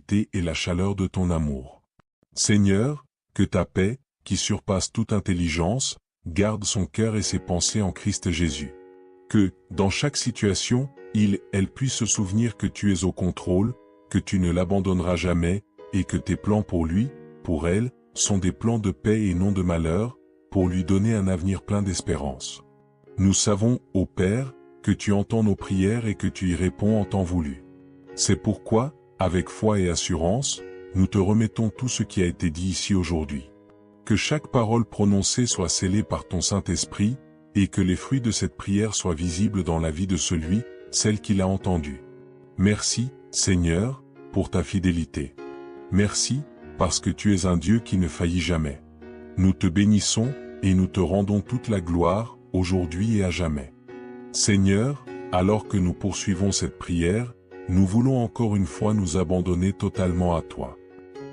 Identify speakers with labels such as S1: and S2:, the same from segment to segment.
S1: fidélité et la chaleur de ton amour. Seigneur, que ta paix, qui surpasse toute intelligence, garde son cœur et ses pensées en Christ Jésus. Que, dans chaque situation, elle puisse se souvenir que tu es au contrôle, que tu ne l'abandonneras jamais, et que tes plans pour lui, pour elle, sont des plans de paix et non de malheur, pour lui donner un avenir plein d'espérance. Nous savons, ô Père, que tu entends nos prières et que tu y réponds en temps voulu. C'est pourquoi, avec foi et assurance, nous te remettons tout ce qui a été dit ici aujourd'hui. Que chaque parole prononcée soit scellée par ton Saint-Esprit, et que les fruits de cette prière soient visibles dans la vie de celui, celle qui l'a entendue. Merci, Seigneur, pour ta fidélité. Merci, parce que tu es un Dieu qui ne faillit jamais. Nous te bénissons, et nous te rendons toute la gloire, aujourd'hui et à jamais. Seigneur, alors que nous poursuivons cette prière, nous voulons encore une fois nous abandonner totalement à toi.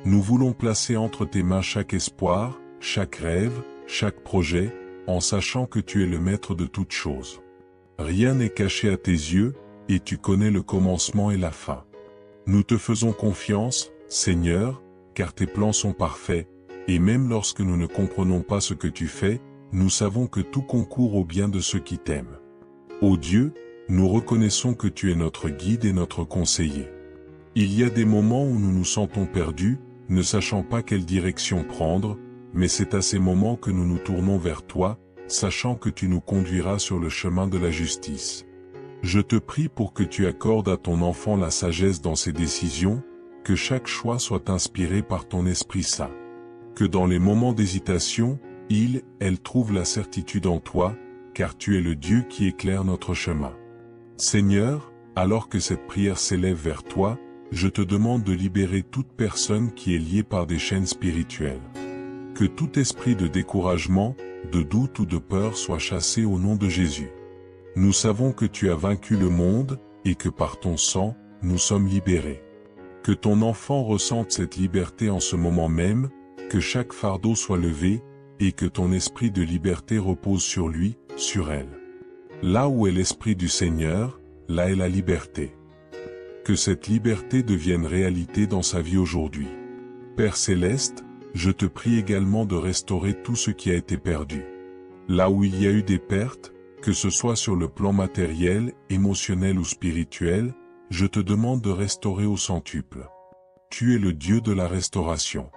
S1: Nous voulons placer entre tes mains chaque espoir, chaque rêve, chaque projet, en sachant que tu es le maître de toutes choses. Rien n'est caché à tes yeux, et tu connais le commencement et la fin. Nous te faisons confiance, Seigneur, car tes plans sont parfaits, et même lorsque nous ne comprenons pas ce que tu fais, nous savons que tout concourt au bien de ceux qui t'aiment. Ô Dieu, nous reconnaissons que tu es notre guide et notre conseiller. Il y a des moments où nous nous sentons perdus, ne sachant pas quelle direction prendre, mais c'est à ces moments que nous nous tournons vers toi, sachant que tu nous conduiras sur le chemin de la justice. Je te prie pour que tu accordes à ton enfant la sagesse dans ses décisions, que chaque choix soit inspiré par ton Esprit Saint. Que dans les moments d'hésitation, elle trouve la certitude en toi, car tu es le Dieu qui éclaire notre chemin. Seigneur, alors que cette prière s'élève vers toi, je te demande de libérer toute personne qui est liée par des chaînes spirituelles. Que tout esprit de découragement, de doute ou de peur soit chassé au nom de Jésus. Nous savons que tu as vaincu le monde, et que par ton sang, nous sommes libérés. Que ton enfant ressente cette liberté en ce moment même, que chaque fardeau soit levé, et que ton esprit de liberté repose sur lui, sur elle. Là où est l'esprit du Seigneur, là est la liberté. Que cette liberté devienne réalité dans sa vie aujourd'hui. Père Céleste, je te prie également de restaurer tout ce qui a été perdu. Là où il y a eu des pertes, que ce soit sur le plan matériel, émotionnel ou spirituel, je te demande de restaurer au centuple. Tu es le Dieu de la restauration.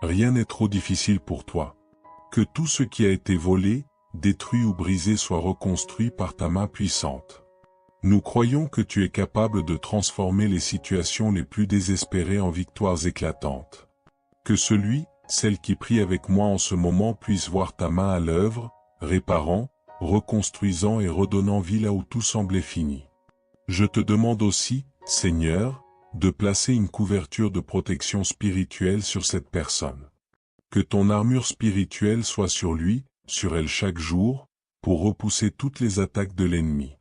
S1: Rien n'est trop difficile pour toi. Que tout ce qui a été volé, détruit ou brisé soit reconstruit par ta main puissante. Nous croyons que tu es capable de transformer les situations les plus désespérées en victoires éclatantes. Que celle qui prie avec moi en ce moment puisse voir ta main à l'œuvre, réparant, reconstruisant et redonnant vie là où tout semblait fini. Je te demande aussi, Seigneur, de placer une couverture de protection spirituelle sur cette personne. Que ton armure spirituelle soit sur lui, sur elle chaque jour, pour repousser toutes les attaques de l'ennemi.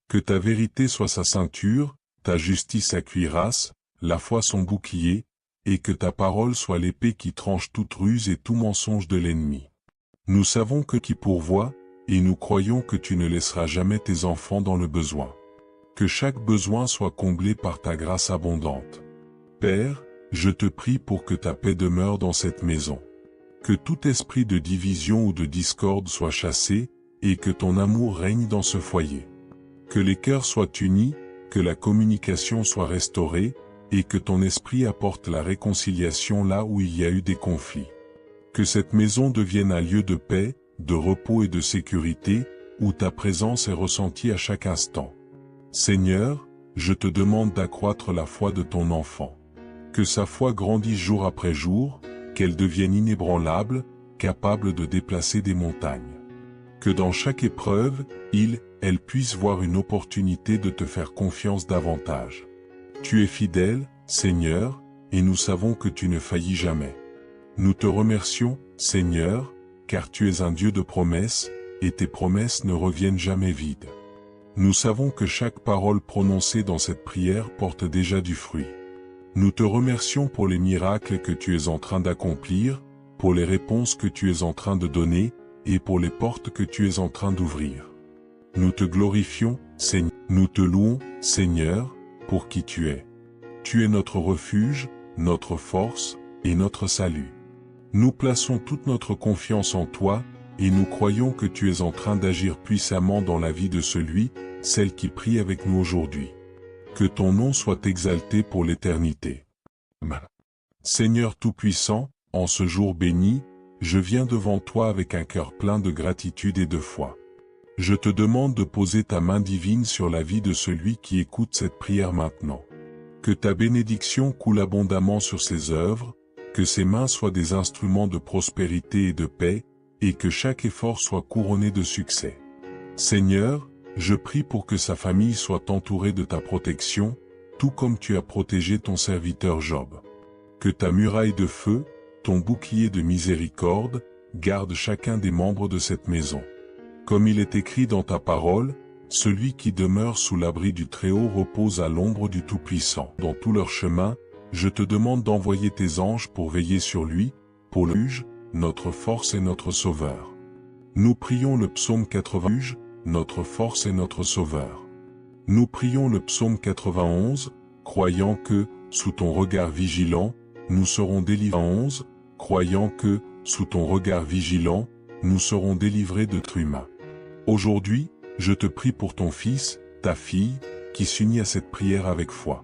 S1: Que ta vérité soit sa ceinture, ta justice sa cuirasse, la foi son bouclier, et que ta parole soit l'épée qui tranche toute ruse et tout mensonge de l'ennemi. Nous savons que tu pourvois, et nous croyons que tu ne laisseras jamais tes enfants dans le besoin. Que chaque besoin soit comblé par ta grâce abondante. Père, je te prie pour que ta paix demeure dans cette maison. Que tout esprit de division ou de discorde soit chassé, et que ton amour règne dans ce foyer. Que les cœurs soient unis, que la communication soit restaurée, et que ton esprit apporte la réconciliation là où il y a eu des conflits. Que cette maison devienne un lieu de paix, de repos et de sécurité, où ta présence est ressentie à chaque instant. Seigneur, je te demande d'accroître la foi de ton enfant. Que sa foi grandisse jour après jour, qu'elle devienne inébranlable, capable de déplacer des montagnes. Que dans chaque épreuve, elle puisse voir une opportunité de te faire confiance davantage. Tu es fidèle, Seigneur, et nous savons que tu ne faillis jamais. Nous te remercions, Seigneur, car tu es un Dieu de promesses, et tes promesses ne reviennent jamais vides. Nous savons que chaque parole prononcée dans cette prière porte déjà du fruit. Nous te remercions pour les miracles que tu es en train d'accomplir, pour les réponses que tu es en train de donner, et pour les portes que tu es en train d'ouvrir. Nous te glorifions, Seigneur. Nous te louons, Seigneur, pour qui tu es. Tu es notre refuge, notre force et notre salut. Nous plaçons toute notre confiance en toi, et nous croyons que tu es en train d'agir puissamment dans la vie de celui, celle qui prie avec nous aujourd'hui. Que ton nom soit exalté pour l'éternité. Seigneur Tout-Puissant, en ce jour béni, je viens devant toi avec un cœur plein de gratitude et de foi. Je te demande de poser ta main divine sur la vie de celui qui écoute cette prière maintenant. Que ta bénédiction coule abondamment sur ses œuvres, que ses mains soient des instruments de prospérité et de paix, et que chaque effort soit couronné de succès. Seigneur, je prie pour que sa famille soit entourée de ta protection, tout comme tu as protégé ton serviteur Job. Que ta muraille de feu, ton bouclier de miséricorde, garde chacun des membres de cette maison. Comme il est écrit dans ta parole, celui qui demeure sous l'abri du Très-Haut repose à l'ombre du Tout-Puissant. Dans tout leur chemin, je te demande d'envoyer tes anges pour veiller sur lui, pour le juge, notre force et notre sauveur. Nous prions le psaume 80, juge, notre force et notre sauveur. Nous prions le psaume 91, croyant que, sous ton regard vigilant, nous serons délivrés. 11, croyant que, sous ton regard vigilant, nous serons délivrés de tout humain. Aujourd'hui, je te prie pour ton fils, ta fille, qui s'unit à cette prière avec foi.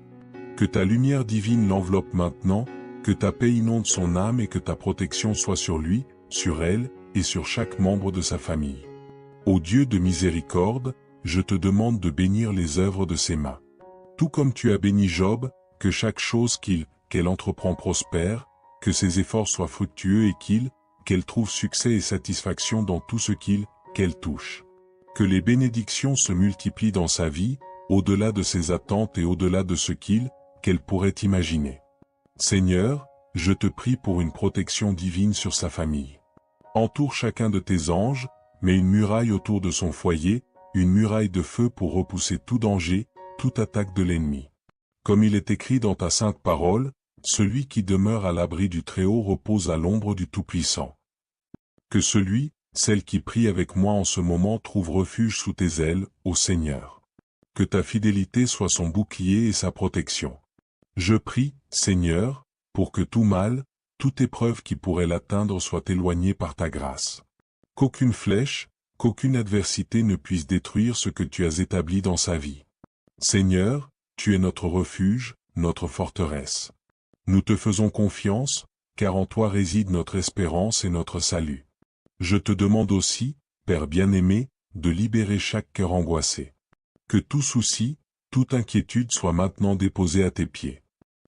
S1: Que ta lumière divine l'enveloppe maintenant, que ta paix inonde son âme et que ta protection soit sur lui, sur elle, et sur chaque membre de sa famille. Ô Dieu de miséricorde, je te demande de bénir les œuvres de ses mains. Tout comme tu as béni Job, que chaque chose qu'elle entreprend prospère, que ses efforts soient fructueux et qu'elle trouve succès et satisfaction dans tout ce qu'elle touche. Que les bénédictions se multiplient dans sa vie, au-delà de ses attentes et au-delà de ce qu'elle pourrait imaginer. Seigneur, je te prie pour une protection divine sur sa famille. Entoure chacun de tes anges, mets une muraille autour de son foyer, une muraille de feu pour repousser tout danger, toute attaque de l'ennemi. Comme il est écrit dans ta sainte parole, celui qui demeure à l'abri du Très-Haut repose à l'ombre du Tout-Puissant. Que celui, celle qui prie avec moi en ce moment trouve refuge sous tes ailes, ô Seigneur. Que ta fidélité soit son bouclier et sa protection. Je prie, Seigneur, pour que tout mal, toute épreuve qui pourrait l'atteindre soit éloignée par ta grâce. Qu'aucune flèche, qu'aucune adversité ne puisse détruire ce que tu as établi dans sa vie. Seigneur, tu es notre refuge, notre forteresse. Nous te faisons confiance, car en toi réside notre espérance et notre salut. Je te demande aussi, Père bien-aimé, de libérer chaque cœur angoissé. Que tout souci, toute inquiétude soit maintenant déposé à tes pieds.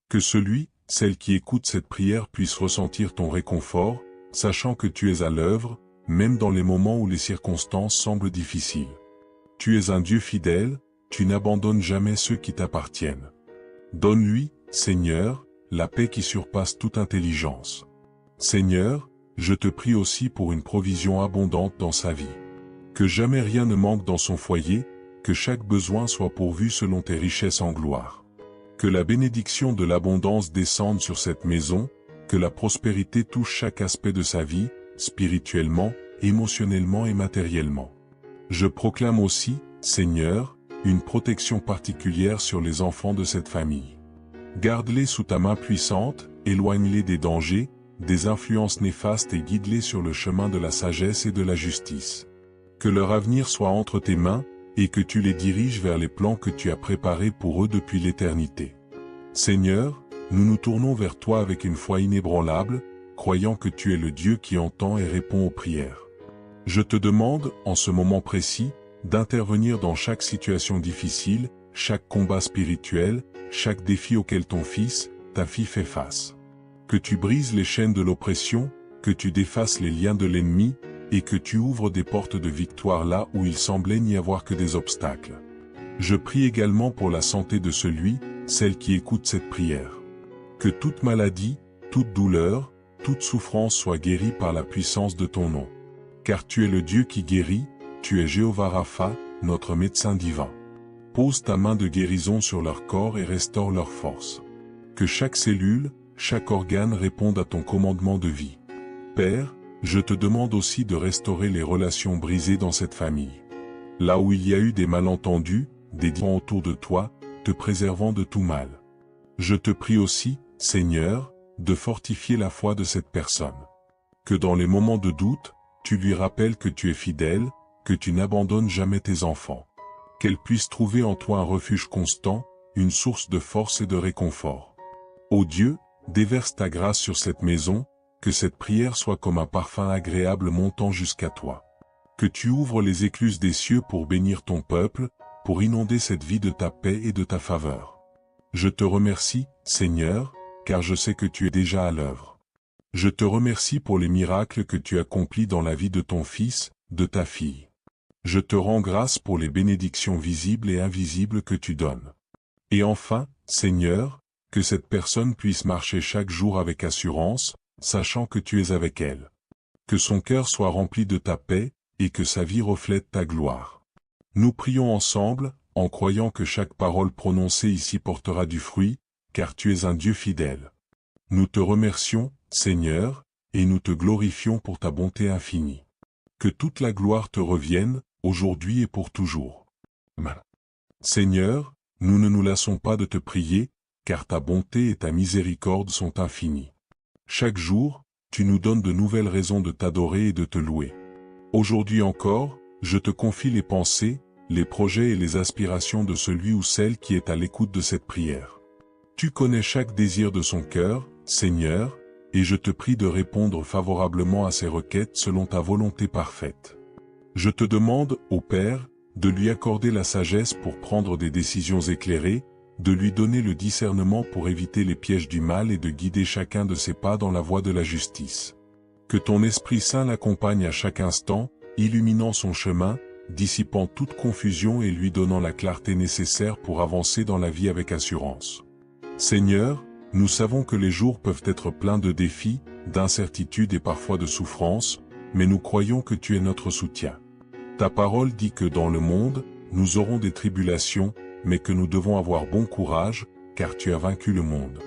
S1: Que celui, celle qui écoute cette prière puisse ressentir ton réconfort, sachant que tu es à l'œuvre, même dans les moments où les circonstances semblent difficiles. Tu es un Dieu fidèle, tu n'abandonnes jamais ceux qui t'appartiennent. Donne-lui, Seigneur, la paix qui surpasse toute intelligence. Seigneur, je te prie aussi pour une provision abondante dans sa vie. Que jamais rien ne manque dans son foyer, que chaque besoin soit pourvu selon tes richesses en gloire. Que la bénédiction de l'abondance descende sur cette maison, que la prospérité touche chaque aspect de sa vie, spirituellement, émotionnellement et matériellement. Je proclame aussi, Seigneur, une protection particulière sur les enfants de cette famille. Garde-les sous ta main puissante, éloigne-les des dangers, des influences néfastes et guide-les sur le chemin de la sagesse et de la justice. Que leur avenir soit entre tes mains, et que tu les diriges vers les plans que tu as préparés pour eux depuis l'éternité. Seigneur, nous nous tournons vers toi avec une foi inébranlable, croyant que tu es le Dieu qui entend et répond aux prières. Je te demande, en ce moment précis, d'intervenir dans chaque situation difficile, chaque combat spirituel, chaque défi auquel ton fils, ta fille fait face. Que tu brises les chaînes de l'oppression, que tu défasses les liens de l'ennemi, et que tu ouvres des portes de victoire là où il semblait n'y avoir que des obstacles. Je prie également pour la santé de celui, celle qui écoute cette prière. Que toute maladie, toute douleur, toute souffrance soit guérie par la puissance de ton nom. Car tu es le Dieu qui guérit, tu es Jéhovah Rapha, notre médecin divin. Pose ta main de guérison sur leur corps et restaure leur force. Que chaque cellule, chaque organe réponde à ton commandement de vie. Père, je te demande aussi de restaurer les relations brisées dans cette famille. Là où il y a eu des malentendus, des différends autour de toi, te préservant de tout mal. Je te prie aussi, Seigneur, de fortifier la foi de cette personne. Que dans les moments de doute, tu lui rappelles que tu es fidèle, que tu n'abandonnes jamais tes enfants. Qu'elle puisse trouver en toi un refuge constant, une source de force et de réconfort. Ô Dieu, déverse ta grâce sur cette maison, que cette prière soit comme un parfum agréable montant jusqu'à toi. Que tu ouvres les écluses des cieux pour bénir ton peuple, pour inonder cette vie de ta paix et de ta faveur. Je te remercie, Seigneur, car je sais que tu es déjà à l'œuvre. Je te remercie pour les miracles que tu accomplis dans la vie de ton fils, de ta fille. Je te rends grâce pour les bénédictions visibles et invisibles que tu donnes. Et enfin, Seigneur, que cette personne puisse marcher chaque jour avec assurance, sachant que tu es avec elle. Que son cœur soit rempli de ta paix, et que sa vie reflète ta gloire. Nous prions ensemble, en croyant que chaque parole prononcée ici portera du fruit, car tu es un Dieu fidèle. Nous te remercions, Seigneur, et nous te glorifions pour ta bonté infinie. Que toute la gloire te revienne, aujourd'hui et pour toujours. Amen. Seigneur, nous ne nous lassons pas de te prier, car ta bonté et ta miséricorde sont infinies. Chaque jour, tu nous donnes de nouvelles raisons de t'adorer et de te louer. Aujourd'hui encore, je te confie les pensées, les projets et les aspirations de celui ou celle qui est à l'écoute de cette prière. Tu connais chaque désir de son cœur, Seigneur, et je te prie de répondre favorablement à ses requêtes selon ta volonté parfaite. Je te demande, ô Père, de lui accorder la sagesse pour prendre des décisions éclairées, de lui donner le discernement pour éviter les pièges du mal et de guider chacun de ses pas dans la voie de la justice. Que ton Esprit Saint l'accompagne à chaque instant, illuminant son chemin, dissipant toute confusion et lui donnant la clarté nécessaire pour avancer dans la vie avec assurance. Seigneur, nous savons que les jours peuvent être pleins de défis, d'incertitudes et parfois de souffrances, mais nous croyons que tu es notre soutien. Ta parole dit que dans le monde, nous aurons des tribulations, mais que nous devons avoir bon courage, car tu as vaincu le monde.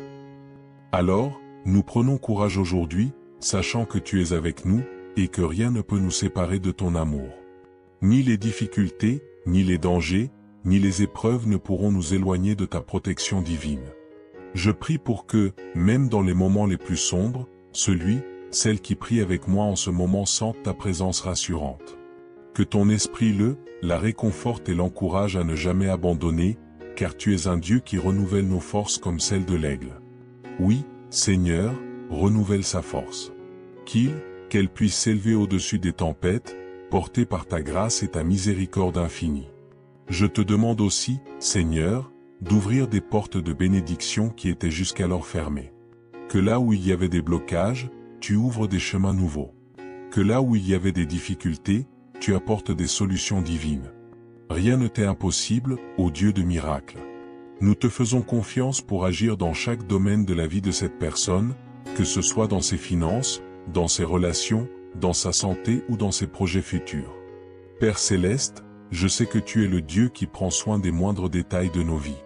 S1: Alors, nous prenons courage aujourd'hui, sachant que tu es avec nous, et que rien ne peut nous séparer de ton amour. Ni les difficultés, ni les dangers, ni les épreuves ne pourront nous éloigner de ta protection divine. Je prie pour que, même dans les moments les plus sombres, celle qui prie avec moi en ce moment sente ta présence rassurante. Que ton esprit la réconforte et l'encourage à ne jamais abandonner, car tu es un Dieu qui renouvelle nos forces comme celles de l'aigle. Oui, Seigneur, renouvelle sa force. Qu'elle puisse s'élever au-dessus des tempêtes, portée par ta grâce et ta miséricorde infinie. Je te demande aussi, Seigneur, d'ouvrir des portes de bénédiction qui étaient jusqu'alors fermées. Que là où il y avait des blocages, tu ouvres des chemins nouveaux. Que là où il y avait des difficultés, tu apportes des solutions divines. Rien ne t'est impossible, ô Dieu de miracles. Nous te faisons confiance pour agir dans chaque domaine de la vie de cette personne, que ce soit dans ses finances, dans ses relations, dans sa santé ou dans ses projets futurs. Père Céleste, je sais que tu es le Dieu qui prend soin des moindres détails de nos vies.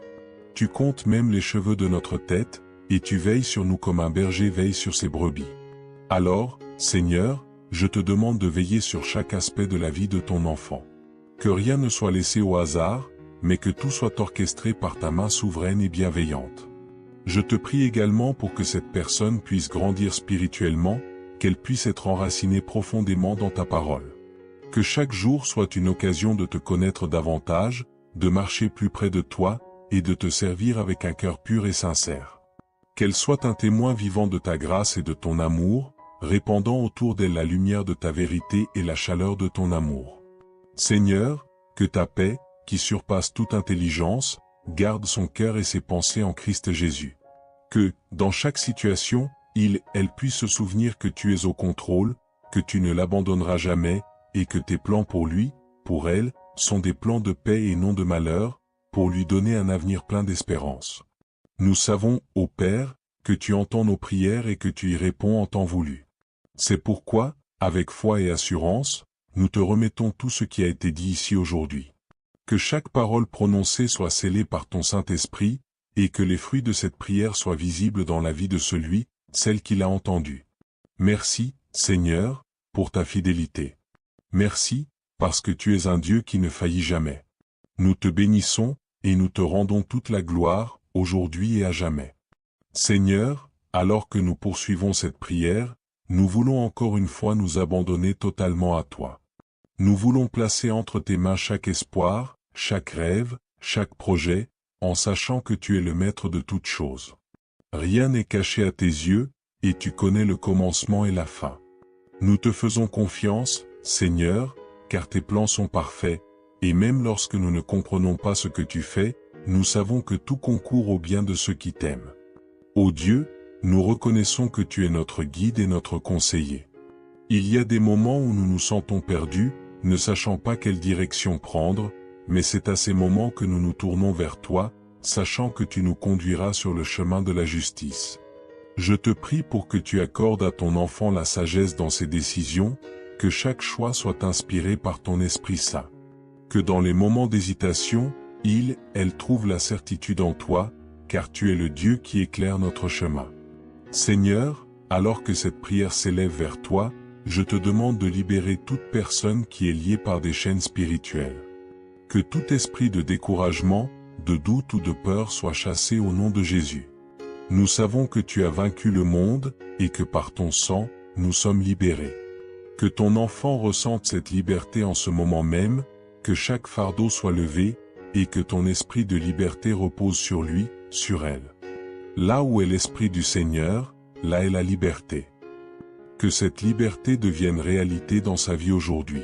S1: Tu comptes même les cheveux de notre tête, et tu veilles sur nous comme un berger veille sur ses brebis. Alors, Seigneur, je te demande de veiller sur chaque aspect de la vie de ton enfant. Que rien ne soit laissé au hasard, mais que tout soit orchestré par ta main souveraine et bienveillante. Je te prie également pour que cette personne puisse grandir spirituellement, qu'elle puisse être enracinée profondément dans ta parole. Que chaque jour soit une occasion de te connaître davantage, de marcher plus près de toi, et de te servir avec un cœur pur et sincère. Qu'elle soit un témoin vivant de ta grâce et de ton amour, répandant autour d'elle la lumière de ta vérité et la chaleur de ton amour. Seigneur, que ta paix, qui surpasse toute intelligence, garde son cœur et ses pensées en Christ Jésus. Que, dans chaque situation, elle puisse se souvenir que tu es au contrôle, que tu ne l'abandonneras jamais, et que tes plans pour lui, pour elle, sont des plans de paix et non de malheur, pour lui donner un avenir plein d'espérance. Nous savons, ô Père, que tu entends nos prières et que tu y réponds en temps voulu. C'est pourquoi, avec foi et assurance, nous te remettons tout ce qui a été dit ici aujourd'hui. Que chaque parole prononcée soit scellée par ton Saint-Esprit, et que les fruits de cette prière soient visibles dans la vie de celle qui l'a entendue. Merci, Seigneur, pour ta fidélité. Merci, parce que tu es un Dieu qui ne faillit jamais. Nous te bénissons, et nous te rendons toute la gloire, aujourd'hui et à jamais. Seigneur, alors que nous poursuivons cette prière, nous voulons encore une fois nous abandonner totalement à toi. Nous voulons placer entre tes mains chaque espoir, chaque rêve, chaque projet, en sachant que tu es le maître de toutes choses. Rien n'est caché à tes yeux, et tu connais le commencement et la fin. Nous te faisons confiance, Seigneur, car tes plans sont parfaits, et même lorsque nous ne comprenons pas ce que tu fais, nous savons que tout concourt au bien de ceux qui t'aiment. Ô Dieu, nous reconnaissons que tu es notre guide et notre conseiller. Il y a des moments où nous nous sentons perdus, ne sachant pas quelle direction prendre, mais c'est à ces moments que nous nous tournons vers toi, sachant que tu nous conduiras sur le chemin de la justice. Je te prie pour que tu accordes à ton enfant la sagesse dans ses décisions, que chaque choix soit inspiré par ton Esprit Saint. Que dans les moments d'hésitation, elle trouve la certitude en toi, car tu es le Dieu qui éclaire notre chemin. Seigneur, alors que cette prière s'élève vers toi, je te demande de libérer toute personne qui est liée par des chaînes spirituelles. Que tout esprit de découragement, de doute ou de peur soit chassé au nom de Jésus. Nous savons que tu as vaincu le monde, et que par ton sang, nous sommes libérés. Que ton enfant ressente cette liberté en ce moment même, que chaque fardeau soit levé, et que ton esprit de liberté repose sur lui, sur elle. Là où est l'esprit du Seigneur, là est la liberté. Que cette liberté devienne réalité dans sa vie aujourd'hui.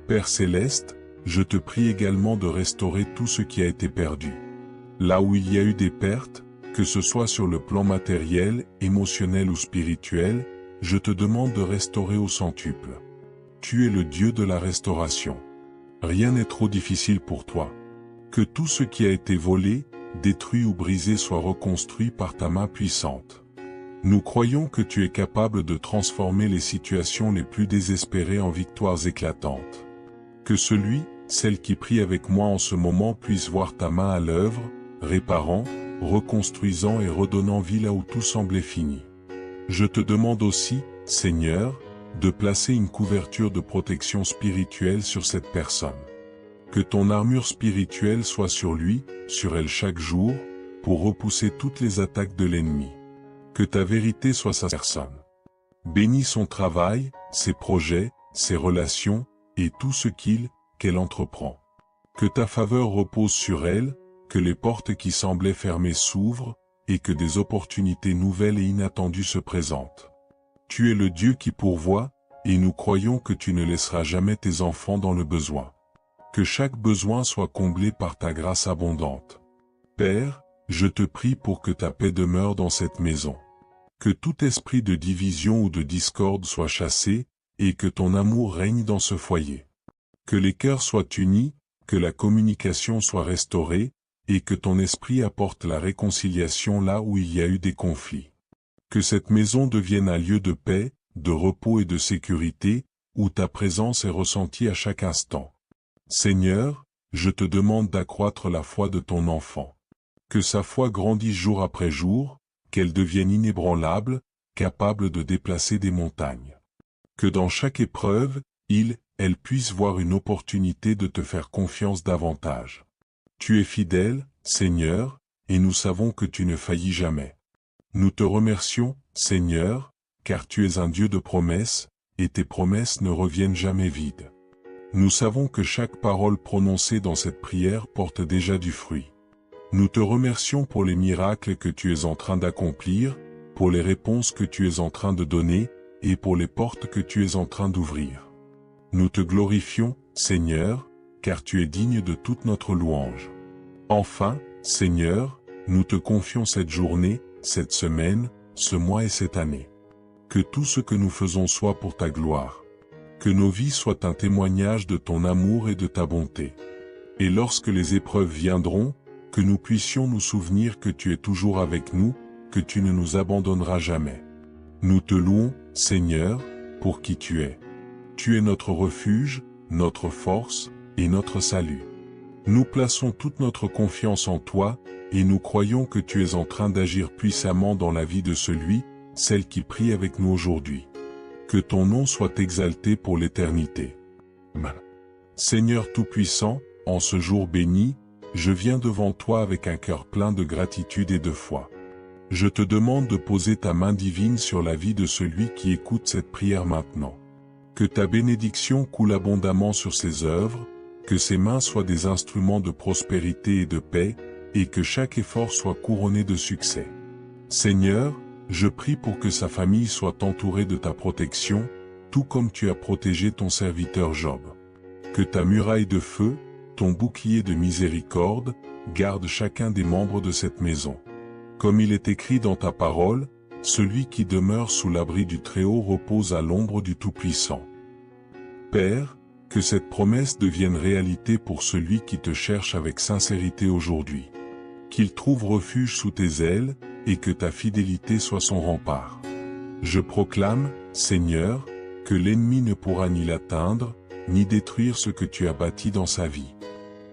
S1: Père Céleste, je te prie également de restaurer tout ce qui a été perdu. Là où il y a eu des pertes, que ce soit sur le plan matériel, émotionnel ou spirituel, je te demande de restaurer au centuple. Tu es le Dieu de la restauration. Rien n'est trop difficile pour toi. Que tout ce qui a été volé, détruit ou brisé soit reconstruit par ta main puissante. Nous croyons que tu es capable de transformer les situations les plus désespérées en victoires éclatantes. Que celle qui prie avec moi en ce moment puisse voir ta main à l'œuvre, réparant, reconstruisant et redonnant vie là où tout semblait fini. Je te demande aussi, Seigneur, de placer une couverture de protection spirituelle sur cette personne. Que ton armure spirituelle soit sur lui, sur elle chaque jour, pour repousser toutes les attaques de l'ennemi. Que ta vérité soit sa personne. Bénis son travail, ses projets, ses relations, et tout ce qu'elle entreprend. Que ta faveur repose sur elle, que les portes qui semblaient fermées s'ouvrent, et que des opportunités nouvelles et inattendues se présentent. Tu es le Dieu qui pourvoit, et nous croyons que tu ne laisseras jamais tes enfants dans le besoin. Que chaque besoin soit comblé par ta grâce abondante. Père, je te prie pour que ta paix demeure dans cette maison. Que tout esprit de division ou de discorde soit chassé, et que ton amour règne dans ce foyer. Que les cœurs soient unis, que la communication soit restaurée, et que ton esprit apporte la réconciliation là où il y a eu des conflits. Que cette maison devienne un lieu de paix, de repos et de sécurité, où ta présence est ressentie à chaque instant. Seigneur, je te demande d'accroître la foi de ton enfant. Que sa foi grandisse jour après jour, qu'elle devienne inébranlable, capable de déplacer des montagnes. Que dans chaque épreuve, elle puisse voir une opportunité de te faire confiance davantage. Tu es fidèle, Seigneur, et nous savons que tu ne faillis jamais. Nous te remercions, Seigneur, car tu es un Dieu de promesses, et tes promesses ne reviennent jamais vides. Nous savons que chaque parole prononcée dans cette prière porte déjà du fruit. Nous te remercions pour les miracles que tu es en train d'accomplir, pour les réponses que tu es en train de donner, et pour les portes que tu es en train d'ouvrir. Nous te glorifions, Seigneur, car tu es digne de toute notre louange. Enfin, Seigneur, nous te confions cette journée, cette semaine, ce mois et cette année. Que tout ce que nous faisons soit pour ta gloire. Que nos vies soient un témoignage de ton amour et de ta bonté. Et lorsque les épreuves viendront, que nous puissions nous souvenir que tu es toujours avec nous, que tu ne nous abandonneras jamais. Nous te louons, Seigneur, pour qui tu es. Tu es notre refuge, notre force, et notre salut. Nous plaçons toute notre confiance en toi, et nous croyons que tu es en train d'agir puissamment dans la vie de celle qui prie avec nous aujourd'hui. Que ton nom soit exalté pour l'éternité. Seigneur Tout-Puissant, en ce jour béni, je viens devant toi avec un cœur plein de gratitude et de foi. Je te demande de poser ta main divine sur la vie de celui qui écoute cette prière maintenant. Que ta bénédiction coule abondamment sur ses œuvres, que ses mains soient des instruments de prospérité et de paix, et que chaque effort soit couronné de succès. Seigneur, je prie pour que sa famille soit entourée de ta protection, tout comme tu as protégé ton serviteur Job. Que ta muraille de feu, ton bouclier de miséricorde, garde chacun des membres de cette maison. Comme il est écrit dans ta parole, celui qui demeure sous l'abri du Très-Haut repose à l'ombre du Tout-Puissant. Père, que cette promesse devienne réalité pour celui qui te cherche avec sincérité aujourd'hui. Qu'il trouve refuge sous tes ailes, et que ta fidélité soit son rempart. Je proclame, Seigneur, que l'ennemi ne pourra ni l'atteindre, ni détruire ce que tu as bâti dans sa vie.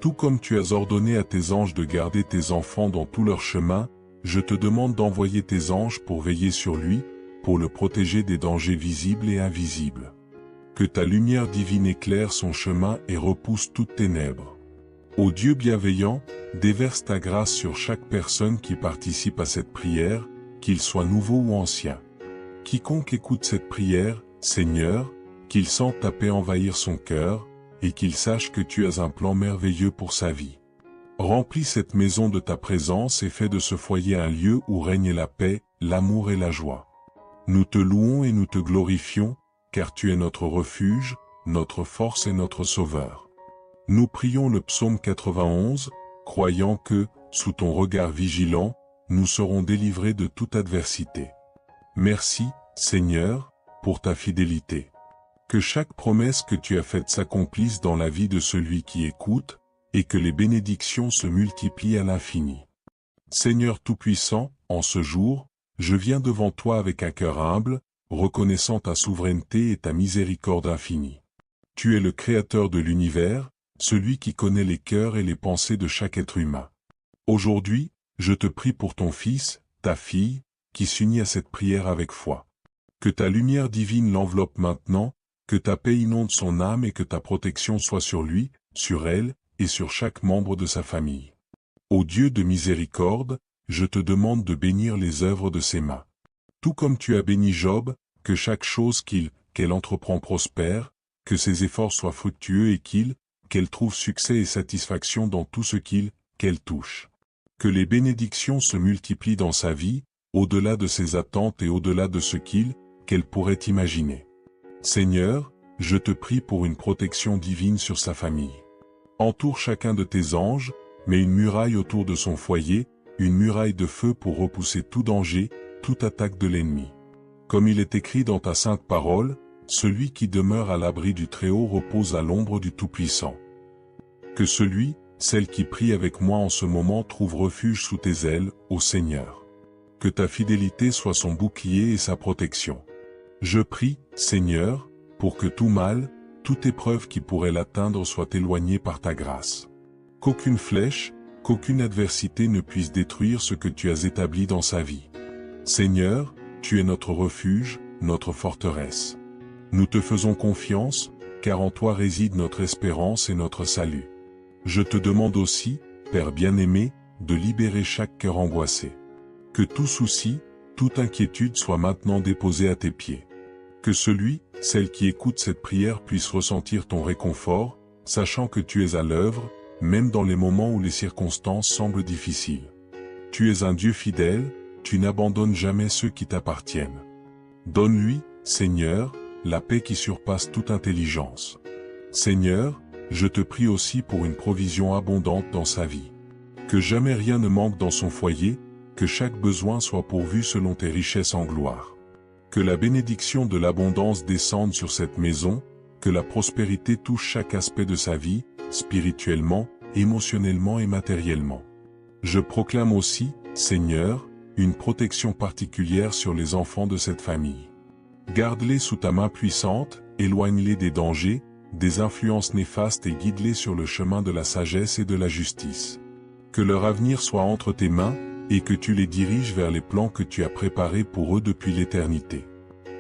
S1: Tout comme tu as ordonné à tes anges de garder tes enfants dans tout leur chemin, je te demande d'envoyer tes anges pour veiller sur lui, pour le protéger des dangers visibles et invisibles. Que ta lumière divine éclaire son chemin et repousse toute ténèbres. Ô Dieu bienveillant, déverse ta grâce sur chaque personne qui participe à cette prière, qu'il soit nouveau ou ancien. Quiconque écoute cette prière, Seigneur, qu'il sente ta paix envahir son cœur, et qu'il sache que tu as un plan merveilleux pour sa vie. Remplis cette maison de ta présence et fais de ce foyer un lieu où règne la paix, l'amour et la joie. Nous te louons et nous te glorifions, car tu es notre refuge, notre force et notre sauveur. Nous prions le psaume 91, croyant que, sous ton regard vigilant, nous serons délivrés de toute adversité. Merci, Seigneur, pour ta fidélité. Que chaque promesse que tu as faite s'accomplisse dans la vie de celui qui écoute, et que les bénédictions se multiplient à l'infini. Seigneur Tout-Puissant, en ce jour, je viens devant toi avec un cœur humble, reconnaissant ta souveraineté et ta miséricorde infinie. Tu es le Créateur de l'univers, celui qui connaît les cœurs et les pensées de chaque être humain. Aujourd'hui, je te prie pour ton fils, ta fille, qui s'unit à cette prière avec foi. Que ta lumière divine l'enveloppe maintenant, que ta paix inonde son âme et que ta protection soit sur lui, sur elle, et sur chaque membre de sa famille. Ô Dieu de miséricorde, je te demande de bénir les œuvres de ses mains. Tout comme tu as béni Job, que chaque chose qu'elle entreprend prospère, que ses efforts soient fructueux et qu'elle trouve succès et satisfaction dans tout ce qu'elle touche. Que les bénédictions se multiplient dans sa vie, au-delà de ses attentes et au-delà de ce qu'elle pourrait imaginer. Seigneur, je te prie pour une protection divine sur sa famille. Entoure chacun de tes anges, mets une muraille autour de son foyer, une muraille de feu pour repousser tout danger, toute attaque de l'ennemi. Comme il est écrit dans ta sainte parole, celui qui demeure à l'abri du Très-Haut repose à l'ombre du Tout-Puissant. Que celle qui prie avec moi en ce moment trouve refuge sous tes ailes, ô Seigneur. Que ta fidélité soit son bouclier et sa protection. Je prie, Seigneur, pour que tout mal, toute épreuve qui pourrait l'atteindre soit éloignée par ta grâce. Qu'aucune flèche, qu'aucune adversité ne puisse détruire ce que tu as établi dans sa vie. Seigneur, tu es notre refuge, notre forteresse. Nous te faisons confiance, car en toi réside notre espérance et notre salut. Je te demande aussi, Père bien-aimé, de libérer chaque cœur angoissé. Que tout souci, toute inquiétude soit maintenant déposée à tes pieds. Que celle qui écoute cette prière puisse ressentir ton réconfort, sachant que tu es à l'œuvre, même dans les moments où les circonstances semblent difficiles. Tu es un Dieu fidèle, tu n'abandonnes jamais ceux qui t'appartiennent. Donne-lui, Seigneur, la paix qui surpasse toute intelligence. Seigneur, je te prie aussi pour une provision abondante dans sa vie. Que jamais rien ne manque dans son foyer, que chaque besoin soit pourvu selon tes richesses en gloire. Que la bénédiction de l'abondance descende sur cette maison, que la prospérité touche chaque aspect de sa vie, spirituellement, émotionnellement et matériellement. Je proclame aussi, Seigneur, une protection particulière sur les enfants de cette famille. Garde-les sous ta main puissante, éloigne-les des dangers, des influences néfastes et guide-les sur le chemin de la sagesse et de la justice. Que leur avenir soit entre tes mains, et que tu les diriges vers les plans que tu as préparés pour eux depuis l'éternité.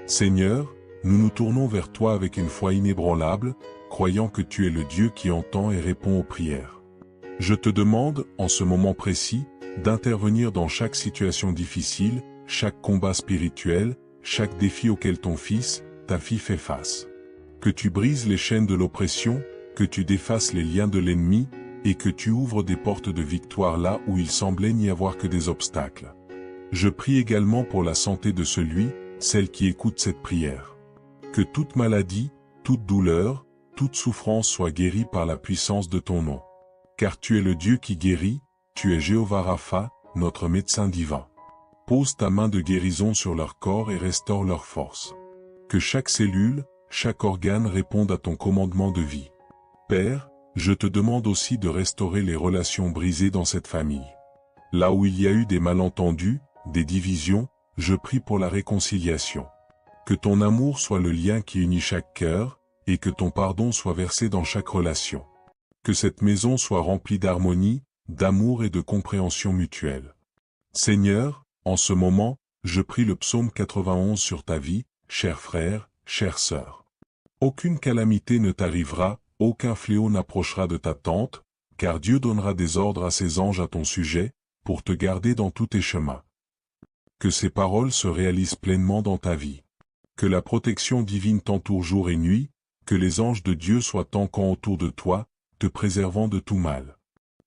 S1: Seigneur, nous nous tournons vers toi avec une foi inébranlable, croyant que tu es le Dieu qui entend et répond aux prières. Je te demande, en ce moment précis, d'intervenir dans chaque situation difficile, chaque combat spirituel, chaque défi auquel ton fils, ta fille fait face. Que tu brises les chaînes de l'oppression, que tu défasses les liens de l'ennemi, et que tu ouvres des portes de victoire là où il semblait n'y avoir que des obstacles. Je prie également pour la santé de celui, celle qui écoute cette prière. Que toute maladie, toute douleur, toute souffrance soit guérie par la puissance de ton nom. Car tu es le Dieu qui guérit, tu es Jéhovah Rapha, notre médecin divin. Pose ta main de guérison sur leur corps et restaure leur force. Que chaque cellule, chaque organe réponde à ton commandement de vie. Père, je te demande aussi de restaurer les relations brisées dans cette famille. Là où il y a eu des malentendus, des divisions, je prie pour la réconciliation. Que ton amour soit le lien qui unit chaque cœur, et que ton pardon soit versé dans chaque relation. Que cette maison soit remplie d'harmonie, d'amour et de compréhension mutuelle. Seigneur, en ce moment, je prie le psaume 91 sur ta vie, cher frère, chère sœur. Aucune calamité ne t'arrivera, aucun fléau n'approchera de ta tente, car Dieu donnera des ordres à ses anges à ton sujet, pour te garder dans tous tes chemins. Que ces paroles se réalisent pleinement dans ta vie. Que la protection divine t'entoure jour et nuit, que les anges de Dieu soient en camp autour de toi, te préservant de tout mal.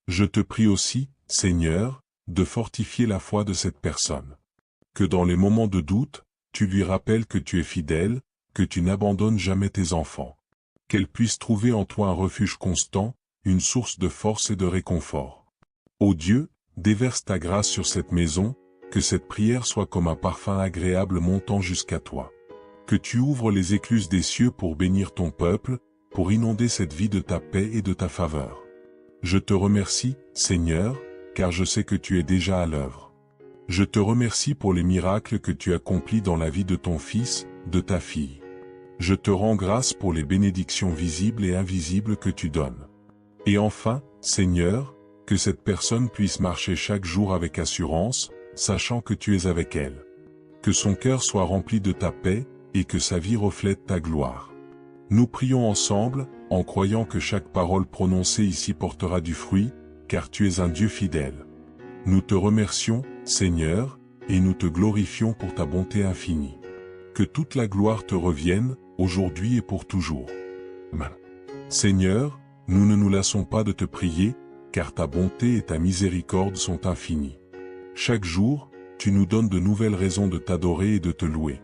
S1: Je te prie aussi, Seigneur, de fortifier la foi de cette personne. Que dans les moments de doute, tu lui rappelles que tu es fidèle, que tu n'abandonnes jamais tes enfants. Qu'elle puisse trouver en toi un refuge constant, une source de force et de réconfort. Ô Dieu, déverse ta grâce sur cette maison, que cette prière soit comme un parfum agréable montant jusqu'à toi. Que tu ouvres les écluses des cieux pour bénir ton peuple, pour inonder cette vie de ta paix et de ta faveur. Je te remercie, Seigneur, car je sais que tu es déjà à l'œuvre. Je te remercie pour les miracles que tu accomplis dans la vie de ton fils, de ta fille. Je te rends grâce pour les bénédictions visibles et invisibles que tu donnes. Et enfin, Seigneur, que cette personne puisse marcher chaque jour avec assurance, sachant que tu es avec elle. Que son cœur soit rempli de ta paix, et que sa vie reflète ta gloire. Nous prions ensemble, en croyant que chaque parole prononcée ici portera du fruit, car tu es un Dieu fidèle. Nous te remercions, Seigneur, et nous te glorifions pour ta bonté infinie. Que toute la gloire te revienne, aujourd'hui et pour toujours. Amen. Seigneur, nous ne nous lassons pas de te prier, car ta bonté et ta miséricorde sont infinies. Chaque jour, tu nous donnes de nouvelles raisons de t'adorer et de te louer.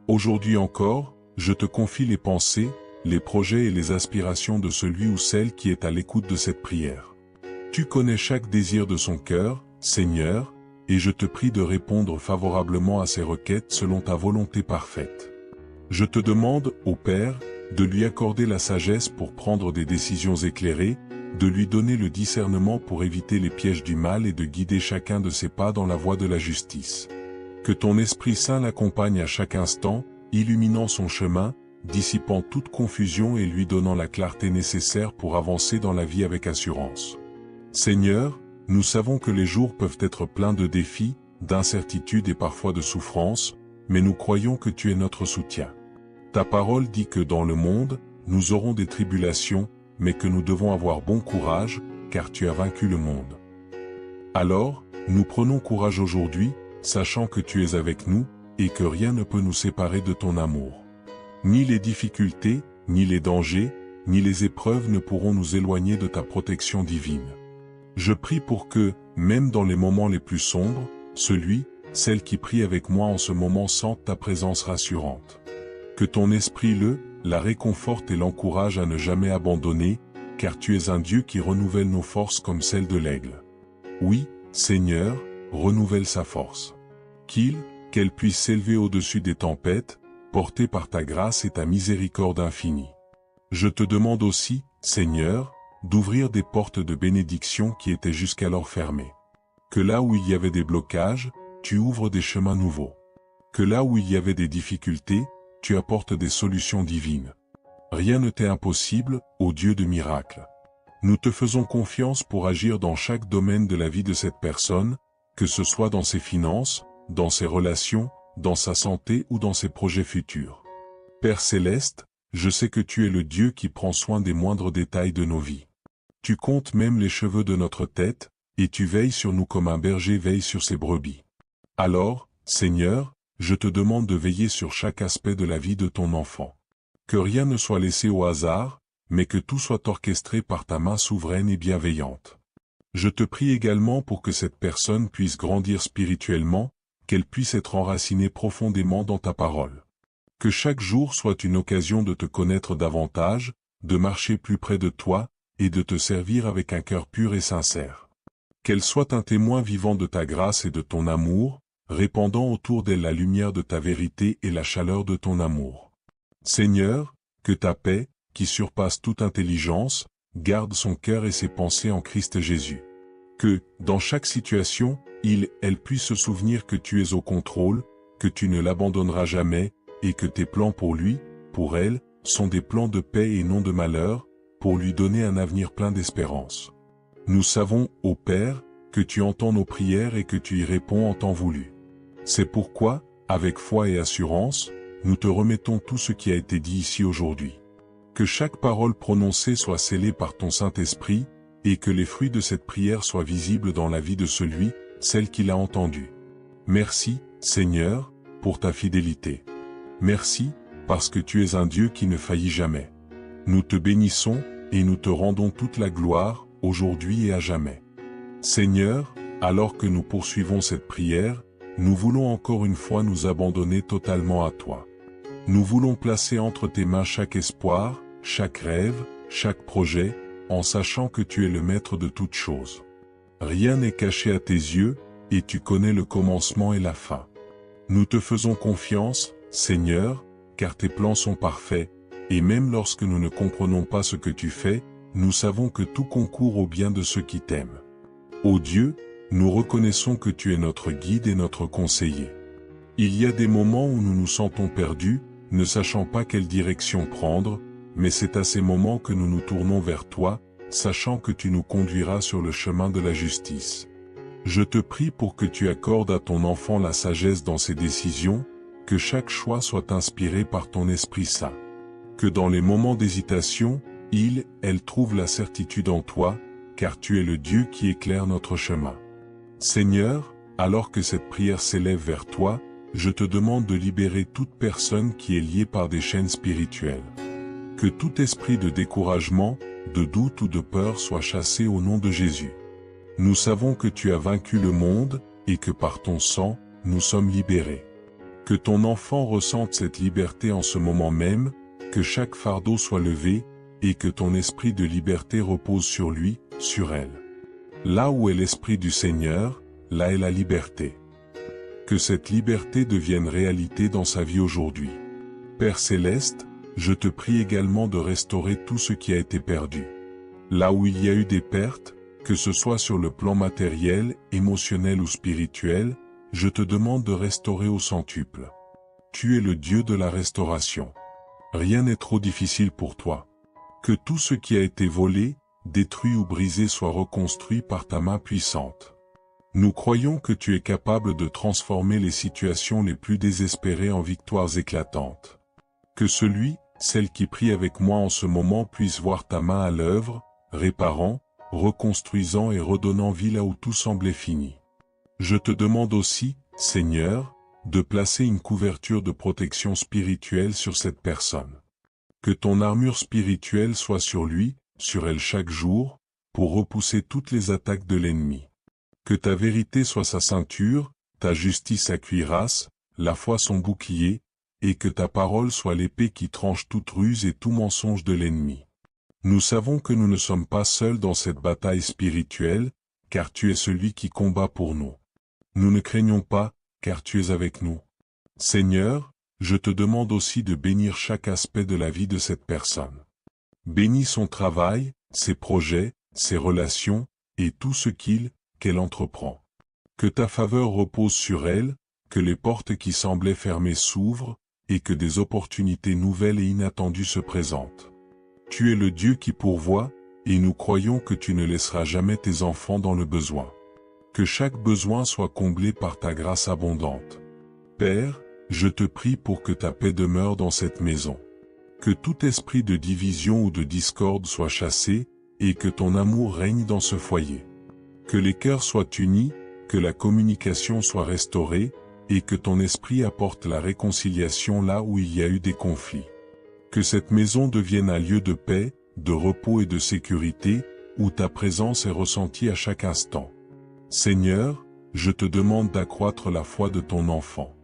S1: Aujourd'hui encore, je te confie les pensées, les projets et les aspirations de celui ou celle qui est à l'écoute de cette prière. Tu connais chaque désir de son cœur, Seigneur, et je te prie de répondre favorablement à ses requêtes selon ta volonté parfaite. Je te demande, ô Père, de lui accorder la sagesse pour prendre des décisions éclairées, de lui donner le discernement pour éviter les pièges du mal et de guider chacun de ses pas dans la voie de la justice. Que ton Esprit Saint l'accompagne à chaque instant, illuminant son chemin, dissipant toute confusion et lui donnant la clarté nécessaire pour avancer dans la vie avec assurance. Seigneur, nous savons que les jours peuvent être pleins de défis, d'incertitudes et parfois de souffrances, mais nous croyons que tu es notre soutien. Ta parole dit que dans le monde, nous aurons des tribulations, mais que nous devons avoir bon courage, car tu as vaincu le monde. Alors, nous prenons courage aujourd'hui, sachant que tu es avec nous, et que rien ne peut nous séparer de ton amour. Ni les difficultés, ni les dangers, ni les épreuves ne pourront nous éloigner de ta protection divine. Je prie pour que, même dans les moments les plus sombres, celui, celle qui prie avec moi en ce moment sente ta présence rassurante. Que ton esprit la réconforte et l'encourage à ne jamais abandonner, car tu es un Dieu qui renouvelle nos forces comme celles de l'aigle. Oui, Seigneur, renouvelle sa force. Qu'elle puisse s'élever au-dessus des tempêtes, portée par ta grâce et ta miséricorde infinie. Je te demande aussi, Seigneur, d'ouvrir des portes de bénédiction qui étaient jusqu'alors fermées. Que là où il y avait des blocages, tu ouvres des chemins nouveaux. Que là où il y avait des difficultés, tu apportes des solutions divines. Rien ne t'est impossible, ô Dieu de miracles. Nous te faisons confiance pour agir dans chaque domaine de la vie de cette personne, que ce soit dans ses finances, dans ses relations, dans sa santé ou dans ses projets futurs. Père céleste, je sais que tu es le Dieu qui prend soin des moindres détails de nos vies. Tu comptes même les cheveux de notre tête, et tu veilles sur nous comme un berger veille sur ses brebis. Alors, Seigneur, je te demande de veiller sur chaque aspect de la vie de ton enfant. Que rien ne soit laissé au hasard, mais que tout soit orchestré par ta main souveraine et bienveillante. Je te prie également pour que cette personne puisse grandir spirituellement, qu'elle puisse être enracinée profondément dans ta parole. Que chaque jour soit une occasion de te connaître davantage, de marcher plus près de toi, et de te servir avec un cœur pur et sincère. Qu'elle soit un témoin vivant de ta grâce et de ton amour, répandant autour d'elle la lumière de ta vérité et la chaleur de ton amour. Seigneur, que ta paix, qui surpasse toute intelligence, garde son cœur et ses pensées en Christ Jésus. Que, dans chaque situation, elle puisse se souvenir que tu es au contrôle, que tu ne l'abandonneras jamais, et que tes plans pour lui, pour elle, sont des plans de paix et non de malheur, pour lui donner un avenir plein d'espérance. Nous savons, ô Père, que tu entends nos prières et que tu y réponds en temps voulu. C'est pourquoi, avec foi et assurance, nous te remettons tout ce qui a été dit ici aujourd'hui. Que chaque parole prononcée soit scellée par ton Saint-Esprit, et que les fruits de cette prière soient visibles dans la vie de celui, celle qui l'a entendue. Merci, Seigneur, pour ta fidélité. Merci, parce que tu es un Dieu qui ne faillit jamais. Nous te bénissons, et nous te rendons toute la gloire, aujourd'hui et à jamais. Seigneur, alors que nous poursuivons cette prière, nous voulons encore une fois nous abandonner totalement à toi. Nous voulons placer entre tes mains chaque espoir, chaque rêve, chaque projet, en sachant que tu es le maître de toutes choses. Rien n'est caché à tes yeux, et tu connais le commencement et la fin. Nous te faisons confiance, Seigneur, car tes plans sont parfaits, et même lorsque nous ne comprenons pas ce que tu fais, nous savons que tout concourt au bien de ceux qui t'aiment. Ô Dieu, nous reconnaissons que tu es notre guide et notre conseiller. Il y a des moments où nous nous sentons perdus, ne sachant pas quelle direction prendre, mais c'est à ces moments que nous nous tournons vers toi, sachant que tu nous conduiras sur le chemin de la justice. Je te prie pour que tu accordes à ton enfant la sagesse dans ses décisions, que chaque choix soit inspiré par ton Esprit Saint. Que dans les moments d'hésitation, elle trouve la certitude en toi, car tu es le Dieu qui éclaire notre chemin. Seigneur, alors que cette prière s'élève vers toi, je te demande de libérer toute personne qui est liée par des chaînes spirituelles. Que tout esprit de découragement, de doute ou de peur soit chassé au nom de Jésus. Nous savons que tu as vaincu le monde, et que par ton sang, nous sommes libérés. Que ton enfant ressente cette liberté en ce moment même, que chaque fardeau soit levé, et que ton esprit de liberté repose sur lui, sur elle. Là où est l'esprit du Seigneur, là est la liberté. Que cette liberté devienne réalité dans sa vie aujourd'hui. Père Céleste, je te prie également de restaurer tout ce qui a été perdu. Là où il y a eu des pertes, que ce soit sur le plan matériel, émotionnel ou spirituel, je te demande de restaurer au centuple. Tu es le Dieu de la restauration. Rien n'est trop difficile pour toi. Que tout ce qui a été volé, détruit ou brisé soit reconstruit par ta main puissante. Nous croyons que tu es capable de transformer les situations les plus désespérées en victoires éclatantes. Que celle qui prie avec moi en ce moment puisse voir ta main à l'œuvre, réparant, reconstruisant et redonnant vie là où tout semblait fini. Je te demande aussi, Seigneur, de placer une couverture de protection spirituelle sur cette personne. Que ton armure spirituelle soit sur lui, sur elle chaque jour, pour repousser toutes les attaques de l'ennemi. Que ta vérité soit sa ceinture, ta justice sa cuirasse, la foi son bouclier, et que ta parole soit l'épée qui tranche toute ruse et tout mensonge de l'ennemi. Nous savons que nous ne sommes pas seuls dans cette bataille spirituelle, car tu es celui qui combat pour nous. Nous ne craignons pas, car tu es avec nous. Seigneur, je te demande aussi de bénir chaque aspect de la vie de cette personne. Bénis son travail, ses projets, ses relations, et tout ce qu'elle entreprend. Que ta faveur repose sur elle, que les portes qui semblaient fermées s'ouvrent, et que des opportunités nouvelles et inattendues se présentent. Tu es le Dieu qui pourvoit, et nous croyons que tu ne laisseras jamais tes enfants dans le besoin. Que chaque besoin soit comblé par ta grâce abondante. Père, je te prie pour que ta paix demeure dans cette maison. Que tout esprit de division ou de discorde soit chassé, et que ton amour règne dans ce foyer. Que les cœurs soient unis, que la communication soit restaurée, et que ton esprit apporte la réconciliation là où il y a eu des conflits. Que cette maison devienne un lieu de paix, de repos et de sécurité, où ta présence est ressentie à chaque instant. Seigneur, je te demande d'accroître la foi de ton enfant.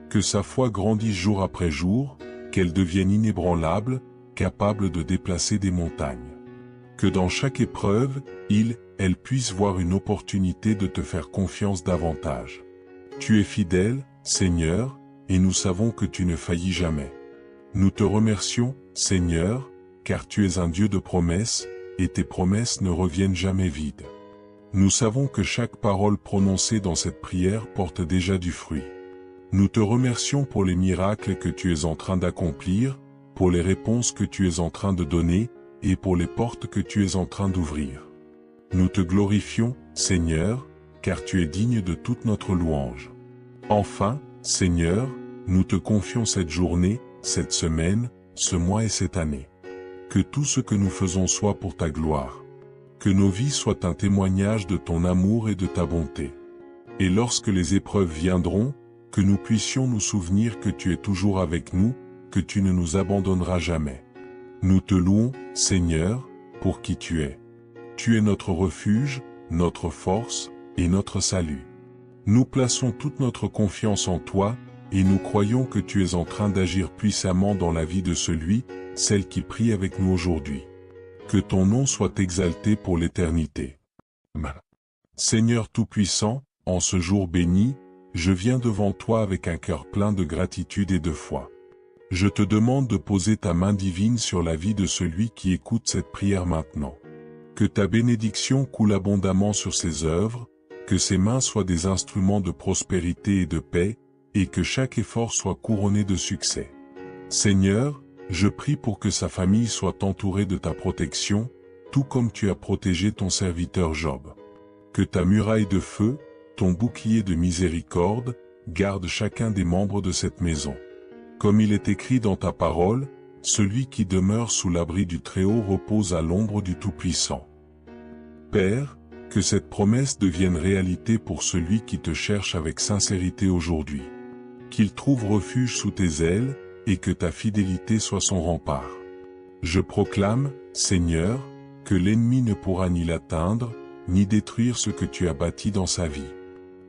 S1: Que sa foi grandisse jour après jour, qu'elle devienne inébranlable, capable de déplacer des montagnes. Que dans chaque épreuve, elle puisse voir une opportunité de te faire confiance davantage. Tu es fidèle, Seigneur, et nous savons que tu ne faillis jamais. Nous te remercions, Seigneur, car tu es un Dieu de promesses, et tes promesses ne reviennent jamais vides. Nous savons que chaque parole prononcée dans cette prière porte déjà du fruit. Nous te remercions pour les miracles que tu es en train d'accomplir, pour les réponses que tu es en train de donner, et pour les portes que tu es en train d'ouvrir. Nous te glorifions, Seigneur, car tu es digne de toute notre louange. Enfin, Seigneur, nous te confions cette journée, cette semaine, ce mois et cette année. Que tout ce que nous faisons soit pour ta gloire. Que nos vies soient un témoignage de ton amour et de ta bonté. Et lorsque les épreuves viendront, que nous puissions nous souvenir que tu es toujours avec nous, que tu ne nous abandonneras jamais. Nous te louons, Seigneur, pour qui tu es. Tu es notre refuge, notre force et notre salut. Nous plaçons toute notre confiance en toi, et nous croyons que tu es en train d'agir puissamment dans la vie de celui, celle qui prie avec nous aujourd'hui. Que ton nom soit exalté pour l'éternité. Seigneur Tout-Puissant, en ce jour béni, je viens devant toi avec un cœur plein de gratitude et de foi. Je te demande de poser ta main divine sur la vie de celui qui écoute cette prière maintenant. Que ta bénédiction coule abondamment sur ses œuvres, que ses mains soient des instruments de prospérité et de paix, et que chaque effort soit couronné de succès. Seigneur, je prie pour que sa famille soit entourée de ta protection, tout comme tu as protégé ton serviteur Job. Que ta muraille de feu, ton bouclier de miséricorde, garde chacun des membres de cette maison. Comme il est écrit dans ta parole, celui qui demeure sous l'abri du Très-Haut repose à l'ombre du Tout-Puissant. Père, que cette promesse devienne réalité pour celui qui te cherche avec sincérité aujourd'hui. Qu'il trouve refuge sous tes ailes, et que ta fidélité soit son rempart. Je proclame, Seigneur, que l'ennemi ne pourra ni l'atteindre, ni détruire ce que tu as bâti dans sa vie.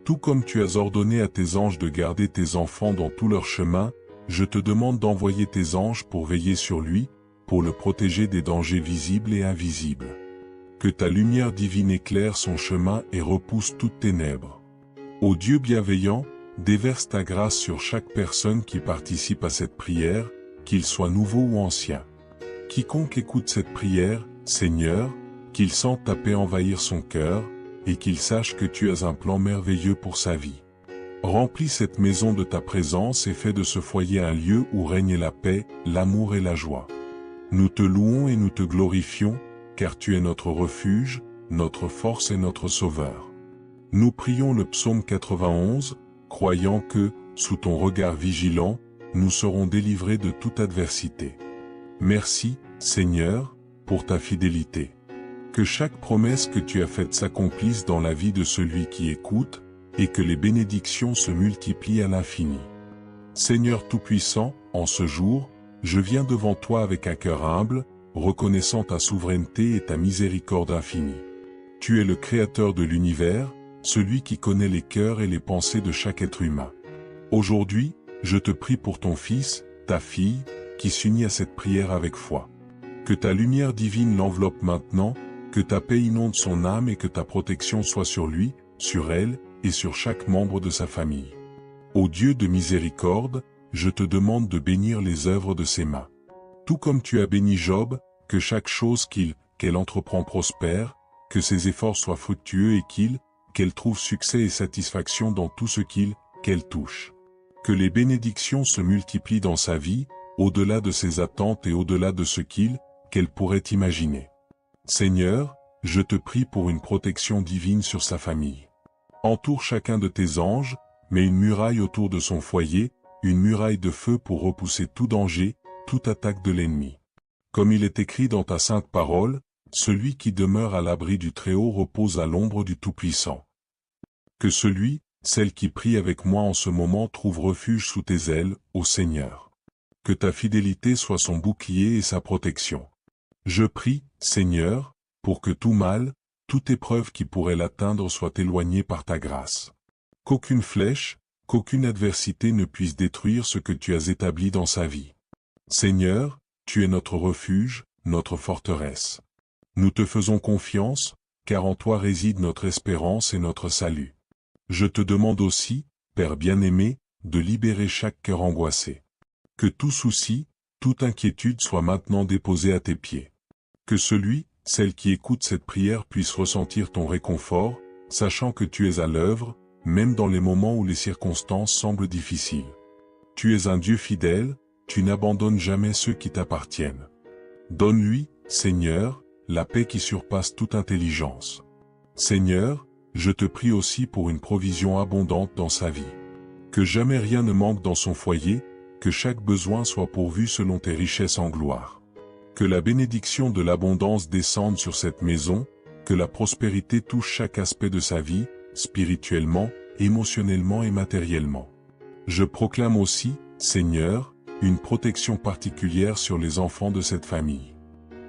S1: Tout comme tu as ordonné à tes anges de garder tes enfants dans tout leur chemin, je te demande d'envoyer tes anges pour veiller sur lui, pour le protéger des dangers visibles et invisibles. Que ta lumière divine éclaire son chemin et repousse toutes ténèbres. Ô Dieu bienveillant, déverse ta grâce sur chaque personne qui participe à cette prière, qu'il soit nouveau ou ancien. Quiconque écoute cette prière, Seigneur, qu'il sente ta paix envahir son cœur, et qu'il sache que tu as un plan merveilleux pour sa vie. Remplis cette maison de ta présence et fais de ce foyer un lieu où règne la paix, l'amour et la joie. Nous te louons et nous te glorifions, car tu es notre refuge, notre force et notre sauveur. Nous prions le psaume 91, croyant que, sous ton regard vigilant, nous serons délivrés de toute adversité. Merci, Seigneur, pour ta fidélité. Que chaque promesse que tu as faite s'accomplisse dans la vie de celui qui écoute, et que les bénédictions se multiplient à l'infini. Seigneur Tout-Puissant, en ce jour, je viens devant toi avec un cœur humble, reconnaissant ta souveraineté et ta miséricorde infinie. Tu es le Créateur de l'univers, celui qui connaît les cœurs et les pensées de chaque être humain. Aujourd'hui, je te prie pour ton fils, ta fille, qui s'unit à cette prière avec foi. Que ta lumière divine l'enveloppe maintenant, que ta paix inonde son âme et que ta protection soit sur lui, sur elle, et sur chaque membre de sa famille. Ô Dieu de miséricorde, je te demande de bénir les œuvres de ses mains. Tout comme tu as béni Job, que chaque chose qu'elle entreprend prospère, que ses efforts soient fructueux et qu'elle trouve succès et satisfaction dans tout ce qu'elle touche. Que les bénédictions se multiplient dans sa vie, au-delà de ses attentes et au-delà de ce qu'elle pourrait imaginer. Seigneur, je te prie pour une protection divine sur sa famille. Entoure chacun de tes anges, mets une muraille autour de son foyer, une muraille de feu pour repousser tout danger, toute attaque de l'ennemi. Comme il est écrit dans ta sainte parole, celui qui demeure à l'abri du Très-Haut repose à l'ombre du Tout-Puissant. Que celui, celle qui prie avec moi en ce moment trouve refuge sous tes ailes, ô Seigneur. Que ta fidélité soit son bouclier et sa protection. Je prie, Seigneur, pour que tout mal, toute épreuve qui pourrait l'atteindre soit éloignée par ta grâce. Qu'aucune flèche, qu'aucune adversité ne puisse détruire ce que tu as établi dans sa vie. Seigneur, tu es notre refuge, notre forteresse. Nous te faisons confiance, car en toi réside notre espérance et notre salut. Je te demande aussi, Père bien-aimé, de libérer chaque cœur angoissé. Que tout souci, toute inquiétude soit maintenant déposé à tes pieds. Que celui, celle qui écoute cette prière puisse ressentir ton réconfort, sachant que tu es à l'œuvre, même dans les moments où les circonstances semblent difficiles. Tu es un Dieu fidèle, tu n'abandonnes jamais ceux qui t'appartiennent. Donne-lui, Seigneur, la paix qui surpasse toute intelligence. Seigneur, je te prie aussi pour une provision abondante dans sa vie. Que jamais rien ne manque dans son foyer, que chaque besoin soit pourvu selon tes richesses en gloire. Que la bénédiction de l'abondance descende sur cette maison, que la prospérité touche chaque aspect de sa vie, spirituellement, émotionnellement et matériellement. Je proclame aussi, Seigneur, une protection particulière sur les enfants de cette famille.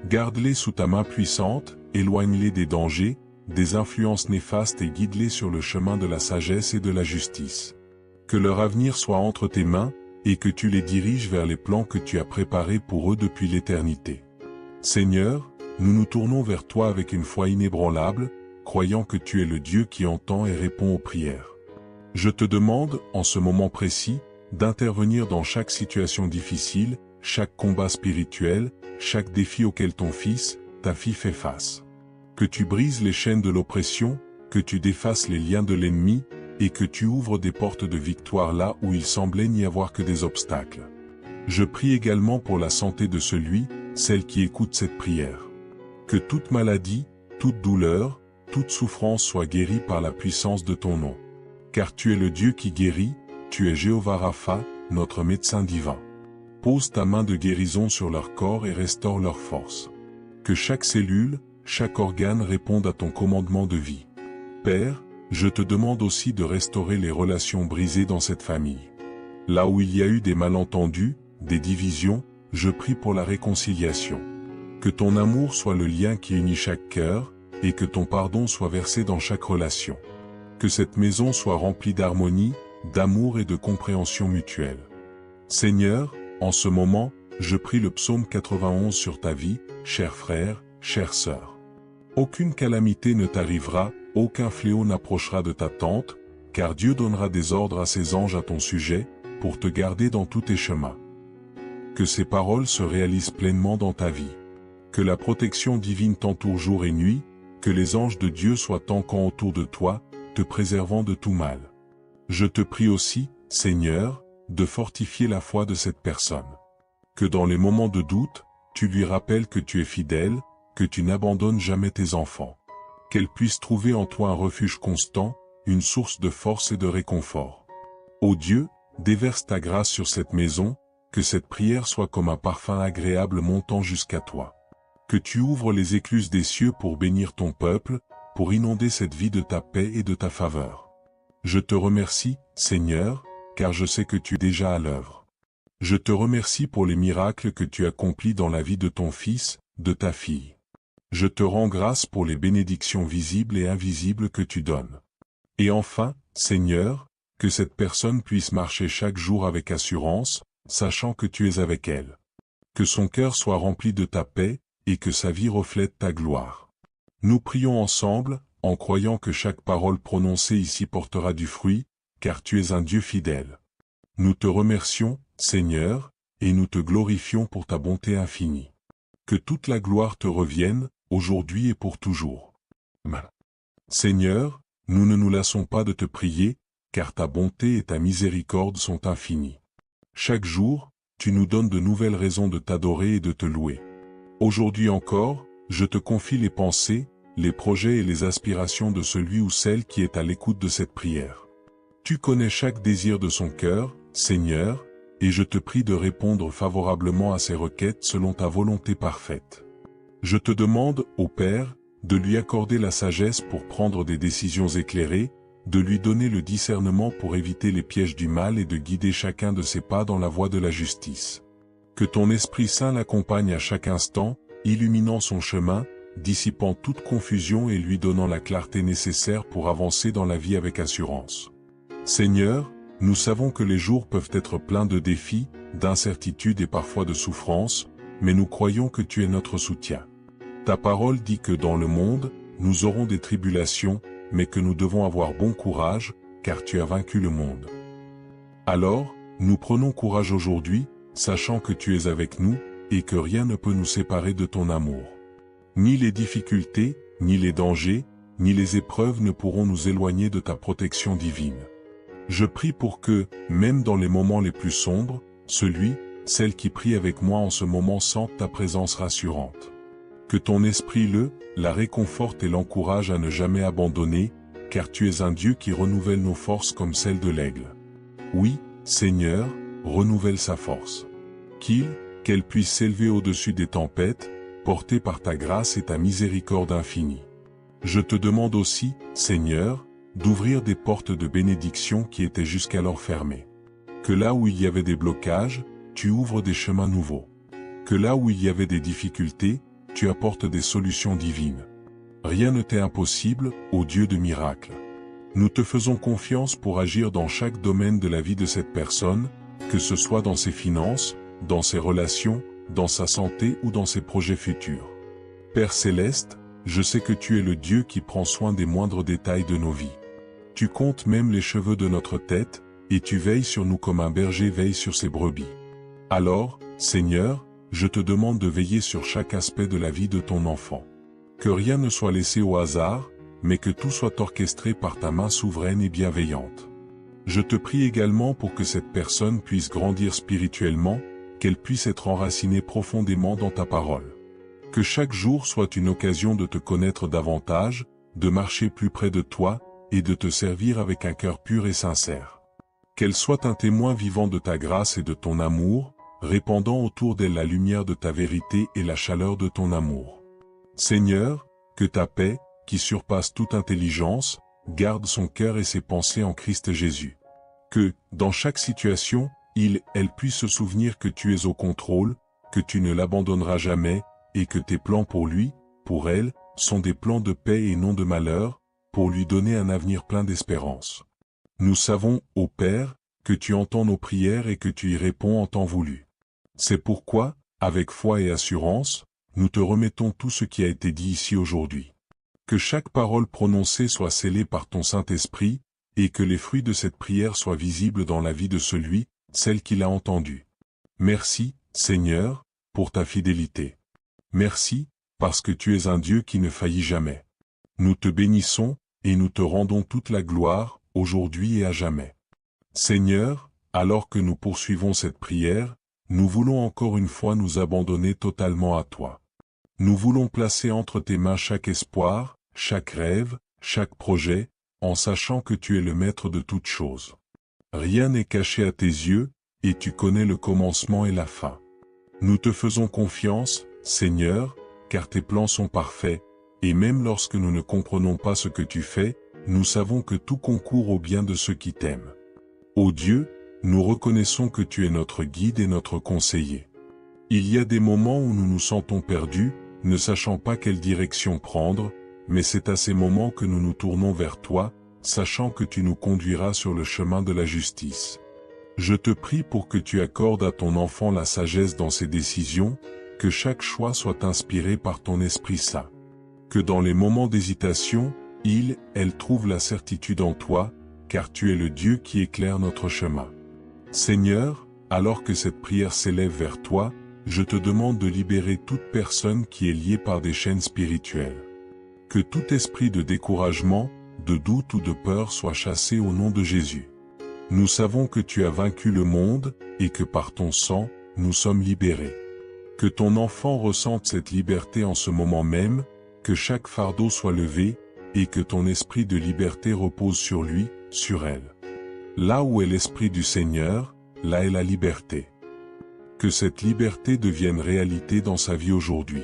S1: Garde-les sous ta main puissante, éloigne-les des dangers, des influences néfastes et guide-les sur le chemin de la sagesse et de la justice. Que leur avenir soit entre tes mains, et que tu les diriges vers les plans que tu as préparés pour eux depuis l'éternité. Seigneur, nous nous tournons vers toi avec une foi inébranlable, croyant que tu es le Dieu qui entend et répond aux prières. Je te demande, en ce moment précis, d'intervenir dans chaque situation difficile, chaque combat spirituel, chaque défi auquel ton fils, ta fille fait face. Que tu brises les chaînes de l'oppression, que tu défasses les liens de l'ennemi, et que tu ouvres des portes de victoire là où il semblait n'y avoir que des obstacles. Je prie également pour la santé de celui, celle qui écoute cette prière. Que toute maladie, toute douleur, toute souffrance soit guérie par la puissance de ton nom. Car tu es le Dieu qui guérit, tu es Jéhovah Rapha, notre médecin divin. Pose ta main de guérison sur leur corps et restaure leur force. Que chaque cellule, chaque organe réponde à ton commandement de vie. Père, je te demande aussi de restaurer les relations brisées dans cette famille. Là où il y a eu des malentendus, des divisions, je prie pour la réconciliation. Que ton amour soit le lien qui unit chaque cœur, et que ton pardon soit versé dans chaque relation. Que cette maison soit remplie d'harmonie, d'amour et de compréhension mutuelle. Seigneur, en ce moment, je prie le psaume 91 sur ta vie, cher frère, chère sœur. Aucune calamité ne t'arrivera, aucun fléau n'approchera de ta tente, car Dieu donnera des ordres à ses anges à ton sujet, pour te garder dans tous tes chemins. Que ces paroles se réalisent pleinement dans ta vie. Que la protection divine t'entoure jour et nuit, que les anges de Dieu soient encamps autour de toi, te préservant de tout mal. Je te prie aussi, Seigneur, de fortifier la foi de cette personne. Que dans les moments de doute, tu lui rappelles que tu es fidèle, que tu n'abandonnes jamais tes enfants. Qu'elle puisse trouver en toi un refuge constant, une source de force et de réconfort. Ô Dieu, déverse ta grâce sur cette maison, que cette prière soit comme un parfum agréable montant jusqu'à toi. Que tu ouvres les écluses des cieux pour bénir ton peuple, pour inonder cette vie de ta paix et de ta faveur. Je te remercie, Seigneur, car je sais que tu es déjà à l'œuvre. Je te remercie pour les miracles que tu accomplis dans la vie de ton fils, de ta fille. Je te rends grâce pour les bénédictions visibles et invisibles que tu donnes. Et enfin, Seigneur, que cette personne puisse marcher chaque jour avec assurance, sachant que tu es avec elle. Que son cœur soit rempli de ta paix, et que sa vie reflète ta gloire. Nous prions ensemble, en croyant que chaque parole prononcée ici portera du fruit, car tu es un Dieu fidèle. Nous te remercions, Seigneur, et nous te glorifions pour ta bonté infinie. Que toute la gloire te revienne, aujourd'hui et pour toujours. Seigneur, nous ne nous lassons pas de te prier, car ta bonté et ta miséricorde sont infinies. Chaque jour, tu nous donnes de nouvelles raisons de t'adorer et de te louer. Aujourd'hui encore, je te confie les pensées, les projets et les aspirations de celui ou celle qui est à l'écoute de cette prière. Tu connais chaque désir de son cœur, Seigneur, et je te prie de répondre favorablement à ses requêtes selon ta volonté parfaite. Je te demande, ô Père, de lui accorder la sagesse pour prendre des décisions éclairées, de lui donner le discernement pour éviter les pièges du mal et de guider chacun de ses pas dans la voie de la justice. Que ton Esprit Saint l'accompagne à chaque instant, illuminant son chemin, dissipant toute confusion et lui donnant la clarté nécessaire pour avancer dans la vie avec assurance. Seigneur, nous savons que les jours peuvent être pleins de défis, d'incertitudes et parfois de souffrances, mais nous croyons que tu es notre soutien. Ta parole dit que dans le monde, nous aurons des tribulations, mais que nous devons avoir bon courage, car tu as vaincu le monde. Alors, nous prenons courage aujourd'hui, sachant que tu es avec nous, et que rien ne peut nous séparer de ton amour. Ni les difficultés, ni les dangers, ni les épreuves ne pourront nous éloigner de ta protection divine. Je prie pour que, même dans les moments les plus sombres, celle qui prie avec moi en ce moment sente ta présence rassurante. Que ton esprit la réconforte et l'encourage à ne jamais abandonner, car tu es un Dieu qui renouvelle nos forces comme celles de l'aigle. Oui, Seigneur, renouvelle sa force. Qu'elle puisse s'élever au-dessus des tempêtes, portée par ta grâce et ta miséricorde infinie. Je te demande aussi, Seigneur, d'ouvrir des portes de bénédiction qui étaient jusqu'alors fermées. Que là où il y avait des blocages, tu ouvres des chemins nouveaux. Que là où il y avait des difficultés, tu apportes des solutions divines. Rien ne t'est impossible, ô Dieu de miracles. Nous te faisons confiance pour agir dans chaque domaine de la vie de cette personne, que ce soit dans ses finances, dans ses relations, dans sa santé ou dans ses projets futurs. Père Céleste, je sais que tu es le Dieu qui prend soin des moindres détails de nos vies. Tu comptes même les cheveux de notre tête, et tu veilles sur nous comme un berger veille sur ses brebis. Alors, Seigneur, je te demande de veiller sur chaque aspect de la vie de ton enfant. Que rien ne soit laissé au hasard, mais que tout soit orchestré par ta main souveraine et bienveillante. Je te prie également pour que cette personne puisse grandir spirituellement, qu'elle puisse être enracinée profondément dans ta parole. Que chaque jour soit une occasion de te connaître davantage, de marcher plus près de toi, et de te servir avec un cœur pur et sincère. Qu'elle soit un témoin vivant de ta grâce et de ton amour, répandant autour d'elle la lumière de ta vérité et la chaleur de ton amour. Seigneur, que ta paix, qui surpasse toute intelligence, garde son cœur et ses pensées en Christ Jésus. Que, dans chaque situation, elle puisse se souvenir que tu es au contrôle, que tu ne l'abandonneras jamais, et que tes plans pour lui, pour elle, sont des plans de paix et non de malheur, pour lui donner un avenir plein d'espérance. Nous savons, ô Père, que tu entends nos prières et que tu y réponds en temps voulu. C'est pourquoi, avec foi et assurance, nous te remettons tout ce qui a été dit ici aujourd'hui. Que chaque parole prononcée soit scellée par ton Saint-Esprit, et que les fruits de cette prière soient visibles dans la vie de celle qui l'a entendue. Merci, Seigneur, pour ta fidélité. Merci, parce que tu es un Dieu qui ne faillit jamais. Nous te bénissons, et nous te rendons toute la gloire, aujourd'hui et à jamais. Seigneur, alors que nous poursuivons cette prière, nous voulons encore une fois nous abandonner totalement à toi. Nous voulons placer entre tes mains chaque espoir, chaque rêve, chaque projet, en sachant que tu es le maître de toutes choses. Rien n'est caché à tes yeux, et tu connais le commencement et la fin. Nous te faisons confiance, Seigneur, car tes plans sont parfaits, et même lorsque nous ne comprenons pas ce que tu fais, nous savons que tout concourt au bien de ceux qui t'aiment. Ô Dieu, nous reconnaissons que tu es notre guide et notre conseiller. Il y a des moments où nous nous sentons perdus, ne sachant pas quelle direction prendre, mais c'est à ces moments que nous nous tournons vers toi, sachant que tu nous conduiras sur le chemin de la justice. Je te prie pour que tu accordes à ton enfant la sagesse dans ses décisions, que chaque choix soit inspiré par ton Esprit Saint. Que dans les moments d'hésitation, elle trouve la certitude en toi, car tu es le Dieu qui éclaire notre chemin. Seigneur, alors que cette prière s'élève vers toi, je te demande de libérer toute personne qui est liée par des chaînes spirituelles. Que tout esprit de découragement, de doute ou de peur soit chassé au nom de Jésus. Nous savons que tu as vaincu le monde, et que par ton sang, nous sommes libérés. Que ton enfant ressente cette liberté en ce moment même, que chaque fardeau soit levé, et que ton esprit de liberté repose sur lui, sur elle. Là où est l'esprit du Seigneur, là est la liberté. Que cette liberté devienne réalité dans sa vie aujourd'hui.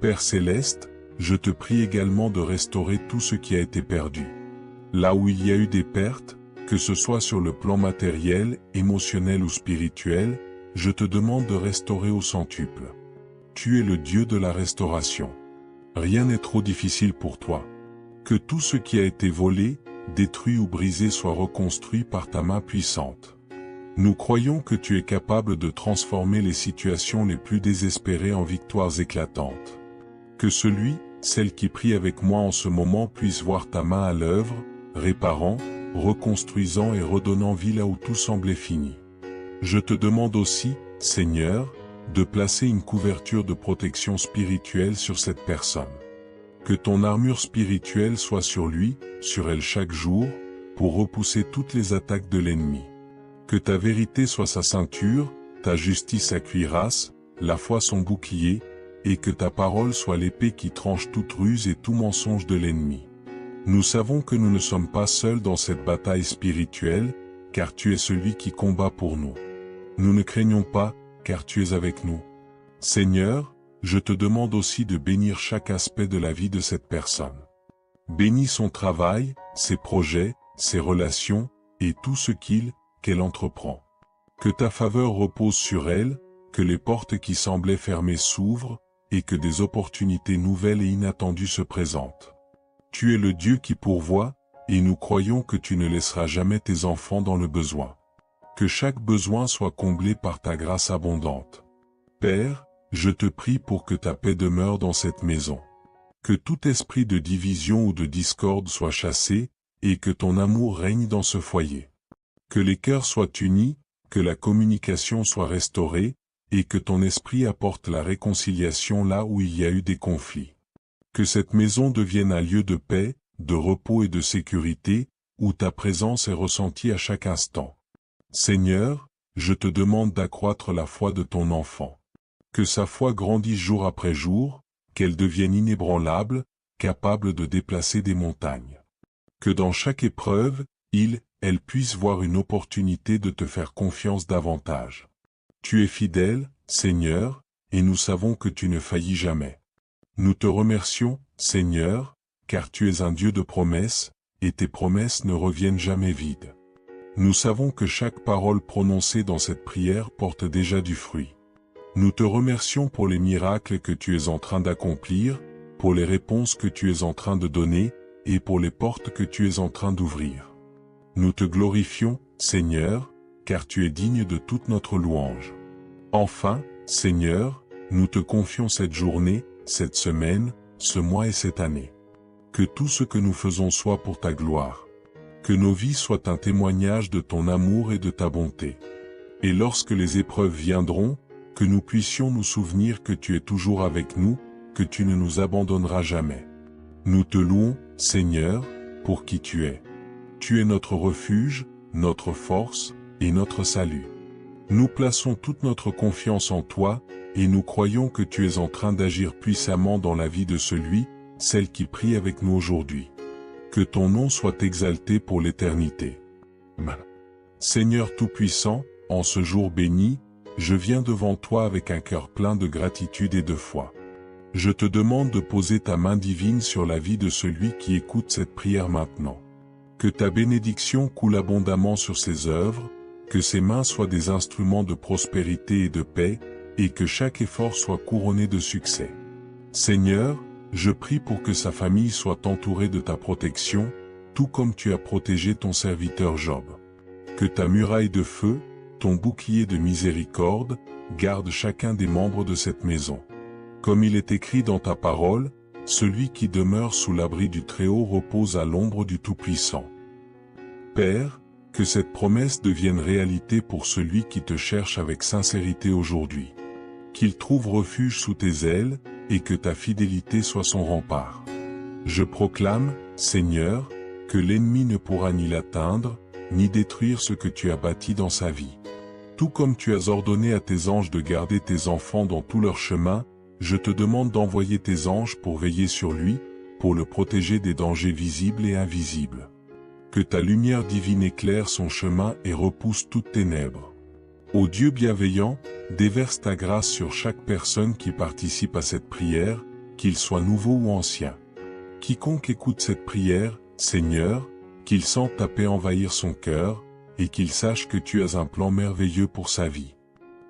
S1: Père céleste, je te prie également de restaurer tout ce qui a été perdu. Là où il y a eu des pertes, que ce soit sur le plan matériel, émotionnel ou spirituel, je te demande de restaurer au centuple. Tu es le Dieu de la restauration. Rien n'est trop difficile pour toi. Que tout ce qui a été volé, détruit ou brisé soit reconstruit par ta main puissante. Nous croyons que tu es capable de transformer les situations les plus désespérées en victoires éclatantes. Que celui, celle qui prie avec moi en ce moment puisse voir ta main à l'œuvre, réparant, reconstruisant et redonnant vie là où tout semblait fini. Je te demande aussi, Seigneur, de placer une couverture de protection spirituelle sur cette personne. Que ton armure spirituelle soit sur lui, sur elle chaque jour, pour repousser toutes les attaques de l'ennemi. Que ta vérité soit sa ceinture, ta justice sa cuirasse, la foi son bouclier, et que ta parole soit l'épée qui tranche toute ruse et tout mensonge de l'ennemi. Nous savons que nous ne sommes pas seuls dans cette bataille spirituelle, car tu es celui qui combat pour nous. Nous ne craignons pas, car tu es avec nous. Seigneur, je te demande aussi de bénir chaque aspect de la vie de cette personne. Bénis son travail, ses projets, ses relations, et tout ce qu'elle entreprend. Que ta faveur repose sur elle, que les portes qui semblaient fermées s'ouvrent, et que des opportunités nouvelles et inattendues se présentent. Tu es le Dieu qui pourvoit, et nous croyons que tu ne laisseras jamais tes enfants dans le besoin. Que chaque besoin soit comblé par ta grâce abondante. Père, je te prie pour que ta paix demeure dans cette maison. Que tout esprit de division ou de discorde soit chassé, et que ton amour règne dans ce foyer. Que les cœurs soient unis, que la communication soit restaurée, et que ton esprit apporte la réconciliation là où il y a eu des conflits. Que cette maison devienne un lieu de paix, de repos et de sécurité, où ta présence est ressentie à chaque instant. Seigneur, je te demande d'accroître la foi de ton enfant. Que sa foi grandisse jour après jour, qu'elle devienne inébranlable, capable de déplacer des montagnes. Que dans chaque épreuve, elle puisse voir une opportunité de te faire confiance davantage. Tu es fidèle, Seigneur, et nous savons que tu ne faillis jamais. Nous te remercions, Seigneur, car tu es un Dieu de promesses, et tes promesses ne reviennent jamais vides. Nous savons que chaque parole prononcée dans cette prière porte déjà du fruit. Nous te remercions pour les miracles que tu es en train d'accomplir, pour les réponses que tu es en train de donner, et pour les portes que tu es en train d'ouvrir. Nous te glorifions, Seigneur, car tu es digne de toute notre louange. Enfin, Seigneur, nous te confions cette journée, cette semaine, ce mois et cette année. Que tout ce que nous faisons soit pour ta gloire. Que nos vies soient un témoignage de ton amour et de ta bonté. Et lorsque les épreuves viendront, que nous puissions nous souvenir que tu es toujours avec nous, que tu ne nous abandonneras jamais. Nous te louons, Seigneur, pour qui tu es. Tu es notre refuge, notre force et notre salut. Nous plaçons toute notre confiance en toi, et nous croyons que tu es en train d'agir puissamment dans la vie de celui, celle qui prie avec nous aujourd'hui. Que ton nom soit exalté pour l'éternité. Seigneur Tout-Puissant, en ce jour béni, je viens devant toi avec un cœur plein de gratitude et de foi. Je te demande de poser ta main divine sur la vie de celui qui écoute cette prière maintenant. Que ta bénédiction coule abondamment sur ses œuvres, que ses mains soient des instruments de prospérité et de paix, et que chaque effort soit couronné de succès. Seigneur, je prie pour que sa famille soit entourée de ta protection, tout comme tu as protégé ton serviteur Job. Que ta muraille de feu, ton bouclier de miséricorde, garde chacun des membres de cette maison. Comme il est écrit dans ta parole, celui qui demeure sous l'abri du Très-Haut repose à l'ombre du Tout-Puissant. Père, que cette promesse devienne réalité pour celui qui te cherche avec sincérité aujourd'hui. Qu'il trouve refuge sous tes ailes, et que ta fidélité soit son rempart. Je proclame, Seigneur, que l'ennemi ne pourra ni l'atteindre, ni détruire ce que tu as bâti dans sa vie. Tout comme tu as ordonné à tes anges de garder tes enfants dans tout leur chemin, je te demande d'envoyer tes anges pour veiller sur lui, pour le protéger des dangers visibles et invisibles. Que ta lumière divine éclaire son chemin et repousse toute ténèbres. Ô Dieu bienveillant, déverse ta grâce sur chaque personne qui participe à cette prière, qu'il soit nouveau ou ancien. Quiconque écoute cette prière, Seigneur, qu'il sente ta paix envahir son cœur, et qu'il sache que tu as un plan merveilleux pour sa vie.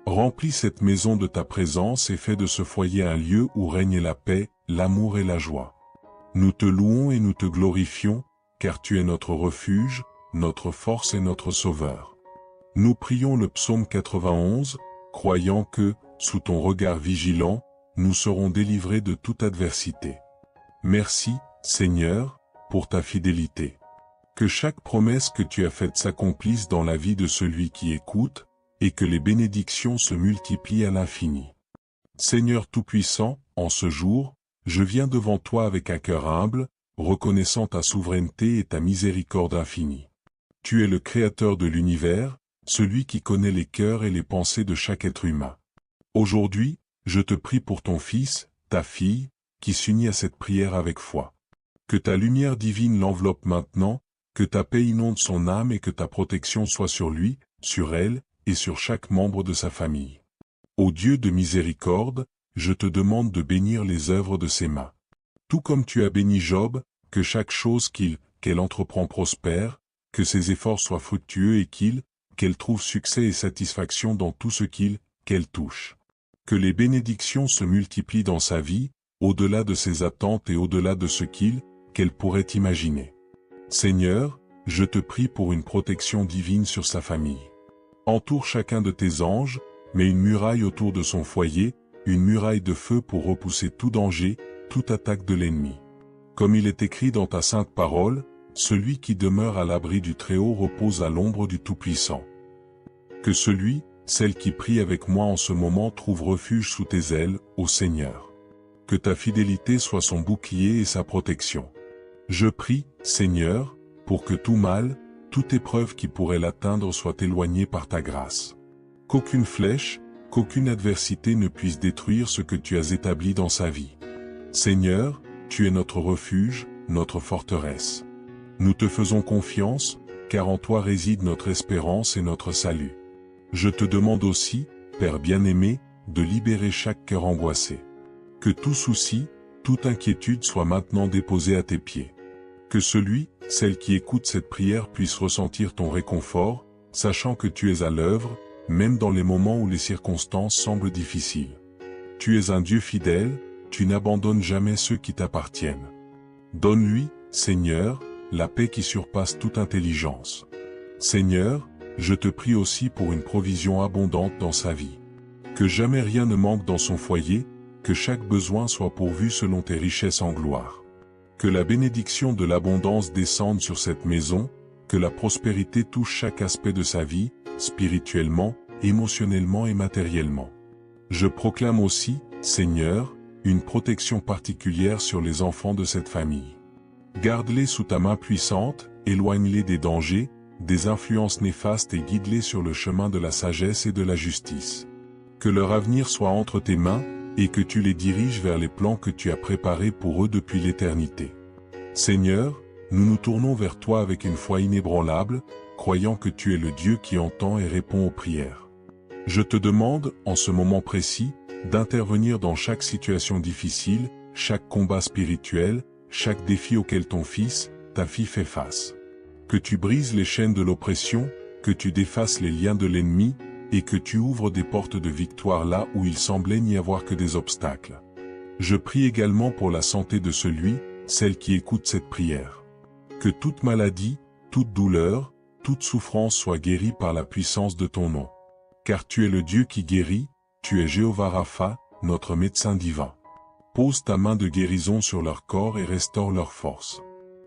S1: Remplis cette maison de ta présence et fais de ce foyer un lieu où règne la paix, l'amour et la joie. Nous te louons et nous te glorifions, car tu es notre refuge, notre force et notre sauveur. Nous prions le psaume 91, croyant que, sous ton regard vigilant, nous serons délivrés de toute adversité. Merci, Seigneur, pour ta fidélité. Que chaque promesse que tu as faite s'accomplisse dans la vie de celui qui écoute, et que les bénédictions se multiplient à l'infini. Seigneur Tout-Puissant, en ce jour, je viens devant toi avec un cœur humble, reconnaissant ta souveraineté et ta miséricorde infinie. Tu es le Créateur de l'univers, celui qui connaît les cœurs et les pensées de chaque être humain. Aujourd'hui, je te prie pour ton fils, ta fille, qui s'unit à cette prière avec foi. Que ta lumière divine l'enveloppe maintenant, que ta paix inonde son âme et que ta protection soit sur lui, sur elle, et sur chaque membre de sa famille. Ô Dieu de miséricorde, je te demande de bénir les œuvres de ses mains. Tout comme tu as béni Job, que chaque chose qu'elle entreprend prospère, que ses efforts soient fructueux et qu'elle trouve succès et satisfaction dans tout ce qu'elle touche. Que les bénédictions se multiplient dans sa vie, au-delà de ses attentes et au-delà de ce qu'elle pourrait imaginer. Seigneur, je te prie pour une protection divine sur sa famille. Entoure chacun de tes anges, mets une muraille autour de son foyer, une muraille de feu pour repousser tout danger, toute attaque de l'ennemi. Comme il est écrit dans ta sainte parole, celui qui demeure à l'abri du Très-Haut repose à l'ombre du Tout-Puissant. Que celle qui prie avec moi en ce moment trouve refuge sous tes ailes, ô Seigneur. Que ta fidélité soit son bouclier et sa protection. Je prie, Seigneur, pour que tout mal, toute épreuve qui pourrait l'atteindre soit éloignée par ta grâce. Qu'aucune flèche, qu'aucune adversité ne puisse détruire ce que tu as établi dans sa vie. Seigneur, tu es notre refuge, notre forteresse. Nous te faisons confiance, car en toi réside notre espérance et notre salut. Je te demande aussi, Père bien-aimé, de libérer chaque cœur angoissé. Que tout souci, toute inquiétude soit maintenant déposée à tes pieds. Que celle qui écoute cette prière puisse ressentir ton réconfort, sachant que tu es à l'œuvre, même dans les moments où les circonstances semblent difficiles. Tu es un Dieu fidèle, tu n'abandonnes jamais ceux qui t'appartiennent. Donne-lui, Seigneur, la paix qui surpasse toute intelligence. Seigneur, je te prie aussi pour une provision abondante dans sa vie. Que jamais rien ne manque dans son foyer, que chaque besoin soit pourvu selon tes richesses en gloire. Que la bénédiction de l'abondance descende sur cette maison, que la prospérité touche chaque aspect de sa vie, spirituellement, émotionnellement et matériellement. Je proclame aussi, Seigneur, une protection particulière sur les enfants de cette famille. Garde-les sous ta main puissante, éloigne-les des dangers, des influences néfastes et guide-les sur le chemin de la sagesse et de la justice. Que leur avenir soit entre tes mains, et que tu les diriges vers les plans que tu as préparés pour eux depuis l'éternité. Seigneur, nous nous tournons vers toi avec une foi inébranlable, croyant que tu es le Dieu qui entend et répond aux prières. Je te demande, en ce moment précis, d'intervenir dans chaque situation difficile, chaque combat spirituel, chaque défi auquel ton fils, ta fille fait face. Que tu brises les chaînes de l'oppression, que tu défaces les liens de l'ennemi, et que tu ouvres des portes de victoire là où il semblait n'y avoir que des obstacles. Je prie également pour la santé de celle qui écoute cette prière. Que toute maladie, toute douleur, toute souffrance soit guérie par la puissance de ton nom. Car tu es le Dieu qui guérit, tu es Jéhovah Rapha, notre médecin divin. Pose ta main de guérison sur leur corps et restaure leur force.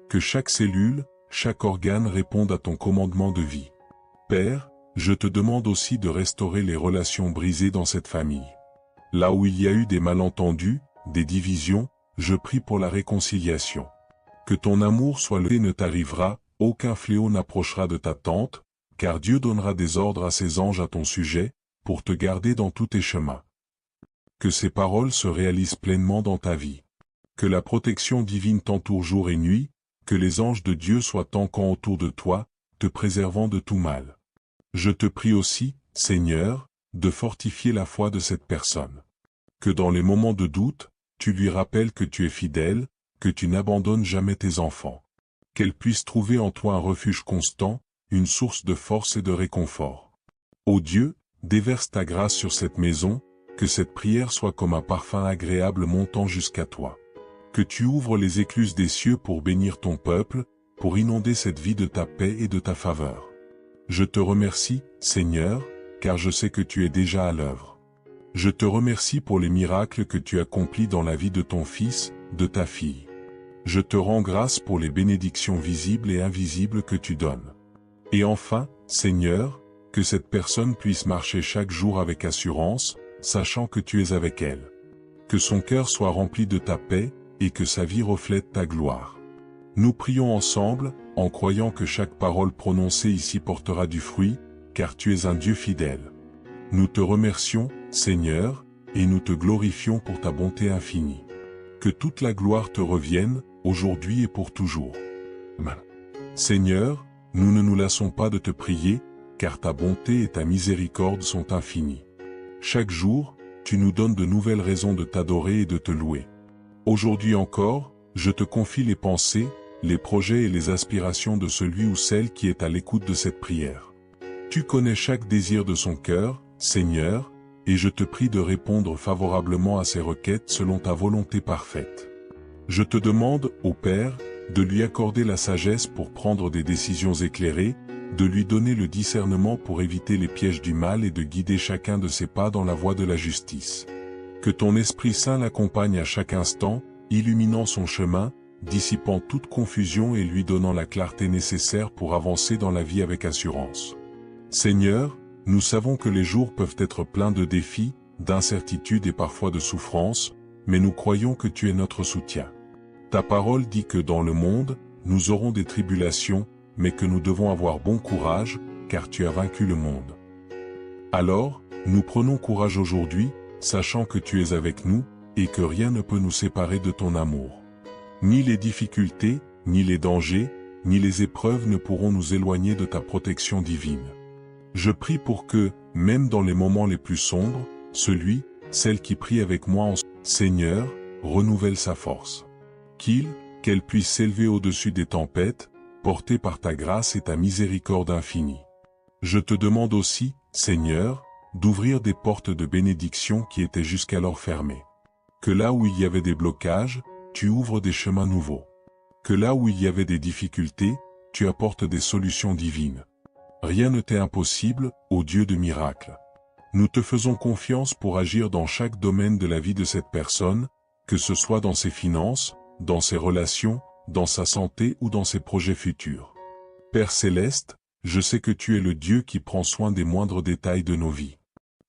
S1: Que chaque cellule, chaque organe réponde à ton commandement de vie. Père, je te demande aussi de restaurer les relations brisées dans cette famille. Là où il y a eu des malentendus, des divisions, je prie pour la réconciliation. Que ton amour soit levé, ne t'arrivera, aucun fléau n'approchera de ta tente, car Dieu donnera des ordres à ses anges à ton sujet, pour te garder dans tous tes chemins. Que ces paroles se réalisent pleinement dans ta vie. Que la protection divine t'entoure jour et nuit, que les anges de Dieu soient en camp autour de toi, te préservant de tout mal. Je te prie aussi, Seigneur, de fortifier la foi de cette personne. Que dans les moments de doute, Tu lui rappelles que tu es fidèle, que tu n'abandonnes jamais tes enfants. Qu'elle puisse trouver en toi un refuge constant, une source de force et de réconfort. Ô Dieu, déverse ta grâce sur cette maison, que cette prière soit comme un parfum agréable montant jusqu'à toi. Que tu ouvres les écluses des cieux pour bénir ton peuple, pour inonder cette vie de ta paix et de ta faveur. Je te remercie, Seigneur, car je sais que tu es déjà à l'œuvre. Je te remercie pour les miracles que tu accomplis dans la vie de ton fils, de ta fille. Je te rends grâce pour les bénédictions visibles et invisibles que tu donnes. Et enfin, Seigneur, que cette personne puisse marcher chaque jour avec assurance, sachant que tu es avec elle. Que son cœur soit rempli de ta paix, et que sa vie reflète ta gloire. Nous prions ensemble, en croyant que chaque parole prononcée ici portera du fruit, car tu es un Dieu fidèle. Nous te remercions, Seigneur, et nous te glorifions pour ta bonté infinie. Que toute la gloire te revienne, aujourd'hui et pour toujours. Amen. Seigneur, nous ne nous lassons pas de te prier, car ta bonté et ta miséricorde sont infinies. Chaque jour, tu nous donnes de nouvelles raisons de t'adorer et de te louer. Aujourd'hui encore, je te confie les pensées, les projets et les aspirations de celui ou celle qui est à l'écoute de cette prière. Tu connais chaque désir de son cœur, Seigneur, et je te prie de répondre favorablement à ses requêtes selon ta volonté parfaite. Je te demande, ô Père, de lui accorder la sagesse pour prendre des décisions éclairées, de lui donner le discernement pour éviter les pièges du mal et de guider chacun de ses pas dans la voie de la justice. Que ton Esprit Saint l'accompagne à chaque instant, illuminant son chemin, dissipant toute confusion et lui donnant la clarté nécessaire pour avancer dans la vie avec assurance. Seigneur, nous savons que les jours peuvent être pleins de défis, d'incertitudes et parfois de souffrances, mais nous croyons que tu es notre soutien. Ta parole dit que dans le monde, nous aurons des tribulations, mais que nous devons avoir bon courage, car tu as vaincu le monde. Alors, nous prenons courage aujourd'hui, sachant que tu es avec nous, et que rien ne peut nous séparer de ton amour. Ni les difficultés, ni les dangers, ni les épreuves ne pourront nous éloigner de ta protection divine. Je prie pour que, même dans les moments les plus sombres, celle qui prie avec moi en Seigneur, renouvelle sa force. Qu'elle puisse s'élever au-dessus des tempêtes, portée par ta grâce et ta miséricorde infinie. Je te demande aussi, Seigneur, d'ouvrir des portes de bénédiction qui étaient jusqu'alors fermées. Que là où il y avait des blocages, tu ouvres des chemins nouveaux. Que là où il y avait des difficultés, tu apportes des solutions divines. Rien ne t'est impossible, ô Dieu de miracles. Nous te faisons confiance pour agir dans chaque domaine de la vie de cette personne, que ce soit dans ses finances, dans ses relations, dans sa santé ou dans ses projets futurs. Père céleste, je sais que tu es le Dieu qui prend soin des moindres détails de nos vies.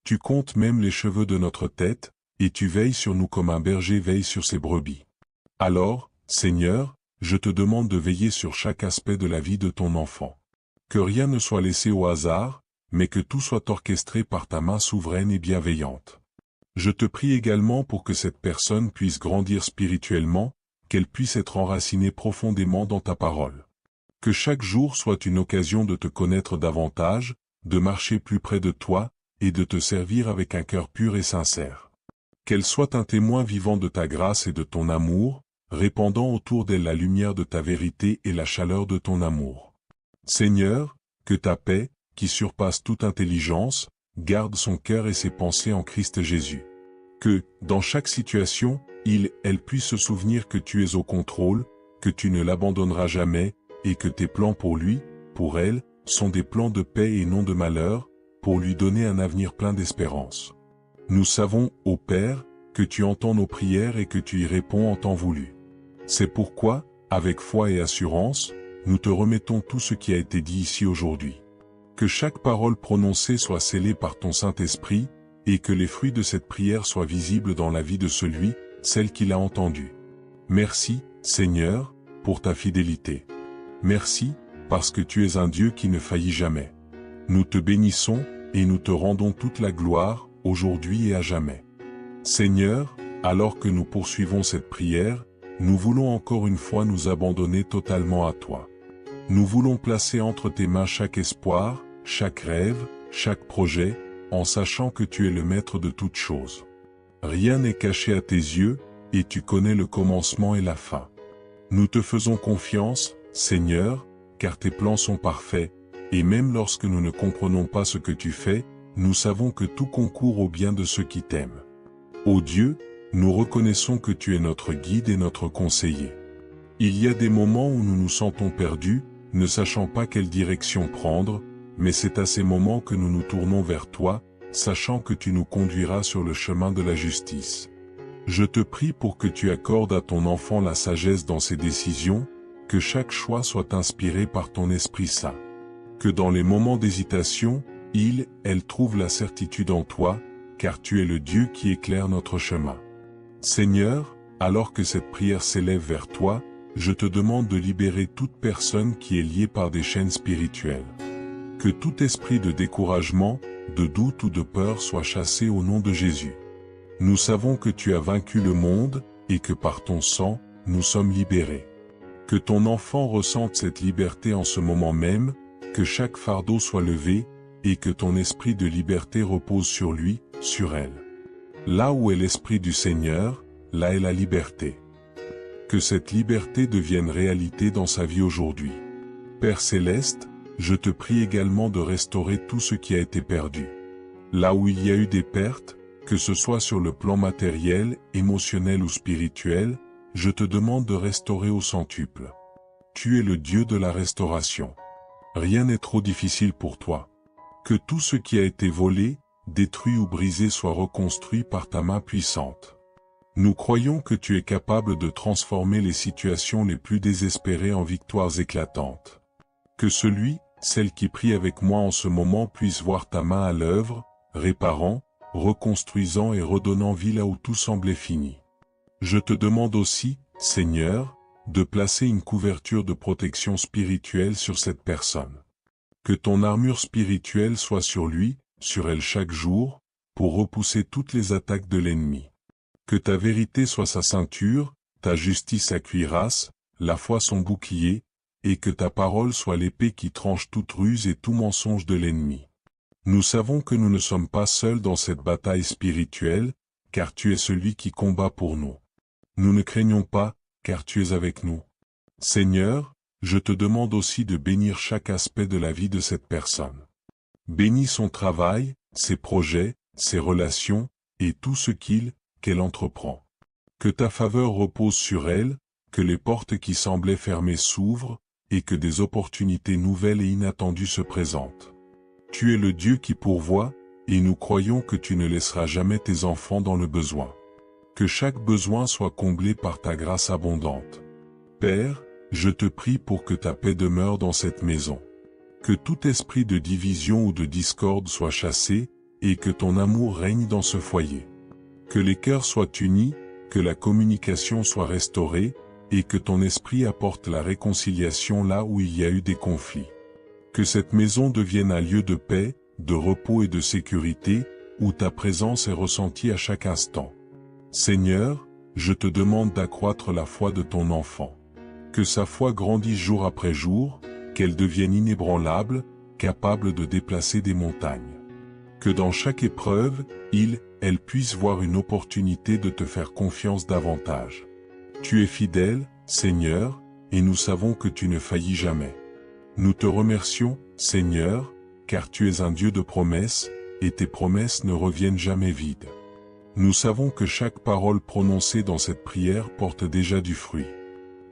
S1: Tu comptes même les cheveux de notre tête, et tu veilles sur nous comme un berger veille sur ses brebis. Alors, Seigneur, je te demande de veiller sur chaque aspect de la vie de ton enfant. Que rien ne soit laissé au hasard, mais que tout soit orchestré par ta main souveraine et bienveillante. Je te prie également pour que cette personne puisse grandir spirituellement, qu'elle puisse être enracinée profondément dans ta parole. Que chaque jour soit une occasion de te connaître davantage, de marcher plus près de toi, et de te servir avec un cœur pur et sincère. Qu'elle soit un témoin vivant de ta grâce et de ton amour, répandant autour d'elle la lumière de ta vérité et la chaleur de ton amour. Seigneur, que ta paix, qui surpasse toute intelligence, garde son cœur et ses pensées en Christ Jésus. Que, dans chaque situation, elle puisse se souvenir que tu es au contrôle, que tu ne l'abandonneras jamais, et que tes plans pour lui, pour elle, sont des plans de paix et non de malheur, pour lui donner un avenir plein d'espérance. Nous savons, ô Père, que tu entends nos prières et que tu y réponds en temps voulu. C'est pourquoi, avec foi et assurance, nous te remettons tout ce qui a été dit ici aujourd'hui. Que chaque parole prononcée soit scellée par ton Saint-Esprit, et que les fruits de cette prière soient visibles dans la vie de celle qui l'a entendue. Merci, Seigneur, pour ta fidélité. Merci, parce que tu es un Dieu qui ne faillit jamais. Nous te bénissons, et nous te rendons toute la gloire, aujourd'hui et à jamais. Seigneur, alors que nous poursuivons cette prière, nous voulons encore une fois nous abandonner totalement à toi. Nous voulons placer entre tes mains chaque espoir, chaque rêve, chaque projet, en sachant que tu es le maître de toutes choses. Rien n'est caché à tes yeux, et tu connais le commencement et la fin. Nous te faisons confiance, Seigneur, car tes plans sont parfaits, et même lorsque nous ne comprenons pas ce que tu fais, nous savons que tout concourt au bien de ceux qui t'aiment. Ô Dieu, nous reconnaissons que tu es notre guide et notre conseiller. Il y a des moments où nous nous sentons perdus, ne sachant pas quelle direction prendre, mais c'est à ces moments que nous nous tournons vers toi, sachant que tu nous conduiras sur le chemin de la justice. Je te prie pour que tu accordes à ton enfant la sagesse dans ses décisions, que chaque choix soit inspiré par ton Esprit Saint. Que dans les moments d'hésitation, elle trouve la certitude en toi, car tu es le Dieu qui éclaire notre chemin. Seigneur, alors que cette prière s'élève vers toi, je te demande de libérer toute personne qui est liée par des chaînes spirituelles. Que tout esprit de découragement, de doute ou de peur soit chassé au nom de Jésus. Nous savons que tu as vaincu le monde, et que par ton sang, nous sommes libérés. Que ton enfant ressente cette liberté en ce moment même, que chaque fardeau soit levé, et que ton esprit de liberté repose sur lui, sur elle. Là où est l'esprit du Seigneur, là est la liberté. Que cette liberté devienne réalité dans sa vie aujourd'hui. Père Céleste, je te prie également de restaurer tout ce qui a été perdu. Là où il y a eu des pertes, que ce soit sur le plan matériel, émotionnel ou spirituel, je te demande de restaurer au centuple. Tu es le Dieu de la restauration. Rien n'est trop difficile pour toi. Que tout ce qui a été volé, détruit ou brisé soit reconstruit par ta main puissante. Nous croyons que tu es capable de transformer les situations les plus désespérées en victoires éclatantes. Que celle qui prie avec moi en ce moment puisse voir ta main à l'œuvre, réparant, reconstruisant et redonnant vie là où tout semblait fini. Je te demande aussi, Seigneur, de placer une couverture de protection spirituelle sur cette personne. Que ton armure spirituelle soit sur lui, sur elle chaque jour, pour repousser toutes les attaques de l'ennemi. Que ta vérité soit sa ceinture, ta justice sa cuirasse, la foi son bouclier, et que ta parole soit l'épée qui tranche toute ruse et tout mensonge de l'ennemi. Nous savons que nous ne sommes pas seuls dans cette bataille spirituelle, car tu es celui qui combat pour nous. Nous ne craignons pas, car tu es avec nous. Seigneur, je te demande aussi de bénir chaque aspect de la vie de cette personne. Bénis son travail, ses projets, ses relations, et tout ce qu'elle entreprend. Que ta faveur repose sur elle, que les portes qui semblaient fermées s'ouvrent, et que des opportunités nouvelles et inattendues se présentent. Tu es le Dieu qui pourvoit, et nous croyons que tu ne laisseras jamais tes enfants dans le besoin. Que chaque besoin soit comblé par ta grâce abondante. Père, je te prie pour que ta paix demeure dans cette maison. Que tout esprit de division ou de discorde soit chassé, et que ton amour règne dans ce foyer. Que les cœurs soient unis, que la communication soit restaurée, et que ton esprit apporte la réconciliation là où il y a eu des conflits. Que cette maison devienne un lieu de paix, de repos et de sécurité, où ta présence est ressentie à chaque instant. Seigneur, je te demande d'accroître la foi de ton enfant. Que sa foi grandisse jour après jour, qu'elle devienne inébranlable, capable de déplacer des montagnes. Que dans chaque épreuve, elle puisse voir une opportunité de te faire confiance davantage. Tu es fidèle, Seigneur, et nous savons que tu ne faillis jamais. Nous te remercions, Seigneur, car tu es un Dieu de promesses, et tes promesses ne reviennent jamais vides. Nous savons que chaque parole prononcée dans cette prière porte déjà du fruit.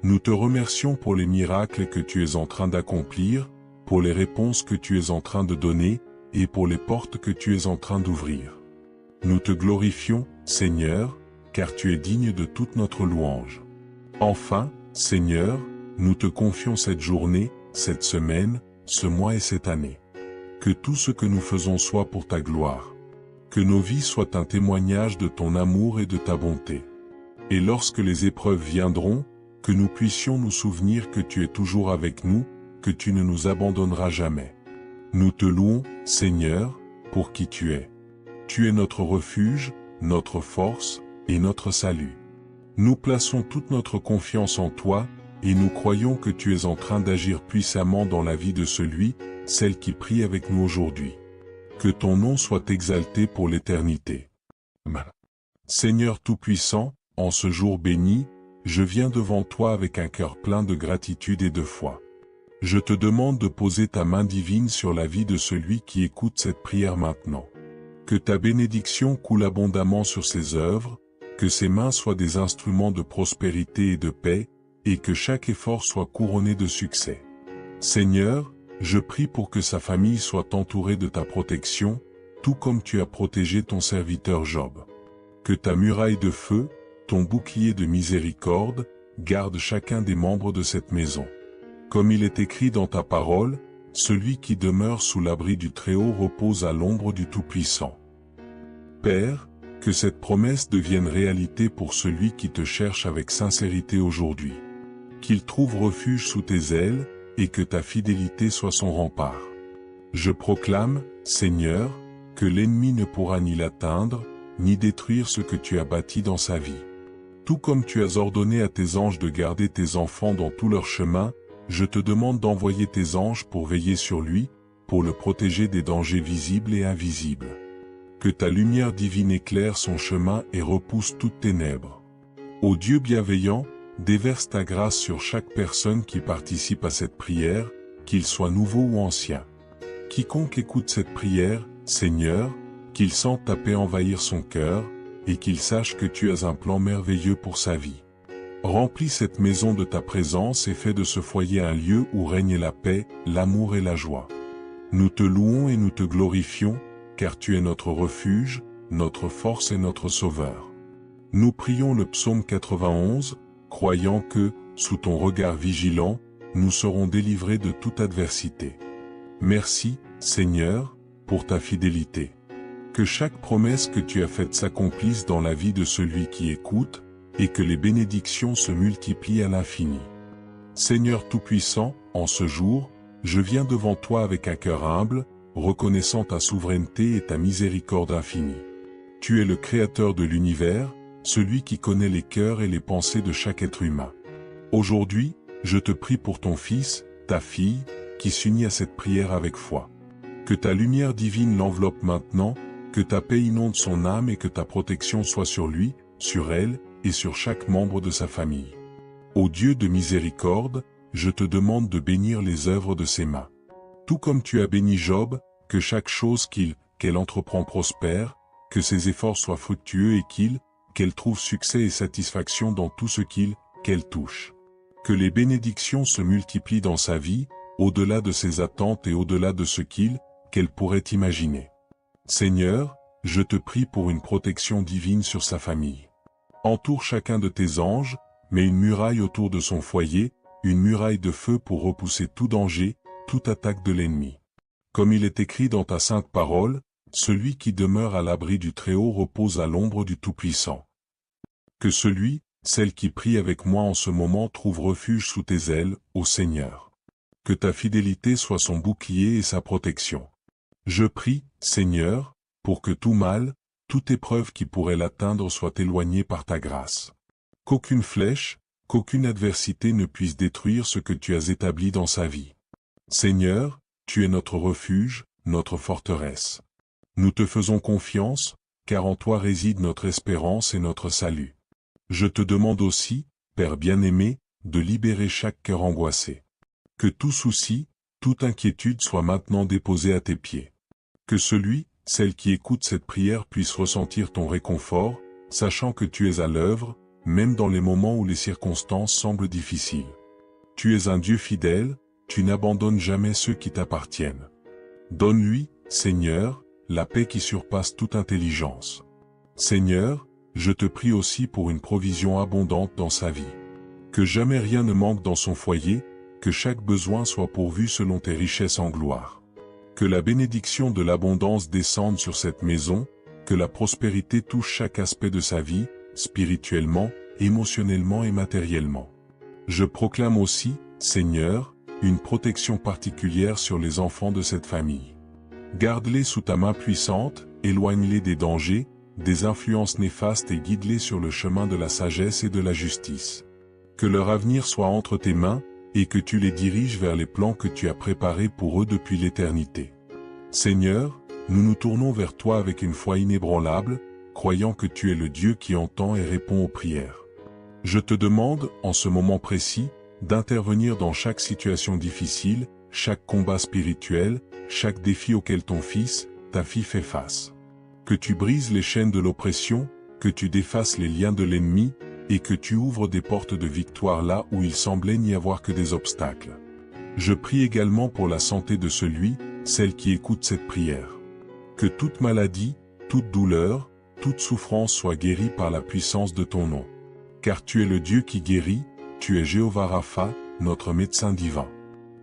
S1: Nous te remercions pour les miracles que tu es en train d'accomplir, pour les réponses que tu es en train de donner, et pour les portes que tu es en train d'ouvrir. Nous te glorifions, Seigneur, car tu es digne de toute notre louange. Enfin, Seigneur, nous te confions cette journée, cette semaine, ce mois et cette année. Que tout ce que nous faisons soit pour ta gloire. Que nos vies soient un témoignage de ton amour et de ta bonté. Et lorsque les épreuves viendront, que nous puissions nous souvenir que tu es toujours avec nous, que tu ne nous abandonneras jamais. Nous te louons, Seigneur, pour qui tu es. Tu es notre refuge, notre force, et notre salut. Nous plaçons toute notre confiance en toi, et nous croyons que tu es en train d'agir puissamment dans la vie de celle qui prie avec nous aujourd'hui. Que ton nom soit exalté pour l'éternité. Seigneur Tout-Puissant, en ce jour béni, je viens devant toi avec un cœur plein de gratitude et de foi. Je te demande de poser ta main divine sur la vie de celui qui écoute cette prière maintenant. Que ta bénédiction coule abondamment sur ses œuvres, que ses mains soient des instruments de prospérité et de paix, et que chaque effort soit couronné de succès. Seigneur, je prie pour que sa famille soit entourée de ta protection, tout comme tu as protégé ton serviteur Job. Que ta muraille de feu, ton bouclier de miséricorde, garde chacun des membres de cette maison. Comme il est écrit dans ta parole, celui qui demeure sous l'abri du Très-Haut repose à l'ombre du Tout-Puissant. Père, que cette promesse devienne réalité pour celui qui te cherche avec sincérité aujourd'hui. Qu'il trouve refuge sous tes ailes, et que ta fidélité soit son rempart. Je proclame, Seigneur, que l'ennemi ne pourra ni l'atteindre, ni détruire ce que tu as bâti dans sa vie. Tout comme tu as ordonné à tes anges de garder tes enfants dans tout leur chemin, je te demande d'envoyer tes anges pour veiller sur lui, pour le protéger des dangers visibles et invisibles. Que ta lumière divine éclaire son chemin et repousse toutes ténèbres. Ô Dieu bienveillant, déverse ta grâce sur chaque personne qui participe à cette prière, qu'il soit nouveau ou ancien. Quiconque écoute cette prière, Seigneur, qu'il sente ta paix envahir son cœur, et qu'il sache que tu as un plan merveilleux pour sa vie. Remplis cette maison de ta présence et fais de ce foyer un lieu où règne la paix, l'amour et la joie. Nous te louons et nous te glorifions, car tu es notre refuge, notre force et notre sauveur. Nous prions le psaume 91, croyant que, sous ton regard vigilant, nous serons délivrés de toute adversité. Merci, Seigneur, pour ta fidélité. Que chaque promesse que tu as faite s'accomplisse dans la vie de celui qui écoute, et que les bénédictions se multiplient à l'infini. Seigneur Tout-Puissant, en ce jour, je viens devant toi avec un cœur humble, reconnaissant ta souveraineté et ta miséricorde infinie. Tu es le Créateur de l'univers, celui qui connaît les cœurs et les pensées de chaque être humain. Aujourd'hui, je te prie pour ton fils, ta fille, qui s'unit à cette prière avec foi. Que ta lumière divine l'enveloppe maintenant, que ta paix inonde son âme et que ta protection soit sur lui, sur elle, et sur chaque membre de sa famille. Ô Dieu de miséricorde, je te demande de bénir les œuvres de ses mains. Tout comme tu as béni Job, que chaque chose qu'elle entreprend prospère, que ses efforts soient fructueux et qu'elle trouve succès et satisfaction dans tout ce qu'elle touche. Que les bénédictions se multiplient dans sa vie, au-delà de ses attentes et au-delà de ce qu'elle pourrait imaginer. Seigneur, je te prie pour une protection divine sur sa famille. Entoure chacun de tes anges, mets une muraille autour de son foyer, une muraille de feu pour repousser tout danger, toute attaque de l'ennemi. Comme il est écrit dans ta sainte parole, celui qui demeure à l'abri du Très-Haut repose à l'ombre du Tout-Puissant. Que celle qui prie avec moi en ce moment trouve refuge sous tes ailes, ô Seigneur. Que ta fidélité soit son bouclier et sa protection. Je prie, Seigneur, pour que tout mal, toute épreuve qui pourrait l'atteindre soit éloignée par ta grâce. Qu'aucune flèche, qu'aucune adversité ne puisse détruire ce que tu as établi dans sa vie. Seigneur, tu es notre refuge, notre forteresse. Nous te faisons confiance, car en toi réside notre espérance et notre salut. Je te demande aussi, Père bien-aimé, de libérer chaque cœur angoissé. Que tout souci, toute inquiétude soit maintenant déposé à tes pieds. Que celle qui écoute cette prière puisse ressentir ton réconfort, sachant que tu es à l'œuvre, même dans les moments où les circonstances semblent difficiles. Tu es un Dieu fidèle, tu n'abandonnes jamais ceux qui t'appartiennent. Donne-lui, Seigneur, la paix qui surpasse toute intelligence. Seigneur, je te prie aussi pour une provision abondante dans sa vie. Que jamais rien ne manque dans son foyer, que chaque besoin soit pourvu selon tes richesses en gloire. Que la bénédiction de l'abondance descende sur cette maison, que la prospérité touche chaque aspect de sa vie, spirituellement, émotionnellement et matériellement. Je proclame aussi, Seigneur, une protection particulière sur les enfants de cette famille. Garde-les sous ta main puissante, éloigne-les des dangers, des influences néfastes et guide-les sur le chemin de la sagesse et de la justice. Que leur avenir soit entre tes mains, et que tu les diriges vers les plans que tu as préparés pour eux depuis l'éternité. Seigneur, nous nous tournons vers toi avec une foi inébranlable, croyant que tu es le Dieu qui entend et répond aux prières. Je te demande, en ce moment précis, d'intervenir dans chaque situation difficile, chaque combat spirituel, chaque défi auquel ton fils, ta fille fait face. Que tu brises les chaînes de l'oppression, que tu défasses les liens de l'ennemi, et que tu ouvres des portes de victoire là où il semblait n'y avoir que des obstacles. Je prie également pour la santé de celui, celle qui écoute cette prière. Que toute maladie, toute douleur, toute souffrance soit guérie par la puissance de ton nom. Car tu es le Dieu qui guérit, tu es Jéhovah Rapha, notre médecin divin.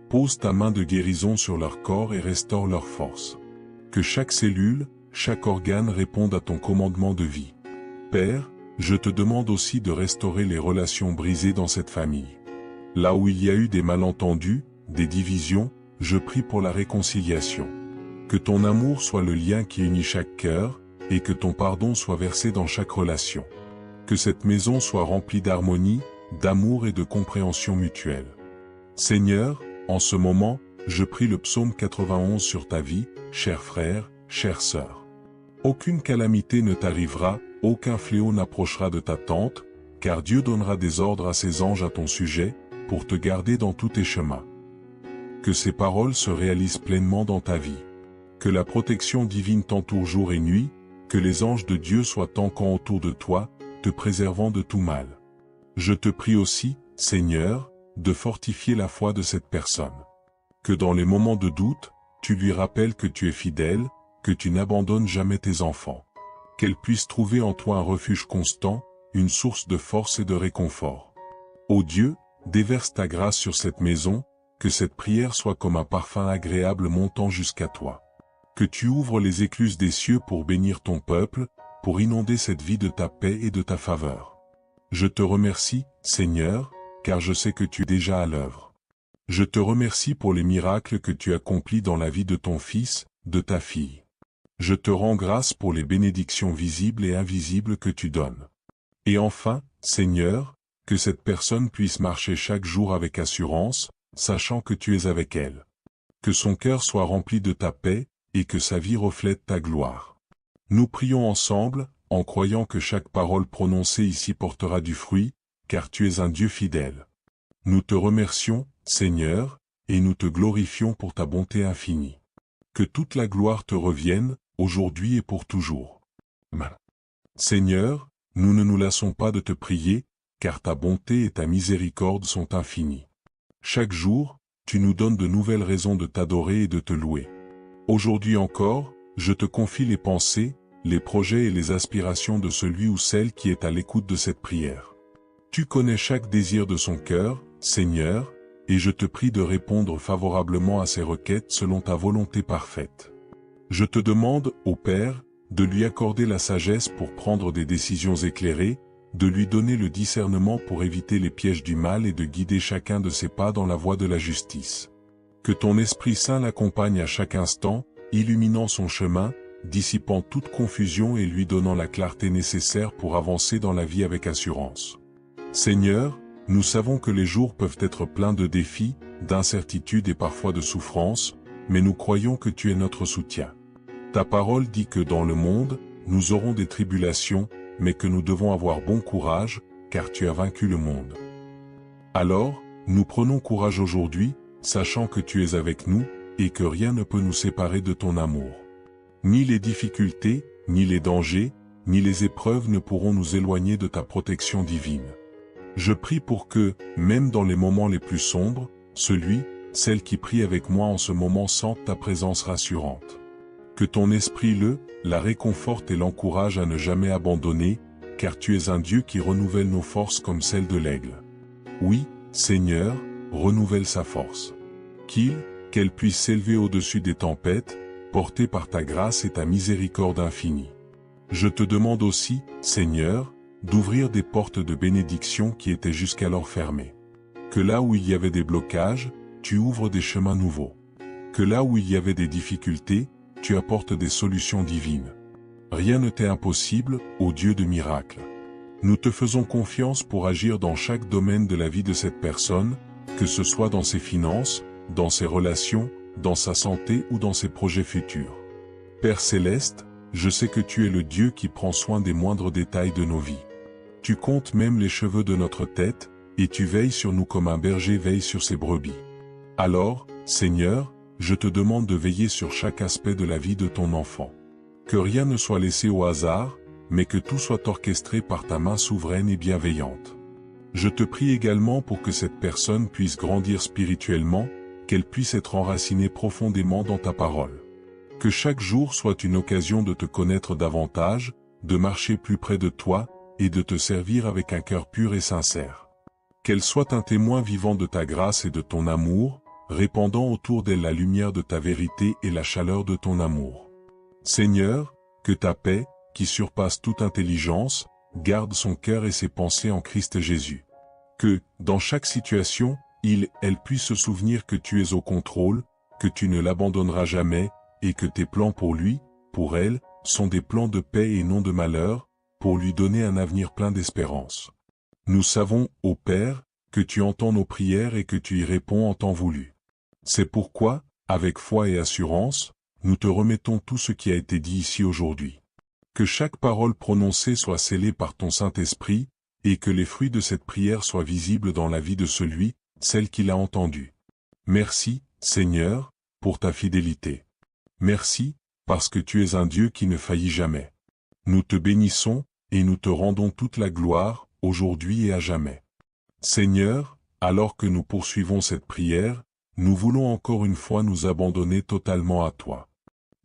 S1: Pose ta main de guérison sur leur corps et restaure leur force. Que chaque cellule, chaque organe réponde à ton commandement de vie. Père, je te demande aussi de restaurer les relations brisées dans cette famille. Là où il y a eu des malentendus, des divisions, je prie pour la réconciliation. Que ton amour soit le lien qui unit chaque cœur, et que ton pardon soit versé dans chaque relation. Que cette maison soit remplie d'harmonie, d'amour et de compréhension mutuelle. Seigneur, en ce moment, je prie le psaume 91 sur ta vie, cher frère, chère sœur. Aucune calamité ne t'arrivera, aucun fléau n'approchera de ta tente, car Dieu donnera des ordres à ses anges à ton sujet, pour te garder dans tous tes chemins. Que ces paroles se réalisent pleinement dans ta vie. Que la protection divine t'entoure jour et nuit, que les anges de Dieu soient en camp autour de toi, te préservant de tout mal. Je te prie aussi, Seigneur, de fortifier la foi de cette personne. Que dans les moments de doute, tu lui rappelles que tu es fidèle, que tu n'abandonnes jamais tes enfants. Qu'elle puisse trouver en toi un refuge constant, une source de force et de réconfort. Ô Dieu, déverse ta grâce sur cette maison, que cette prière soit comme un parfum agréable montant jusqu'à toi. Que tu ouvres les écluses des cieux pour bénir ton peuple, pour inonder cette vie de ta paix et de ta faveur. Je te remercie, Seigneur, car je sais que tu es déjà à l'œuvre. Je te remercie pour les miracles que tu accomplis dans la vie de ton fils, de ta fille. Je te rends grâce pour les bénédictions visibles et invisibles que tu donnes. Et enfin, Seigneur, que cette personne puisse marcher chaque jour avec assurance, sachant que tu es avec elle. Que son cœur soit rempli de ta paix, et que sa vie reflète ta gloire. Nous prions ensemble, en croyant que chaque parole prononcée ici portera du fruit, car tu es un Dieu fidèle. Nous te remercions, Seigneur, et nous te glorifions pour ta bonté infinie. Que toute la gloire te revienne, aujourd'hui et pour toujours. Amen. Seigneur, nous ne nous lassons pas de te prier, car ta bonté et ta miséricorde sont infinies. Chaque jour, tu nous donnes de nouvelles raisons de t'adorer et de te louer. Aujourd'hui encore, je te confie les pensées, les projets et les aspirations de celui ou celle qui est à l'écoute de cette prière. Tu connais chaque désir de son cœur, Seigneur, et je te prie de répondre favorablement à ses requêtes selon ta volonté parfaite. Je te demande, ô Père, de lui accorder la sagesse pour prendre des décisions éclairées, de lui donner le discernement pour éviter les pièges du mal et de guider chacun de ses pas dans la voie de la justice. Que ton Esprit Saint l'accompagne à chaque instant, illuminant son chemin, dissipant toute confusion et lui donnant la clarté nécessaire pour avancer dans la vie avec assurance. Seigneur, nous savons que les jours peuvent être pleins de défis, d'incertitudes et parfois de souffrances, mais nous croyons que tu es notre soutien. Ta parole dit que dans le monde, nous aurons des tribulations, mais que nous devons avoir bon courage, car tu as vaincu le monde. Alors, nous prenons courage aujourd'hui, sachant que tu es avec nous, et que rien ne peut nous séparer de ton amour. Ni les difficultés, ni les dangers, ni les épreuves ne pourront nous éloigner de ta protection divine. Je prie pour que, même dans les moments les plus sombres, celle qui prie avec moi en ce moment sente ta présence rassurante. Que ton esprit la réconforte et l'encourage à ne jamais abandonner, car tu es un Dieu qui renouvelle nos forces comme celles de l'aigle. Oui, Seigneur, renouvelle sa force. Qu'elle puisse s'élever au-dessus des tempêtes, portée par ta grâce et ta miséricorde infinie. Je te demande aussi, Seigneur, d'ouvrir des portes de bénédiction qui étaient jusqu'alors fermées. Que là où il y avait des blocages, tu ouvres des chemins nouveaux. Que là où il y avait des difficultés, tu apportes des solutions divines. Rien ne t'est impossible, ô Dieu de miracles. Nous te faisons confiance pour agir dans chaque domaine de la vie de cette personne, que ce soit dans ses finances, dans ses relations, dans sa santé ou dans ses projets futurs. Père céleste, je sais que tu es le Dieu qui prend soin des moindres détails de nos vies. Tu comptes même les cheveux de notre tête, et tu veilles sur nous comme un berger veille sur ses brebis. Alors, Seigneur, je te demande de veiller sur chaque aspect de la vie de ton enfant. Que rien ne soit laissé au hasard, mais que tout soit orchestré par ta main souveraine et bienveillante. Je te prie également pour que cette personne puisse grandir spirituellement, qu'elle puisse être enracinée profondément dans ta parole. Que chaque jour soit une occasion de te connaître davantage, de marcher plus près de toi, et de te servir avec un cœur pur et sincère. Qu'elle soit un témoin vivant de ta grâce et de ton amour, répandant autour d'elle la lumière de ta vérité et la chaleur de ton amour. Seigneur, que ta paix, qui surpasse toute intelligence, garde son cœur et ses pensées en Christ Jésus. Que, dans chaque situation, elle puisse se souvenir que tu es au contrôle, que tu ne l'abandonneras jamais, et que tes plans pour lui, pour elle, sont des plans de paix et non de malheur, pour lui donner un avenir plein d'espérance. Nous savons, ô Père, que tu entends nos prières et que tu y réponds en temps voulu. C'est pourquoi, avec foi et assurance, nous te remettons tout ce qui a été dit ici aujourd'hui. Que chaque parole prononcée soit scellée par ton Saint-Esprit, et que les fruits de cette prière soient visibles dans la vie de celui, celle qui l'a entendue. Merci, Seigneur, pour ta fidélité. Merci, parce que tu es un Dieu qui ne faillit jamais. Nous te bénissons, et nous te rendons toute la gloire, aujourd'hui et à jamais. Seigneur, alors que nous poursuivons cette prière, nous voulons encore une fois nous abandonner totalement à toi.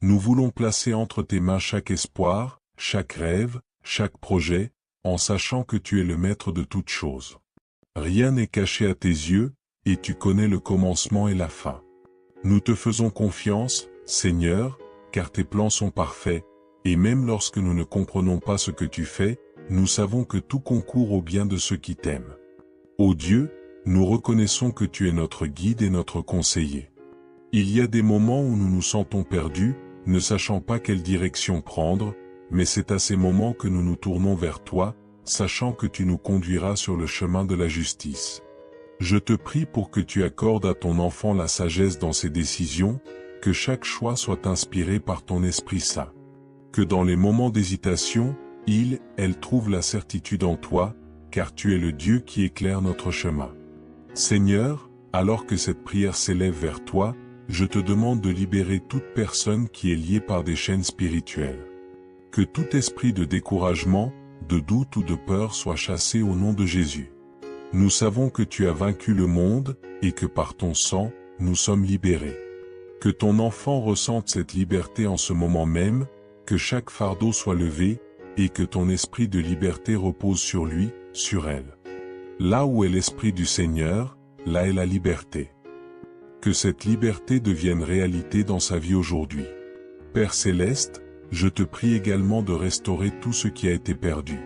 S1: Nous voulons placer entre tes mains chaque espoir, chaque rêve, chaque projet, en sachant que tu es le maître de toutes choses. Rien n'est caché à tes yeux, et tu connais le commencement et la fin. Nous te faisons confiance, Seigneur, car tes plans sont parfaits, et même lorsque nous ne comprenons pas ce que tu fais, nous savons que tout concourt au bien de ceux qui t'aiment. Ô Dieu, nous reconnaissons que tu es notre guide et notre conseiller. Il y a des moments où nous nous sentons perdus, ne sachant pas quelle direction prendre, mais c'est à ces moments que nous nous tournons vers toi, sachant que tu nous conduiras sur le chemin de la justice. Je te prie pour que tu accordes à ton enfant la sagesse dans ses décisions, que chaque choix soit inspiré par ton Esprit Saint. Que dans les moments d'hésitation, elle trouve la certitude en toi, car tu es le Dieu qui éclaire notre chemin. Seigneur, alors que cette prière s'élève vers toi, je te demande de libérer toute personne qui est liée par des chaînes spirituelles. Que tout esprit de découragement, de doute ou de peur soit chassé au nom de Jésus. Nous savons que tu as vaincu le monde, et que par ton sang, nous sommes libérés. Que ton enfant ressente cette liberté en ce moment même, que chaque fardeau soit levé, et que ton esprit de liberté repose sur lui, sur elle. Là où est l'esprit du Seigneur, là est la liberté. Que cette liberté devienne réalité dans sa vie aujourd'hui. Père Céleste, je te prie également de restaurer tout ce qui a été perdu.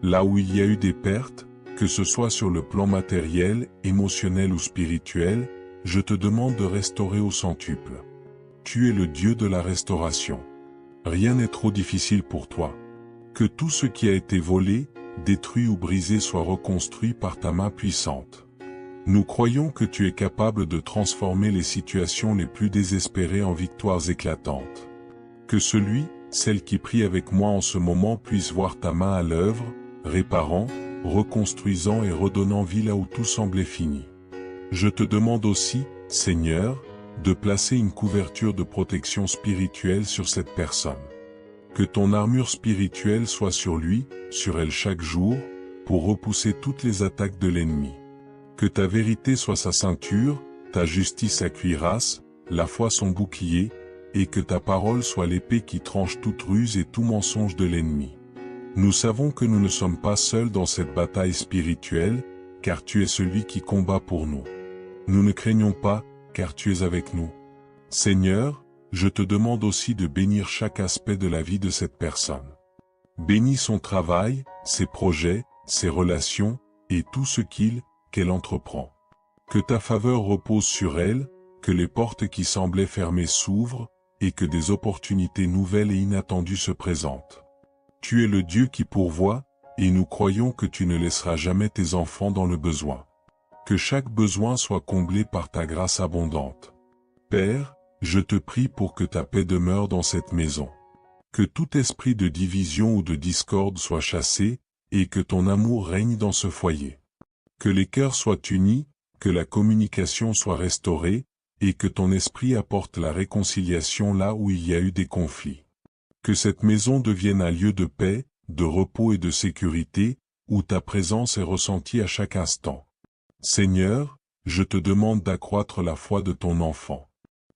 S1: Là où il y a eu des pertes, que ce soit sur le plan matériel, émotionnel ou spirituel, je te demande de restaurer au centuple. Tu es le Dieu de la restauration. Rien n'est trop difficile pour toi. Que tout ce qui a été volé, détruit ou brisé soit reconstruit par ta main puissante. Nous croyons que tu es capable de transformer les situations les plus désespérées en victoires éclatantes. Que celle qui prie avec moi en ce moment puisse voir ta main à l'œuvre, réparant, reconstruisant et redonnant vie là où tout semblait fini. Je te demande aussi, Seigneur, de placer une couverture de protection spirituelle sur cette personne. Que ton armure spirituelle soit sur lui, sur elle chaque jour, pour repousser toutes les attaques de l'ennemi. Que ta vérité soit sa ceinture, ta justice sa cuirasse, la foi son bouclier, et que ta parole soit l'épée qui tranche toute ruse et tout mensonge de l'ennemi. Nous savons que nous ne sommes pas seuls dans cette bataille spirituelle, car tu es celui qui combat pour nous. Nous ne craignons pas, car tu es avec nous. Seigneur, je te demande aussi de bénir chaque aspect de la vie de cette personne. Bénis son travail, ses projets, ses relations, et tout ce qu'elle entreprend. Que ta faveur repose sur elle, que les portes qui semblaient fermées s'ouvrent, et que des opportunités nouvelles et inattendues se présentent. Tu es le Dieu qui pourvoit, et nous croyons que tu ne laisseras jamais tes enfants dans le besoin. Que chaque besoin soit comblé par ta grâce abondante. Père, je te prie pour que ta paix demeure dans cette maison. Que tout esprit de division ou de discorde soit chassé, et que ton amour règne dans ce foyer. Que les cœurs soient unis, que la communication soit restaurée, et que ton esprit apporte la réconciliation là où il y a eu des conflits. Que cette maison devienne un lieu de paix, de repos et de sécurité, où ta présence est ressentie à chaque instant. Seigneur, je te demande d'accroître la foi de ton enfant.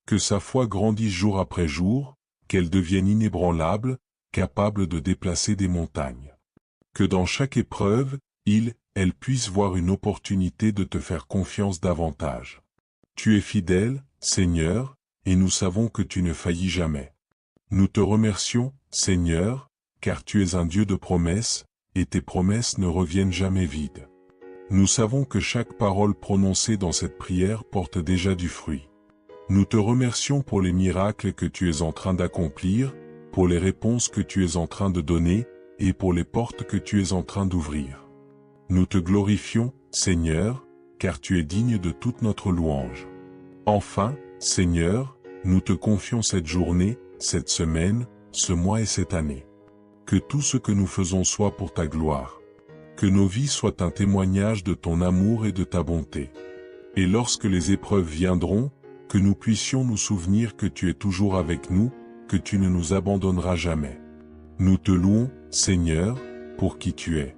S1: Que sa foi grandisse jour après jour, qu'elle devienne inébranlable, capable de déplacer des montagnes. Que dans chaque épreuve, elle puisse voir une opportunité de te faire confiance davantage. Tu es fidèle, Seigneur, et nous savons que tu ne faillis jamais. Nous te remercions, Seigneur, car tu es un Dieu de promesses, et tes promesses ne reviennent jamais vides. Nous savons que chaque parole prononcée dans cette prière porte déjà du fruit. Nous te remercions pour les miracles que tu es en train d'accomplir, pour les réponses que tu es en train de donner, et pour les portes que tu es en train d'ouvrir. Nous te glorifions, Seigneur, car tu es digne de toute notre louange. Enfin, Seigneur, nous te confions cette journée, cette semaine, ce mois et cette année. Que tout ce que nous faisons soit pour ta gloire. Que nos vies soient un témoignage de ton amour et de ta bonté. Et lorsque les épreuves viendront, que nous puissions nous souvenir que tu es toujours avec nous, que tu ne nous abandonneras jamais. Nous te louons, Seigneur, pour qui tu es.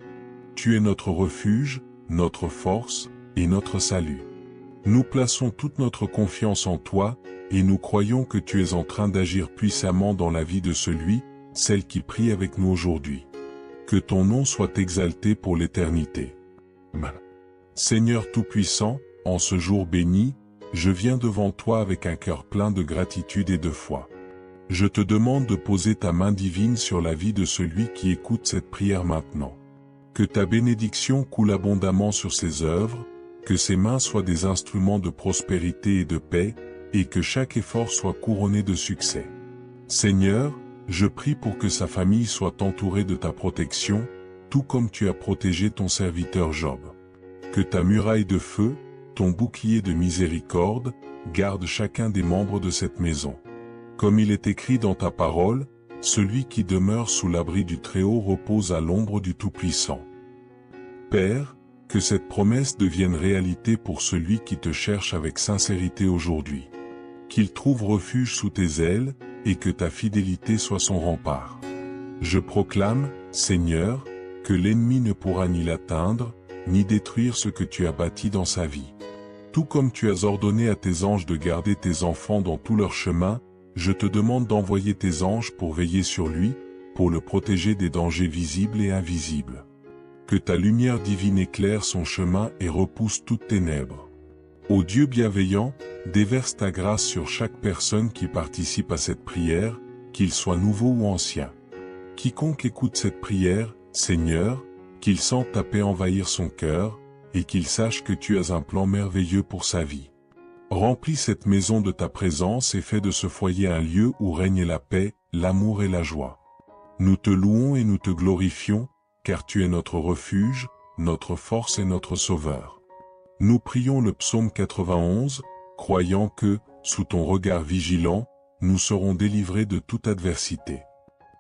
S1: Tu es notre refuge, notre force et notre salut. Nous plaçons toute notre confiance en toi, et nous croyons que tu es en train d'agir puissamment dans la vie de celui, celle qui prie avec nous aujourd'hui. Que ton nom soit exalté pour l'éternité. Seigneur Tout-Puissant, en ce jour béni, je viens devant toi avec un cœur plein de gratitude et de foi. Je te demande de poser ta main divine sur la vie de celui qui écoute cette prière maintenant. Que ta bénédiction coule abondamment sur ses œuvres, que ses mains soient des instruments de prospérité et de paix, et que chaque effort soit couronné de succès. Seigneur, je prie pour que sa famille soit entourée de ta protection, tout comme tu as protégé ton serviteur Job. Que ta muraille de feu, ton bouclier de miséricorde, garde chacun des membres de cette maison. Comme il est écrit dans ta parole, celui qui demeure sous l'abri du Très-Haut repose à l'ombre du Tout-Puissant. Père, que cette promesse devienne réalité pour celui qui te cherche avec sincérité aujourd'hui. Qu'il trouve refuge sous tes ailes, et que ta fidélité soit son rempart. Je proclame, Seigneur, que l'ennemi ne pourra ni l'atteindre, ni détruire ce que tu as bâti dans sa vie. Tout comme tu as ordonné à tes anges de garder tes enfants dans tout leur chemin, je te demande d'envoyer tes anges pour veiller sur lui, pour le protéger des dangers visibles et invisibles. Que ta lumière divine éclaire son chemin et repousse toutes ténèbres. Ô Dieu bienveillant, déverse ta grâce sur chaque personne qui participe à cette prière, qu'il soit nouveau ou ancien. Quiconque écoute cette prière, Seigneur, qu'il sente ta paix envahir son cœur, et qu'il sache que tu as un plan merveilleux pour sa vie. Remplis cette maison de ta présence et fais de ce foyer un lieu où règne la paix, l'amour et la joie. Nous te louons et nous te glorifions, car tu es notre refuge, notre force et notre sauveur. Nous prions le psaume 91, croyant que, sous ton regard vigilant, nous serons délivrés de toute adversité.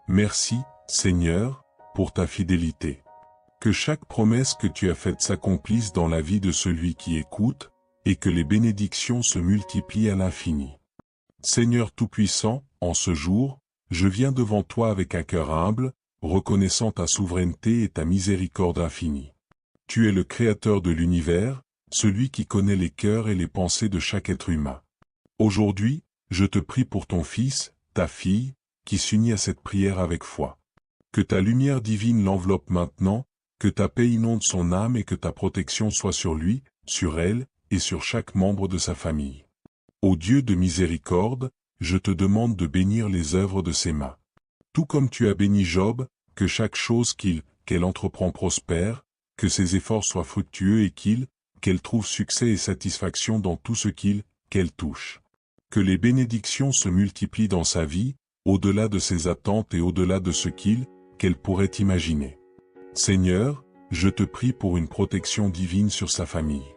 S1: Merci, Seigneur, pour ta fidélité. Que chaque promesse que tu as faite s'accomplisse dans la vie de celui qui écoute, et que les bénédictions se multiplient à l'infini. Seigneur Tout-Puissant, en ce jour, je viens devant toi avec un cœur humble, reconnaissant ta souveraineté et ta miséricorde infinie. Tu es le Créateur de l'univers, celui qui connaît les cœurs et les pensées de chaque être humain. Aujourd'hui, je te prie pour ton fils, ta fille, qui s'unit à cette prière avec foi. Que ta lumière divine l'enveloppe maintenant, que ta paix inonde son âme et que ta protection soit sur lui, sur elle, et sur chaque membre de sa famille. Ô Dieu de miséricorde, je te demande de bénir les œuvres de ses mains. Tout comme tu as béni Job, que chaque chose qu'elle entreprend prospère, que ses efforts soient fructueux et qu'elle trouve succès et satisfaction dans tout ce qu'elle touche. Que les bénédictions se multiplient dans sa vie, au-delà de ses attentes et au-delà de ce qu'elle pourrait imaginer. Seigneur, je te prie pour une protection divine sur sa famille.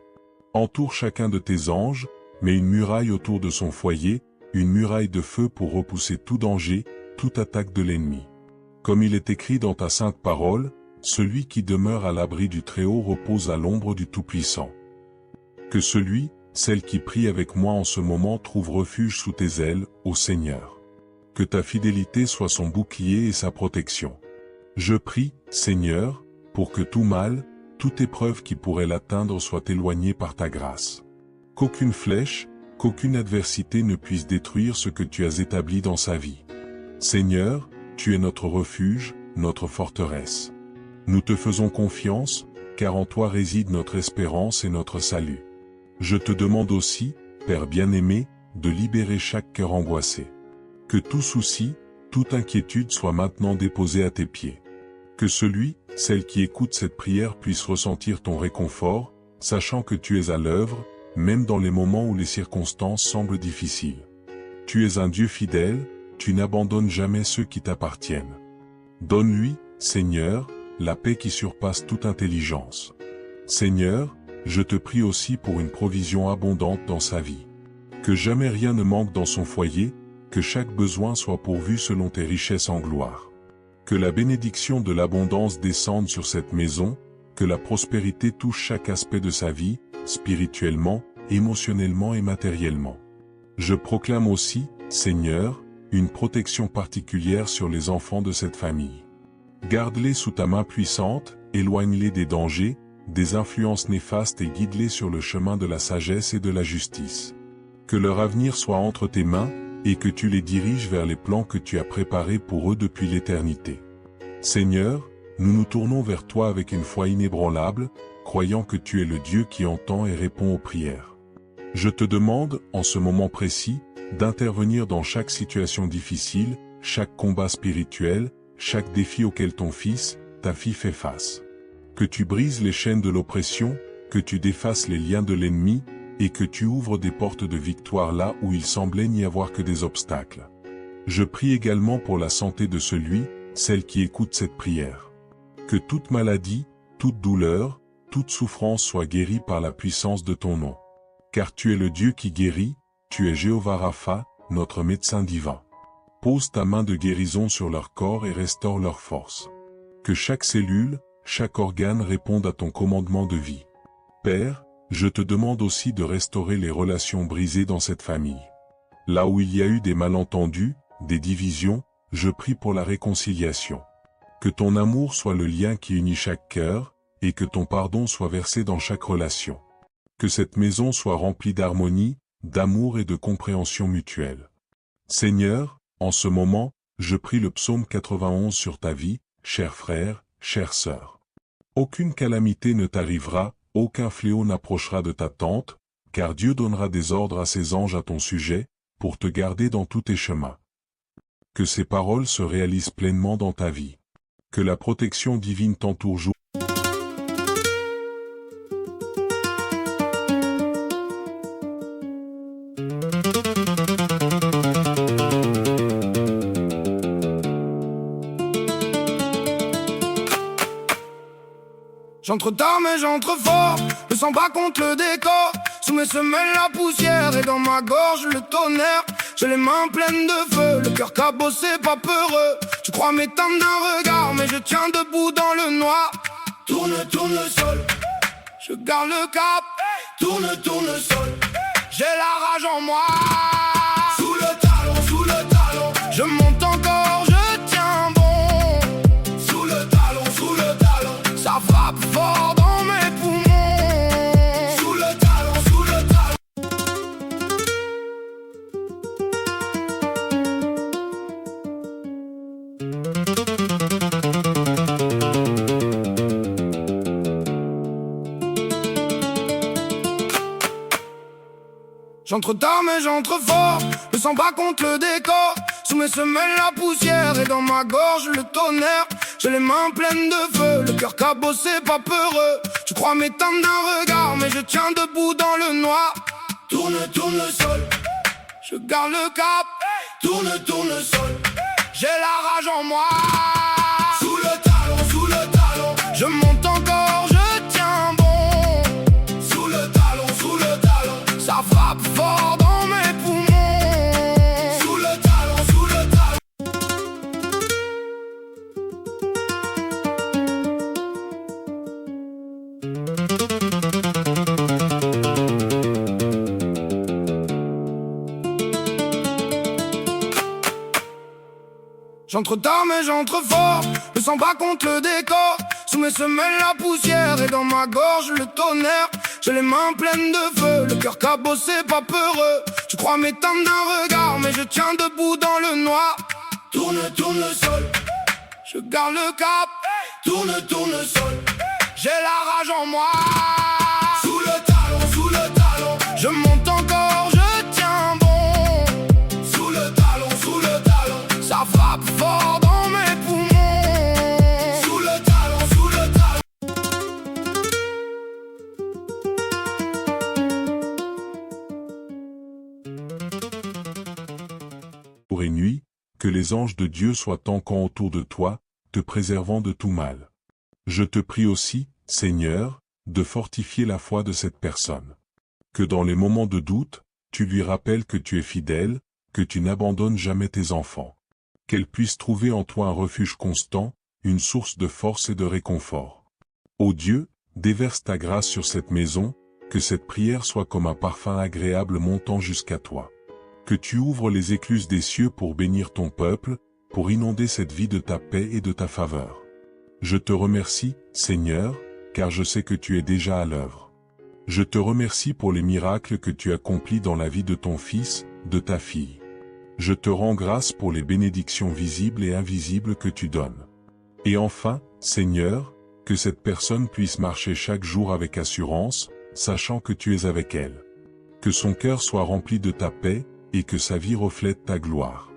S1: Entoure chacun de tes anges, mets une muraille autour de son foyer, une muraille de feu pour repousser tout danger, toute attaque de l'ennemi. Comme il est écrit dans ta sainte parole, celui qui demeure à l'abri du Très-Haut repose à l'ombre du Tout-Puissant. Que celui, celle qui prie avec moi en ce moment trouve refuge sous tes ailes, ô Seigneur. Que ta fidélité soit son bouclier et sa protection. Je prie, Seigneur, pour que tout mal, toute épreuve qui pourrait l'atteindre soit éloignée par ta grâce. Qu'aucune flèche, qu'aucune adversité ne puisse détruire ce que tu as établi dans sa vie. Seigneur, tu es notre refuge, notre forteresse. Nous te faisons confiance, car en toi réside notre espérance et notre salut. Je te demande aussi, Père bien-aimé, de libérer chaque cœur angoissé. Que tout souci, toute inquiétude soit maintenant déposé à tes pieds. Que celui, celle qui écoute cette prière puisse ressentir ton réconfort, sachant que tu es à l'œuvre, même dans les moments où les circonstances semblent difficiles. Tu es un Dieu fidèle, tu n'abandonnes jamais ceux qui t'appartiennent. Donne-lui, Seigneur, la paix qui surpasse toute intelligence. Seigneur, je te prie aussi pour une provision abondante dans sa vie. Que jamais rien ne manque dans son foyer, que chaque besoin soit pourvu selon tes richesses en gloire. Que la bénédiction de l'abondance descende sur cette maison, que la prospérité touche chaque aspect de sa vie, spirituellement, émotionnellement et matériellement. Je proclame aussi, Seigneur, une protection particulière sur les enfants de cette famille. Garde-les sous ta main puissante, éloigne-les des dangers, des influences néfastes et guide-les sur le chemin de la sagesse et de la justice. Que leur avenir soit entre tes mains, et que tu les diriges vers les plans que tu as préparés pour eux depuis l'éternité. Seigneur, nous nous tournons vers toi avec une foi inébranlable, croyant que tu es le Dieu qui entend et répond aux prières. Je te demande, en ce moment précis, d'intervenir dans chaque situation difficile, chaque combat spirituel, chaque défi auquel ton fils, ta fille fait face. Que tu brises les chaînes de l'oppression, que tu défasses les liens de l'ennemi, et que tu ouvres des portes de victoire là où il semblait n'y avoir que des obstacles. Je prie également pour la santé de celui, celle qui écoute cette prière. Que toute maladie, toute douleur, toute souffrance soit guérie par la puissance de ton nom. Car tu es le Dieu qui guérit, tu es Jéhovah Rapha, notre médecin divin. Pose ta main de guérison sur leur corps et restaure leur force. Que chaque cellule, chaque organe réponde à ton commandement de vie. Père, je te demande aussi de restaurer les relations brisées dans cette famille. Là où il y a eu des malentendus, des divisions, je prie pour la réconciliation. Que ton amour soit le lien qui unit chaque cœur, et que ton pardon soit versé dans chaque relation. Que cette maison soit remplie d'harmonie, d'amour et de compréhension mutuelle. Seigneur, en ce moment, je prie le psaume 91 sur ta vie, cher frère, chère sœur. Aucune calamité ne t'arrivera, aucun fléau n'approchera de ta tente, car Dieu donnera des ordres à ses anges à ton sujet, pour te garder dans tous tes chemins. Que ces paroles se réalisent pleinement dans ta vie. Que la protection divine t'entoure jour.
S2: J'entre tard mais j'entre fort, le sang bat contre le décor. Sous mes semelles la poussière et dans ma gorge le tonnerre. J'ai les mains pleines de feu, le cœur cabossé, pas peureux. Je crois m'éteindre d'un regard mais je tiens debout dans le noir. Tourne, tourne le sol, je garde le cap. Tourne, tourne le sol, j'ai la rage en moi. Sous le talon, je monte encore, je tiens bon. Sous le talon, ça frappe fort dans mes poumons. Sous le talon. J'entre tard mais j'entre fort, le sang bat contre le décor. Sous mes semelles la poussière et dans ma gorge le tonnerre. J'ai les mains pleines de feu, le cœur cabossé, pas peureux. Je crois m'éteindre d'un regard mais je tiens debout dans le noir. Tourne, tourne le sol, je garde le cap. Tourne, tourne le sol, j'ai la rage en moi. Sous le talon, je monte encore, je tiens bon. Sous le talon, ça frappe fort dans mes poumons. Sous le talon. J'entre tard mais j'entre fort, le sang bat contre le décor. Sous mes semelles la poussière et dans ma gorge le tonnerre. J'ai les mains pleines de feu, le cœur cabossé, pas peureux. Tu crois m'éteindre d'un regard, mais je tiens debout dans le noir. Tourne, tourne le sol, je garde le cap. Tourne, tourne le sol, j'ai la rage en moi. Sous le talon, je monte encore, je tiens bon. Sous le talon, ça frappe fort dans mes poumons. Sous le talon.
S1: Jour et nuit, que les anges de Dieu soient en camp autour de toi, te préservant de tout mal. Je te prie aussi, Seigneur, de fortifier la foi de cette personne. Que dans les moments de doute, tu lui rappelles que tu es fidèle, que tu n'abandonnes jamais tes enfants. Qu'elle puisse trouver en toi un refuge constant, une source de force et de réconfort. Ô Dieu, déverse ta grâce sur cette maison, que cette prière soit comme un parfum agréable montant jusqu'à toi. Que tu ouvres les écluses des cieux pour bénir ton peuple, pour inonder cette vie de ta paix et de ta faveur. Je te remercie, Seigneur, car je sais que tu es déjà à l'œuvre. Je te remercie pour les miracles que tu accomplis dans la vie de ton fils, de ta fille. Je te rends grâce pour les bénédictions visibles et invisibles que tu donnes. Et enfin, Seigneur, que cette personne puisse marcher chaque jour avec assurance, sachant que tu es avec elle. Que son cœur soit rempli de ta paix, et que sa vie reflète ta gloire.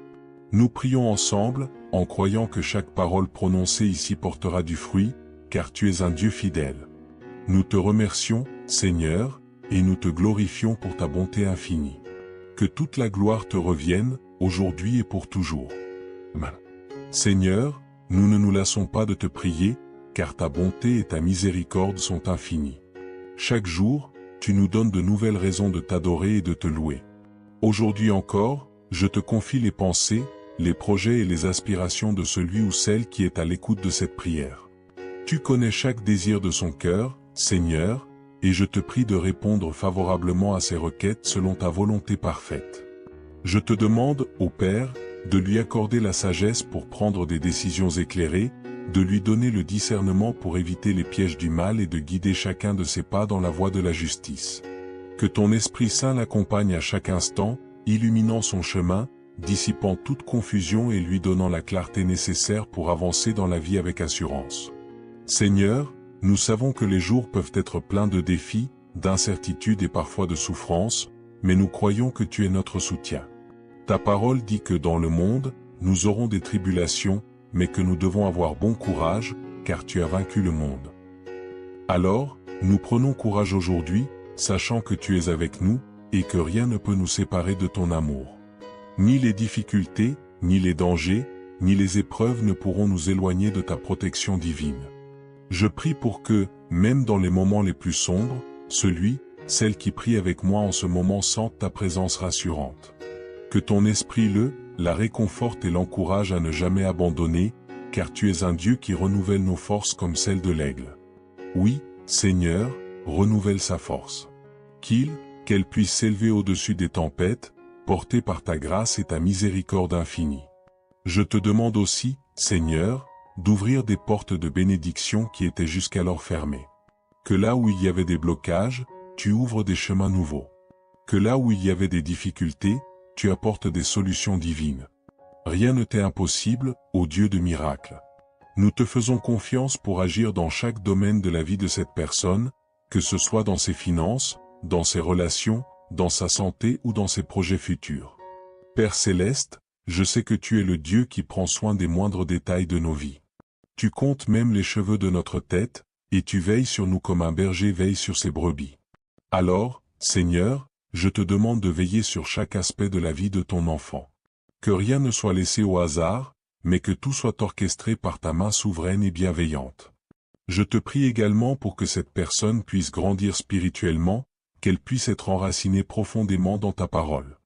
S1: Nous prions ensemble, en croyant que chaque parole prononcée ici portera du fruit, car tu es un Dieu fidèle. Nous te remercions, Seigneur, et nous te glorifions pour ta bonté infinie. Que toute la gloire te revienne, aujourd'hui et pour toujours. Amen. Seigneur, nous ne nous lassons pas de te prier, car ta bonté et ta miséricorde sont infinies. Chaque jour, tu nous donnes de nouvelles raisons de t'adorer et de te louer. Aujourd'hui encore, je te confie les pensées, les projets et les aspirations de celui ou celle qui est à l'écoute de cette prière. Tu connais chaque désir de son cœur, Seigneur, et je te prie de répondre favorablement à ses requêtes selon ta volonté parfaite. Je te demande, ô Père, de lui accorder la sagesse pour prendre des décisions éclairées, de lui donner le discernement pour éviter les pièges du mal et de guider chacun de ses pas dans la voie de la justice. Que ton Esprit Saint l'accompagne à chaque instant, illuminant son chemin, dissipant toute confusion et lui donnant la clarté nécessaire pour avancer dans la vie avec assurance. Seigneur, nous savons que les jours peuvent être pleins de défis, d'incertitudes et parfois de souffrances, mais nous croyons que tu es notre soutien. Ta parole dit que dans le monde, nous aurons des tribulations, mais que nous devons avoir bon courage, car tu as vaincu le monde. Alors, nous prenons courage aujourd'hui, sachant que tu es avec nous, et que rien ne peut nous séparer de ton amour. Ni les difficultés, ni les dangers, ni les épreuves ne pourront nous éloigner de ta protection divine. Je prie pour que, même dans les moments les plus sombres, celle qui prie avec moi en ce moment sente ta présence rassurante. Que ton esprit la réconforte et l'encourage à ne jamais abandonner, car tu es un Dieu qui renouvelle nos forces comme celles de l'aigle. Oui, Seigneur, renouvelle sa force. Qu'elle puisse s'élever au-dessus des tempêtes, portée par ta grâce et ta miséricorde infinie. Je te demande aussi, Seigneur, d'ouvrir des portes de bénédiction qui étaient jusqu'alors fermées. Que là où il y avait des blocages, tu ouvres des chemins nouveaux. Que là où il y avait des difficultés, tu apportes des solutions divines. Rien ne t'est impossible, ô Dieu de miracles. Nous te faisons confiance pour agir dans chaque domaine de la vie de cette personne, que ce soit dans ses finances, dans ses relations, dans sa santé ou dans ses projets futurs. Père céleste, je sais que tu es le Dieu qui prend soin des moindres détails de nos vies. Tu comptes même les cheveux de notre tête, et tu veilles sur nous comme un berger veille sur ses brebis. Alors, Seigneur, je te demande de veiller sur chaque aspect de la vie de ton enfant. Que rien ne soit laissé au hasard, mais que tout soit orchestré par ta main souveraine et bienveillante. Je te prie également pour que cette personne puisse grandir spirituellement, qu'elle puisse être enracinée profondément dans ta parole.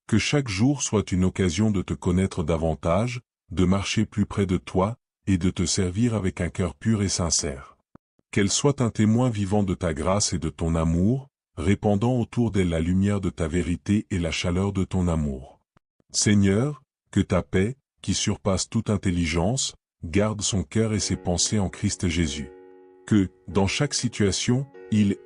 S1: Que chaque jour soit une occasion de te connaître davantage, de marcher plus près de toi, et de te servir avec un cœur pur et sincère. Qu'elle soit un témoin vivant de ta grâce et de ton amour, répandant autour d'elle la lumière de ta vérité et la chaleur de ton amour. Seigneur, que ta paix, qui surpasse toute intelligence, garde son cœur et ses pensées en Christ Jésus. Que, dans chaque situation,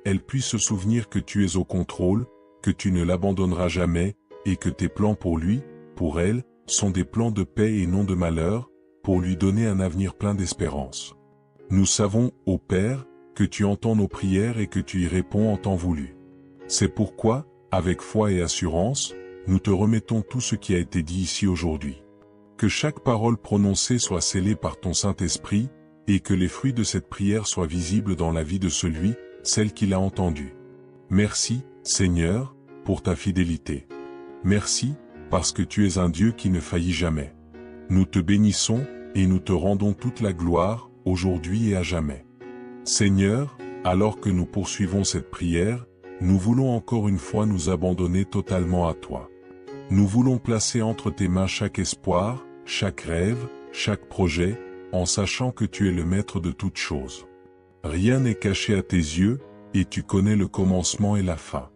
S1: elle puisse se souvenir que tu es au contrôle, que tu ne l'abandonneras jamais, et que tes plans pour lui, pour elle, sont des plans de paix et non de malheur, pour lui donner un avenir plein d'espérance. Nous savons, ô Père, que tu entends nos prières et que tu y réponds en temps voulu. C'est pourquoi, avec foi et assurance, nous te remettons tout ce qui a été dit ici aujourd'hui. Que chaque parole prononcée soit scellée par ton Saint-Esprit, et que les fruits de cette prière soient visibles dans la vie de celui, celle qui l'a entendue. Merci, Seigneur, pour ta fidélité. Merci, parce que tu es un Dieu qui ne faillit jamais. Nous te bénissons, et nous te rendons toute la gloire, aujourd'hui et à jamais. Seigneur, alors que nous poursuivons cette prière, nous voulons encore une fois nous abandonner totalement à toi. Nous voulons placer entre tes mains chaque espoir, chaque rêve, chaque projet, en sachant que tu es le maître de toutes choses. Rien n'est caché à tes yeux, et tu connais le commencement et la fin.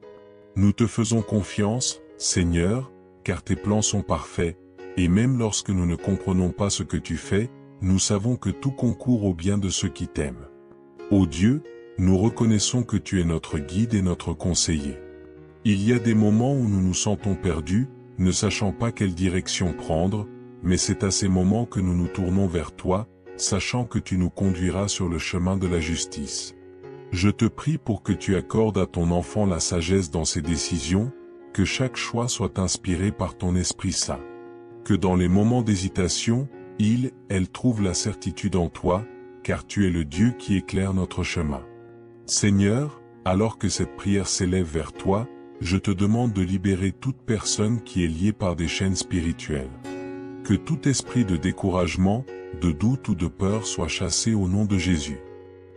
S1: Nous te faisons confiance, Seigneur, car tes plans sont parfaits, et même lorsque nous ne comprenons pas ce que tu fais, nous savons que tout concourt au bien de ceux qui t'aiment. Ô Dieu, nous reconnaissons que tu es notre guide et notre conseiller. Il y a des moments où nous nous sentons perdus, ne sachant pas quelle direction prendre, mais c'est à ces moments que nous nous tournons vers toi, sachant que tu nous conduiras sur le chemin de la justice. Je te prie pour que tu accordes à ton enfant la sagesse dans ses décisions, que chaque choix soit inspiré par ton Esprit Saint. Que dans les moments d'hésitation, elle trouve la certitude en toi, car tu es le Dieu qui éclaire notre chemin. Seigneur, alors que cette prière s'élève vers toi, je te demande de libérer toute personne qui est liée par des chaînes spirituelles. Que tout esprit de découragement, de doute ou de peur soit chassé au nom de Jésus.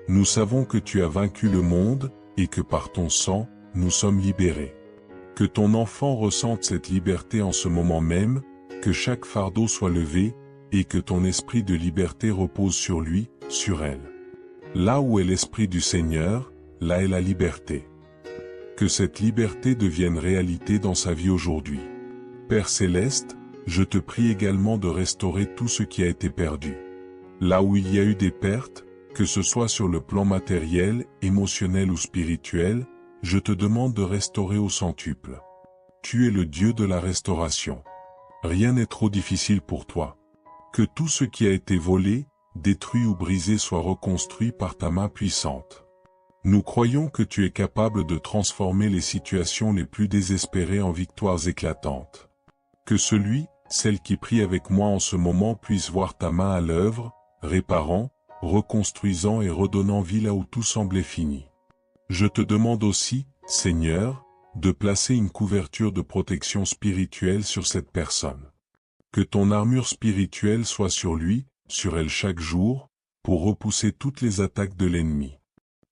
S1: Nous savons que tu as vaincu le monde, et que par ton sang, nous sommes libérés. Que ton enfant ressente cette liberté en ce moment même, que chaque fardeau soit levé, et que ton esprit de liberté repose sur lui, sur elle. Là où est l'esprit du Seigneur, là est la liberté. Que cette liberté devienne réalité dans sa vie aujourd'hui. Père Céleste, je te prie également de restaurer tout ce qui a été perdu. Là où il y a eu des pertes, que ce soit sur le plan matériel, émotionnel ou spirituel, je te demande de restaurer au centuple. Tu es le Dieu de la restauration. Rien n'est trop difficile pour toi. Que tout ce qui a été volé, détruit ou brisé soit reconstruit par ta main puissante. Nous croyons que tu es capable de transformer les situations les plus désespérées en victoires éclatantes. Que celle qui prie avec moi en ce moment puisse voir ta main à l'œuvre, réparant, reconstruisant et redonnant vie là où tout semblait fini. Je te demande aussi, Seigneur, de placer une couverture de protection spirituelle sur cette personne. Que ton armure spirituelle soit sur lui, sur elle chaque jour, pour repousser toutes les attaques de l'ennemi.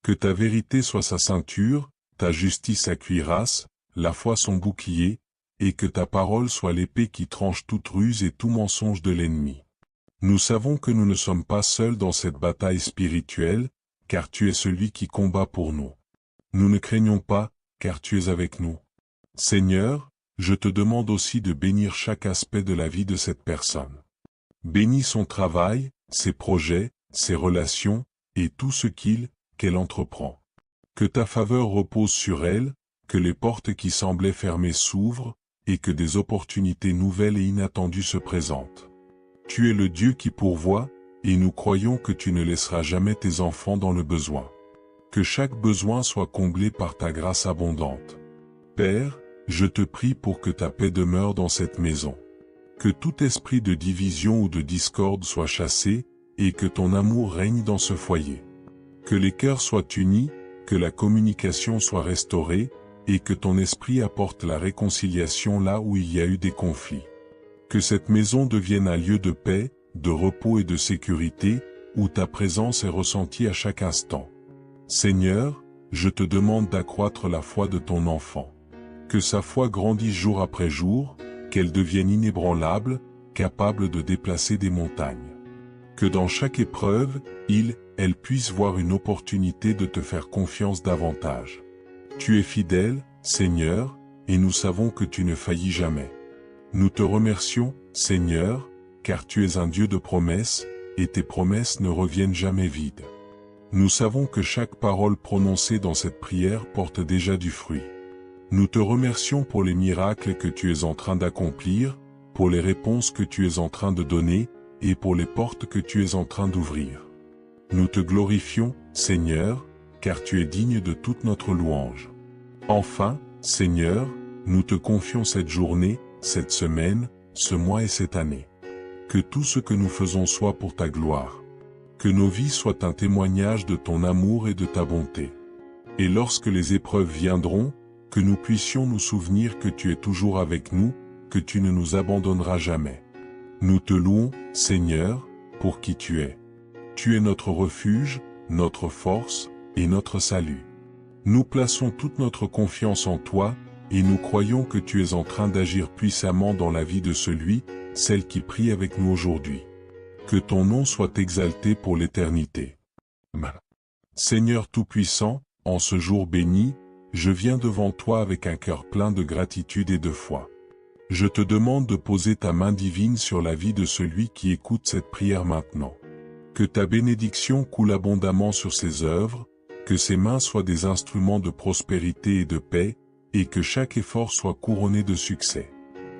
S1: Que ta vérité soit sa ceinture, ta justice sa cuirasse, la foi son bouclier, et que ta parole soit l'épée qui tranche toute ruse et tout mensonge de l'ennemi. Nous savons que nous ne sommes pas seuls dans cette bataille spirituelle, car tu es celui qui combat pour nous. Nous ne craignons pas, car tu es avec nous. Seigneur, je te demande aussi de bénir chaque aspect de la vie de cette personne. Bénis son travail, ses projets, ses relations, et tout ce qu'elle entreprend. Que ta faveur repose sur elle, que les portes qui semblaient fermées s'ouvrent, et que des opportunités nouvelles et inattendues se présentent. Tu es le Dieu qui pourvoit, et nous croyons que tu ne laisseras jamais tes enfants dans le besoin. Que chaque besoin soit comblé par ta grâce abondante. Père, je te prie pour que ta paix demeure dans cette maison. Que tout esprit de division ou de discorde soit chassé, et que ton amour règne dans ce foyer. Que les cœurs soient unis, que la communication soit restaurée, et que ton esprit apporte la réconciliation là où il y a eu des conflits. Que cette maison devienne un lieu de paix, de repos et de sécurité, où ta présence est ressentie à chaque instant. Seigneur, je te demande d'accroître la foi de ton enfant. Que sa foi grandisse jour après jour, qu'elle devienne inébranlable, capable de déplacer des montagnes. Que dans chaque épreuve, elle puisse voir une opportunité de te faire confiance davantage. Tu es fidèle, Seigneur, et nous savons que tu ne faillis jamais. Nous te remercions, Seigneur, car tu es un Dieu de promesses, et tes promesses ne reviennent jamais vides. Nous savons que chaque parole prononcée dans cette prière porte déjà du fruit. Nous te remercions pour les miracles que tu es en train d'accomplir, pour les réponses que tu es en train de donner, et pour les portes que tu es en train d'ouvrir. Nous te glorifions, Seigneur, car tu es digne de toute notre louange. Enfin, Seigneur, nous te confions cette journée, cette semaine, ce mois et cette année. Que tout ce que nous faisons soit pour ta gloire. Que nos vies soient un témoignage de ton amour et de ta bonté. Et lorsque les épreuves viendront, que nous puissions nous souvenir que tu es toujours avec nous, que tu ne nous abandonneras jamais. Nous te louons, Seigneur, pour qui tu es. Tu es notre refuge, notre force et notre salut. Nous plaçons toute notre confiance en toi, et nous croyons que tu es en train d'agir puissamment dans la vie de celui, celle qui prie avec nous aujourd'hui. Que ton nom soit exalté pour l'éternité. Seigneur Tout-Puissant, en ce jour béni, je viens devant toi avec un cœur plein de gratitude et de foi. Je te demande de poser ta main divine sur la vie de celui qui écoute cette prière maintenant. Que ta bénédiction coule abondamment sur ses œuvres, que ses mains soient des instruments de prospérité et de paix, et que chaque effort soit couronné de succès.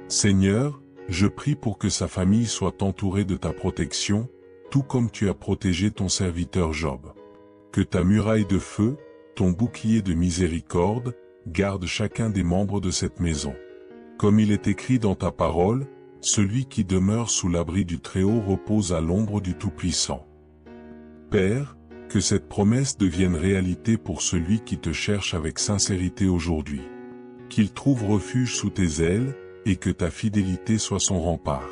S1: Seigneur, je prie pour que sa famille soit entourée de ta protection, tout comme tu as protégé ton serviteur Job. Que ta muraille de feu, ton bouclier de miséricorde, garde chacun des membres de cette maison. Comme il est écrit dans ta parole, celui qui demeure sous l'abri du Très-Haut repose à l'ombre du Tout-Puissant. Père, que cette promesse devienne réalité pour celui qui te cherche avec sincérité aujourd'hui. Qu'il trouve refuge sous tes ailes, et que ta fidélité soit son rempart.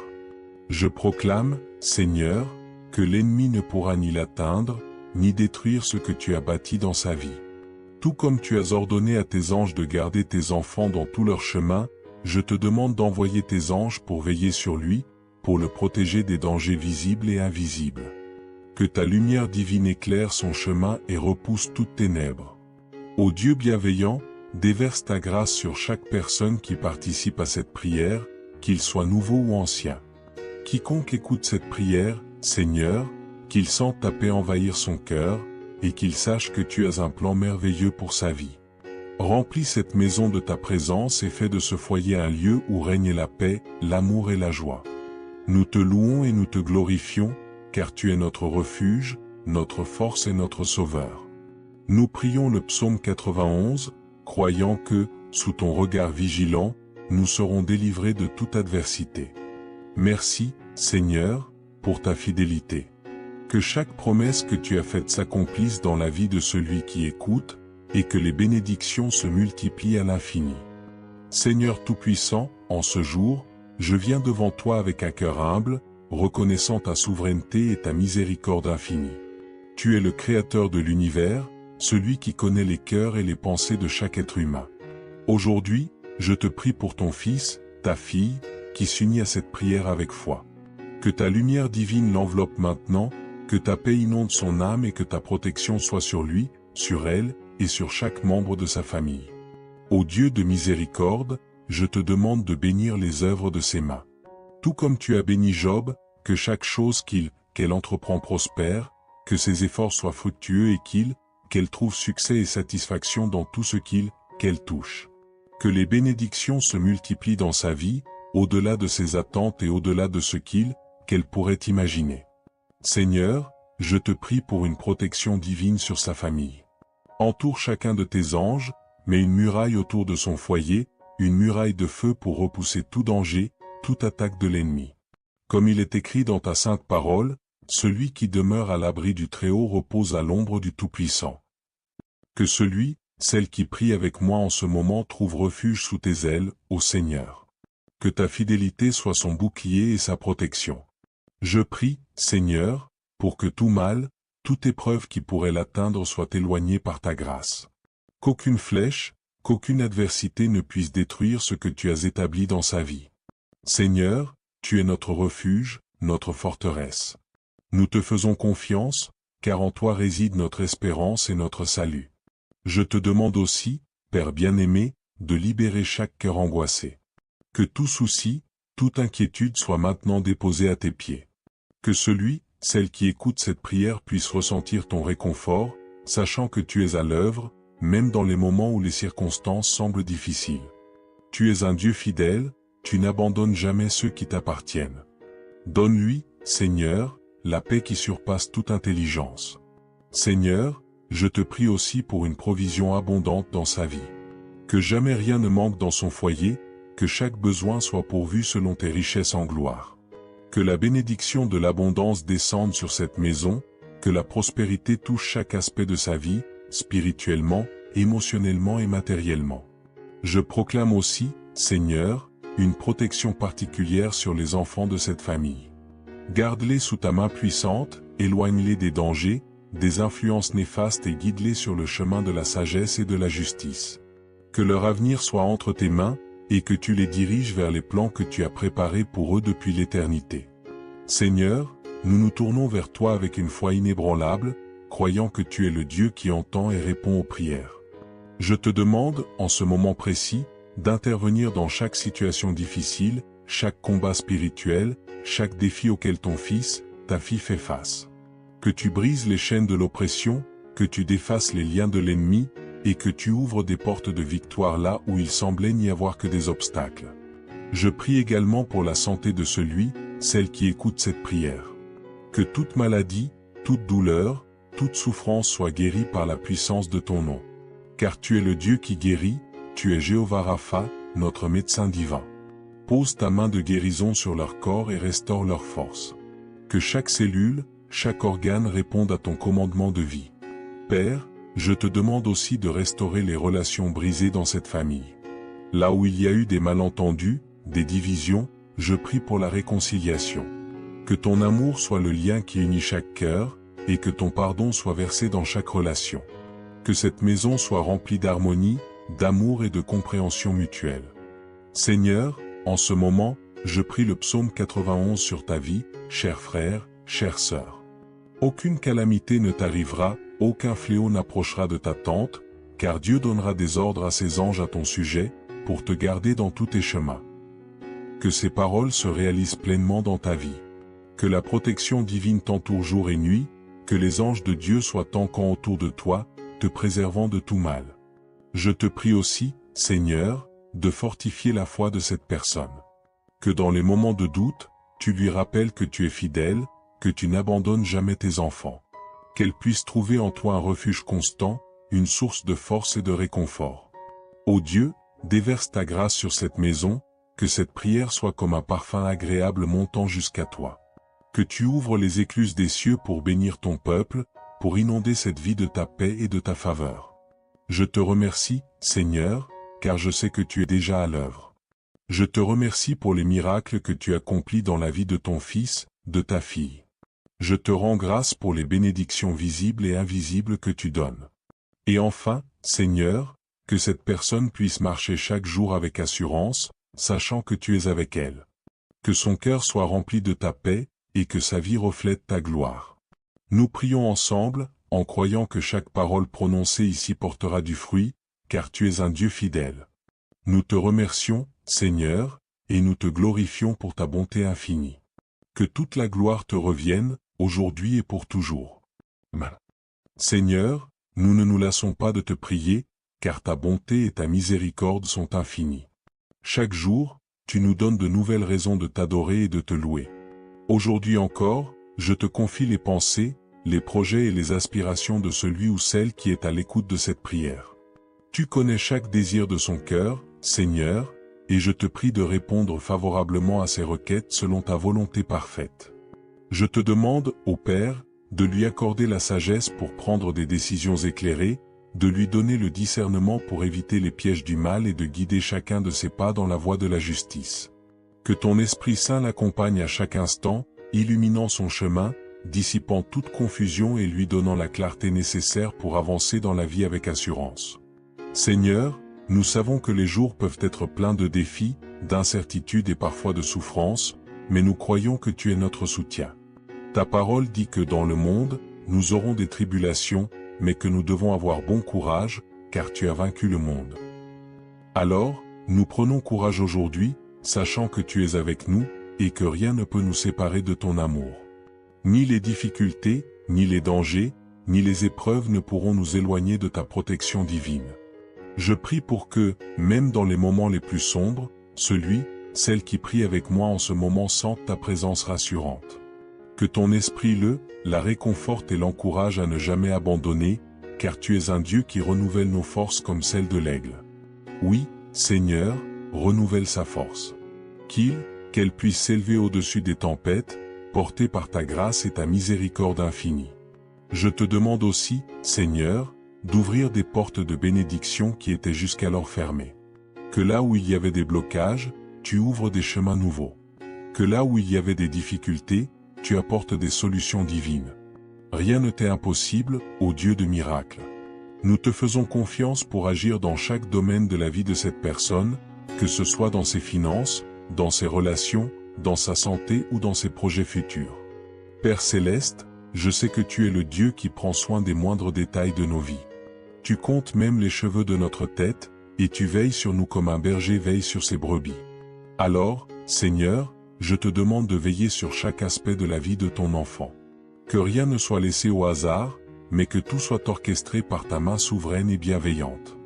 S1: Je proclame, Seigneur, que l'ennemi ne pourra ni l'atteindre, ni détruire ce que tu as bâti dans sa vie. Tout comme tu as ordonné à tes anges de garder tes enfants dans tout leur chemin, je te demande d'envoyer tes anges pour veiller sur lui, pour le protéger des dangers visibles et invisibles. Que ta lumière divine éclaire son chemin et repousse toutes ténèbres. Ô Dieu bienveillant, déverse ta grâce sur chaque personne qui participe à cette prière, qu'il soit nouveau ou ancien. Quiconque écoute cette prière, Seigneur, qu'il sente ta paix envahir son cœur, et qu'il sache que tu as un plan merveilleux pour sa vie. Remplis cette maison de ta présence et fais de ce foyer un lieu où règne la paix, l'amour et la joie. Nous te louons et nous te glorifions, car tu es notre refuge, notre force et notre sauveur. Nous prions le psaume 91, croyant que, sous ton regard vigilant, nous serons délivrés de toute adversité. Merci, Seigneur, pour ta fidélité. Que chaque promesse que tu as faite s'accomplisse dans la vie de celui qui écoute, et que les bénédictions se multiplient à l'infini. Seigneur Tout-Puissant, en ce jour, je viens devant toi avec un cœur humble, reconnaissant ta souveraineté et ta miséricorde infinie. Tu es le Créateur de l'univers, celui qui connaît les cœurs et les pensées de chaque être humain. Aujourd'hui, je te prie pour ton fils, ta fille, qui s'unit à cette prière avec foi. Que ta lumière divine l'enveloppe maintenant, que ta paix inonde son âme et que ta protection soit sur lui, sur elle, et sur chaque membre de sa famille. Ô Dieu de miséricorde, je te demande de bénir les œuvres de ses mains. Tout comme tu as béni Job, que chaque chose qu'elle entreprend prospère, que ses efforts soient fructueux et qu'elle trouve succès et satisfaction dans tout ce qu'elle touche. Que les bénédictions se multiplient dans sa vie, au-delà de ses attentes et au-delà de ce qu'elle pourrait imaginer. Seigneur, je te prie pour une protection divine sur sa famille. Entoure chacun de tes anges, mets une muraille autour de son foyer, une muraille de feu pour repousser tout danger, toute attaque de l'ennemi. Comme il est écrit dans ta sainte parole, celui qui demeure à l'abri du Très-Haut repose à l'ombre du Tout-Puissant. Que celle qui prie avec moi en ce moment trouve refuge sous tes ailes, ô Seigneur. Que ta fidélité soit son bouclier et sa protection. Je prie, Seigneur, pour que tout mal, toute épreuve qui pourrait l'atteindre soit éloignée par ta grâce. Qu'aucune flèche, qu'aucune adversité ne puisse détruire ce que tu as établi dans sa vie. Seigneur, tu es notre refuge, notre forteresse. Nous te faisons confiance, car en toi réside notre espérance et notre salut. Je te demande aussi, Père bien-aimé, de libérer chaque cœur angoissé. Que tout souci, toute inquiétude soit maintenant déposée à tes pieds. Que celui, celle qui écoute cette prière puisse ressentir ton réconfort, sachant que tu es à l'œuvre, même dans les moments où les circonstances semblent difficiles. Tu es un Dieu fidèle, tu n'abandonnes jamais ceux qui t'appartiennent. Donne-lui, Seigneur, la paix qui surpasse toute intelligence. Seigneur, je te prie aussi pour une provision abondante dans sa vie. Que jamais rien ne manque dans son foyer, que chaque besoin soit pourvu selon tes richesses en gloire. Que la bénédiction de l'abondance descende sur cette maison, que la prospérité touche chaque aspect de sa vie, spirituellement, émotionnellement et matériellement. Je proclame aussi, Seigneur, une protection particulière sur les enfants de cette famille. Garde-les sous ta main puissante, éloigne-les des dangers, des influences néfastes et guide-les sur le chemin de la sagesse et de la justice. Que leur avenir soit entre tes mains, et que tu les diriges vers les plans que tu as préparés pour eux depuis l'éternité. Seigneur, nous nous tournons vers toi avec une foi inébranlable, croyant que tu es le Dieu qui entend et répond aux prières. Je te demande, en ce moment précis, d'intervenir dans chaque situation difficile, chaque combat spirituel, chaque défi auquel ton fils, ta fille fait face. Que tu brises les chaînes de l'oppression, que tu défasses les liens de l'ennemi, et que tu ouvres des portes de victoire là où il semblait n'y avoir que des obstacles. Je prie également pour la santé de celui, celle qui écoute cette prière. Que toute maladie, toute douleur, toute souffrance soit guérie par la puissance de ton nom. Car tu es le Dieu qui guérit, tu es Jéhovah Rapha, notre médecin divin. Pose ta main de guérison sur leur corps et restaure leur force. Que chaque cellule, chaque organe réponde à ton commandement de vie. Père, je te demande aussi de restaurer les relations brisées dans cette famille. Là où il y a eu des malentendus, des divisions, je prie pour la réconciliation. Que ton amour soit le lien qui unit chaque cœur, et que ton pardon soit versé dans chaque relation. Que cette maison soit remplie d'harmonie, d'amour et de compréhension mutuelle. Seigneur, en ce moment, je prie le psaume 91 sur ta vie, cher frère, chère sœur. Aucune calamité ne t'arrivera, aucun fléau n'approchera de ta tente, car Dieu donnera des ordres à ses anges à ton sujet, pour te garder dans tous tes chemins. Que ces paroles se réalisent pleinement dans ta vie. Que la protection divine t'entoure jour et nuit, que les anges de Dieu soient en camp autour de toi, te préservant de tout mal. Je te prie aussi, Seigneur, de fortifier la foi de cette personne. Que dans les moments de doute, tu lui rappelles que tu es fidèle, que tu n'abandonnes jamais tes enfants. Qu'elle puisse trouver en toi un refuge constant, une source de force et de réconfort. Ô Dieu, déverse ta grâce sur cette maison, que cette prière soit comme un parfum agréable montant jusqu'à toi. Que tu ouvres les écluses des cieux pour bénir ton peuple, pour inonder cette vie de ta paix et de ta faveur. Je te remercie, Seigneur, car je sais que tu es déjà à l'œuvre. Je te remercie pour les miracles que tu accomplis dans la vie de ton fils, de ta fille. Je te rends grâce pour les bénédictions visibles et invisibles que tu donnes. Et enfin, Seigneur, que cette personne puisse marcher chaque jour avec assurance, sachant que tu es avec elle. Que son cœur soit rempli de ta paix, et que sa vie reflète ta gloire. Nous prions ensemble, en croyant que chaque parole prononcée ici portera du fruit, car tu es un Dieu fidèle. Nous te remercions, Seigneur, et nous te glorifions pour ta bonté infinie. Que toute la gloire te revienne, aujourd'hui et pour toujours. Seigneur, nous ne nous lassons pas de te prier, car ta bonté et ta miséricorde sont infinies. Chaque jour, tu nous donnes de nouvelles raisons de t'adorer et de te louer. Aujourd'hui encore, je te confie les pensées, les projets et les aspirations de celui ou celle qui est à l'écoute de cette prière. Tu connais chaque désir de son cœur, Seigneur, et je te prie de répondre favorablement à ses requêtes selon ta volonté parfaite. Je te demande, ô Père, de lui accorder la sagesse pour prendre des décisions éclairées, de lui donner le discernement pour éviter les pièges du mal et de guider chacun de ses pas dans la voie de la justice. Que ton Esprit Saint l'accompagne à chaque instant, illuminant son chemin, dissipant toute confusion et lui donnant la clarté nécessaire pour avancer dans la vie avec assurance. Seigneur, nous savons que les jours peuvent être pleins de défis, d'incertitudes et parfois de souffrances, mais nous croyons que tu es notre soutien. Ta parole dit que dans le monde, nous aurons des tribulations, mais que nous devons avoir bon courage, car tu as vaincu le monde. Alors, nous prenons courage aujourd'hui, sachant que tu es avec nous, et que rien ne peut nous séparer de ton amour. Ni les difficultés, ni les dangers, ni les épreuves ne pourront nous éloigner de ta protection divine. Je prie pour que, même dans les moments les plus sombres, celle qui prie avec moi en ce moment sente ta présence rassurante. Que ton esprit la réconforte et l'encourage à ne jamais abandonner, car tu es un Dieu qui renouvelle nos forces comme celles de l'aigle. Oui, Seigneur, renouvelle sa force. Qu'elle puisse s'élever au-dessus des tempêtes, portée par ta grâce et ta miséricorde infinie. Je te demande aussi, Seigneur, d'ouvrir des portes de bénédiction qui étaient jusqu'alors fermées. Que là où il y avait des blocages, tu ouvres des chemins nouveaux. Que là où il y avait des difficultés, tu apportes des solutions divines. Rien ne t'est impossible, ô Dieu de miracles. Nous te faisons confiance pour agir dans chaque domaine de la vie de cette personne, que ce soit dans ses finances, dans ses relations, dans sa santé ou dans ses projets futurs. Père Céleste, je sais que tu es le Dieu qui prend soin des moindres détails de nos vies. Tu comptes même les cheveux de notre tête, et tu veilles sur nous comme un berger veille sur ses brebis. Alors, Seigneur, je te demande de veiller sur chaque aspect de la vie de ton enfant. Que rien ne soit laissé au hasard, mais que tout soit orchestré par ta main souveraine et bienveillante.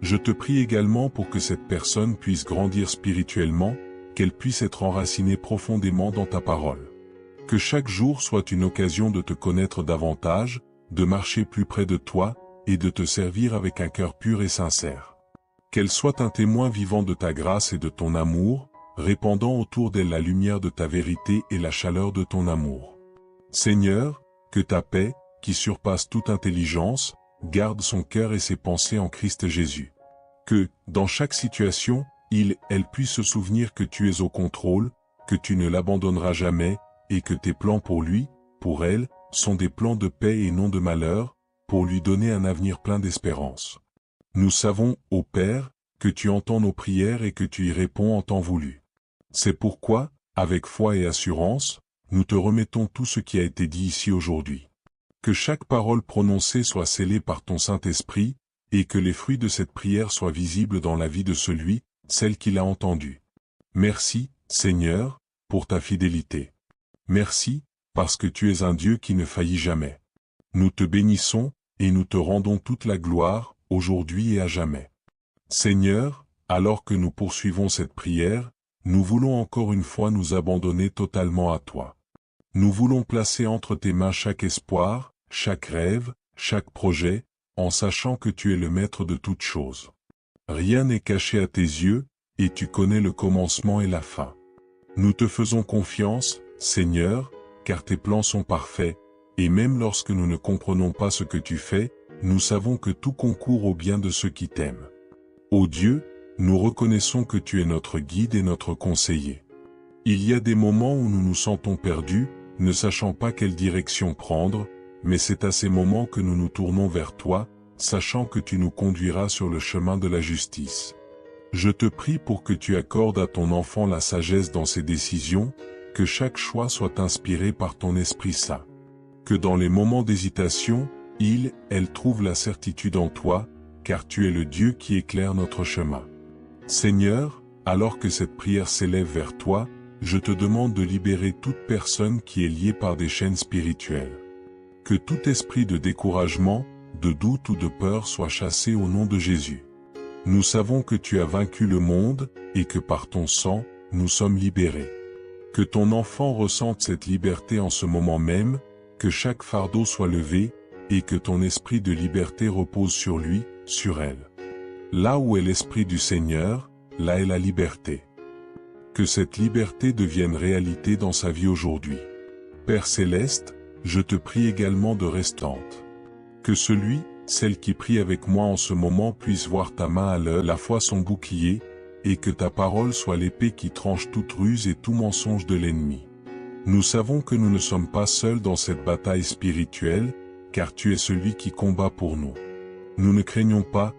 S1: Je te prie également pour que cette personne puisse grandir spirituellement, qu'elle puisse être enracinée profondément dans ta parole. Que chaque jour soit une occasion de te connaître davantage, de marcher plus près de toi, et de te servir avec un cœur pur et sincère. Qu'elle soit un témoin vivant de ta grâce et de ton amour, répandant autour d'elle la lumière de ta vérité et la chaleur de ton amour. Seigneur, que ta paix, qui surpasse toute intelligence, garde son cœur et ses pensées en Christ Jésus. Que, dans chaque situation, elle puisse se souvenir que tu es au contrôle, que tu ne l'abandonneras jamais, et que tes plans pour lui, pour elle, sont des plans de paix et non de malheur, pour lui donner un avenir plein d'espérance. Nous savons, ô Père, que tu entends nos prières et que tu y réponds en temps voulu. C'est pourquoi, avec foi et assurance, nous te remettons tout ce qui a été dit ici aujourd'hui. Que chaque parole prononcée soit scellée par ton Saint-Esprit, et que les fruits de cette prière soient visibles dans la vie de celle qui l'a entendue. Merci, Seigneur, pour ta fidélité. Merci, parce que tu es un Dieu qui ne faillit jamais. Nous te bénissons, et nous te rendons toute la gloire, aujourd'hui et à jamais. Seigneur, alors que nous poursuivons cette prière, nous voulons encore une fois nous abandonner totalement à toi. Nous voulons placer entre tes mains chaque espoir, chaque rêve, chaque projet, en sachant que tu es le maître de toutes choses. Rien n'est caché à tes yeux, et tu connais le commencement et la fin. Nous te faisons confiance, Seigneur, car tes plans sont parfaits, et même lorsque nous ne comprenons pas ce que tu fais, nous savons que tout concourt au bien de ceux qui t'aiment. Ô Dieu, nous reconnaissons que tu es notre guide et notre conseiller. Il y a des moments où nous nous sentons perdus, ne sachant pas quelle direction prendre, mais c'est à ces moments que nous nous tournons vers toi, sachant que tu nous conduiras sur le chemin de la justice. Je te prie pour que tu accordes à ton enfant la sagesse dans ses décisions, que chaque choix soit inspiré par ton Esprit Saint. Que dans les moments d'hésitation, elle trouve la certitude en toi, car tu es le Dieu qui éclaire notre chemin. Seigneur, alors que cette prière s'élève vers toi, je te demande de libérer toute personne qui est liée par des chaînes spirituelles. Que tout esprit de découragement, de doute ou de peur soit chassé au nom de Jésus. Nous savons que tu as vaincu le monde, et que par ton sang, nous sommes libérés. Que ton enfant ressente cette liberté en ce moment même, que chaque fardeau soit levé, et que ton esprit de liberté repose sur lui, sur elle. Là où est l'esprit du Seigneur, là est la liberté. Que cette liberté devienne réalité dans sa vie aujourd'hui. Père Céleste, je te prie également de restante. Que celle qui prie avec moi en ce moment puisse voir ta main à la fois son bouclier, et que ta parole soit l'épée qui tranche toute ruse et tout mensonge de l'ennemi. Nous savons que nous ne sommes pas seuls dans cette bataille spirituelle, car tu es celui qui combat pour nous. Nous ne craignons pas,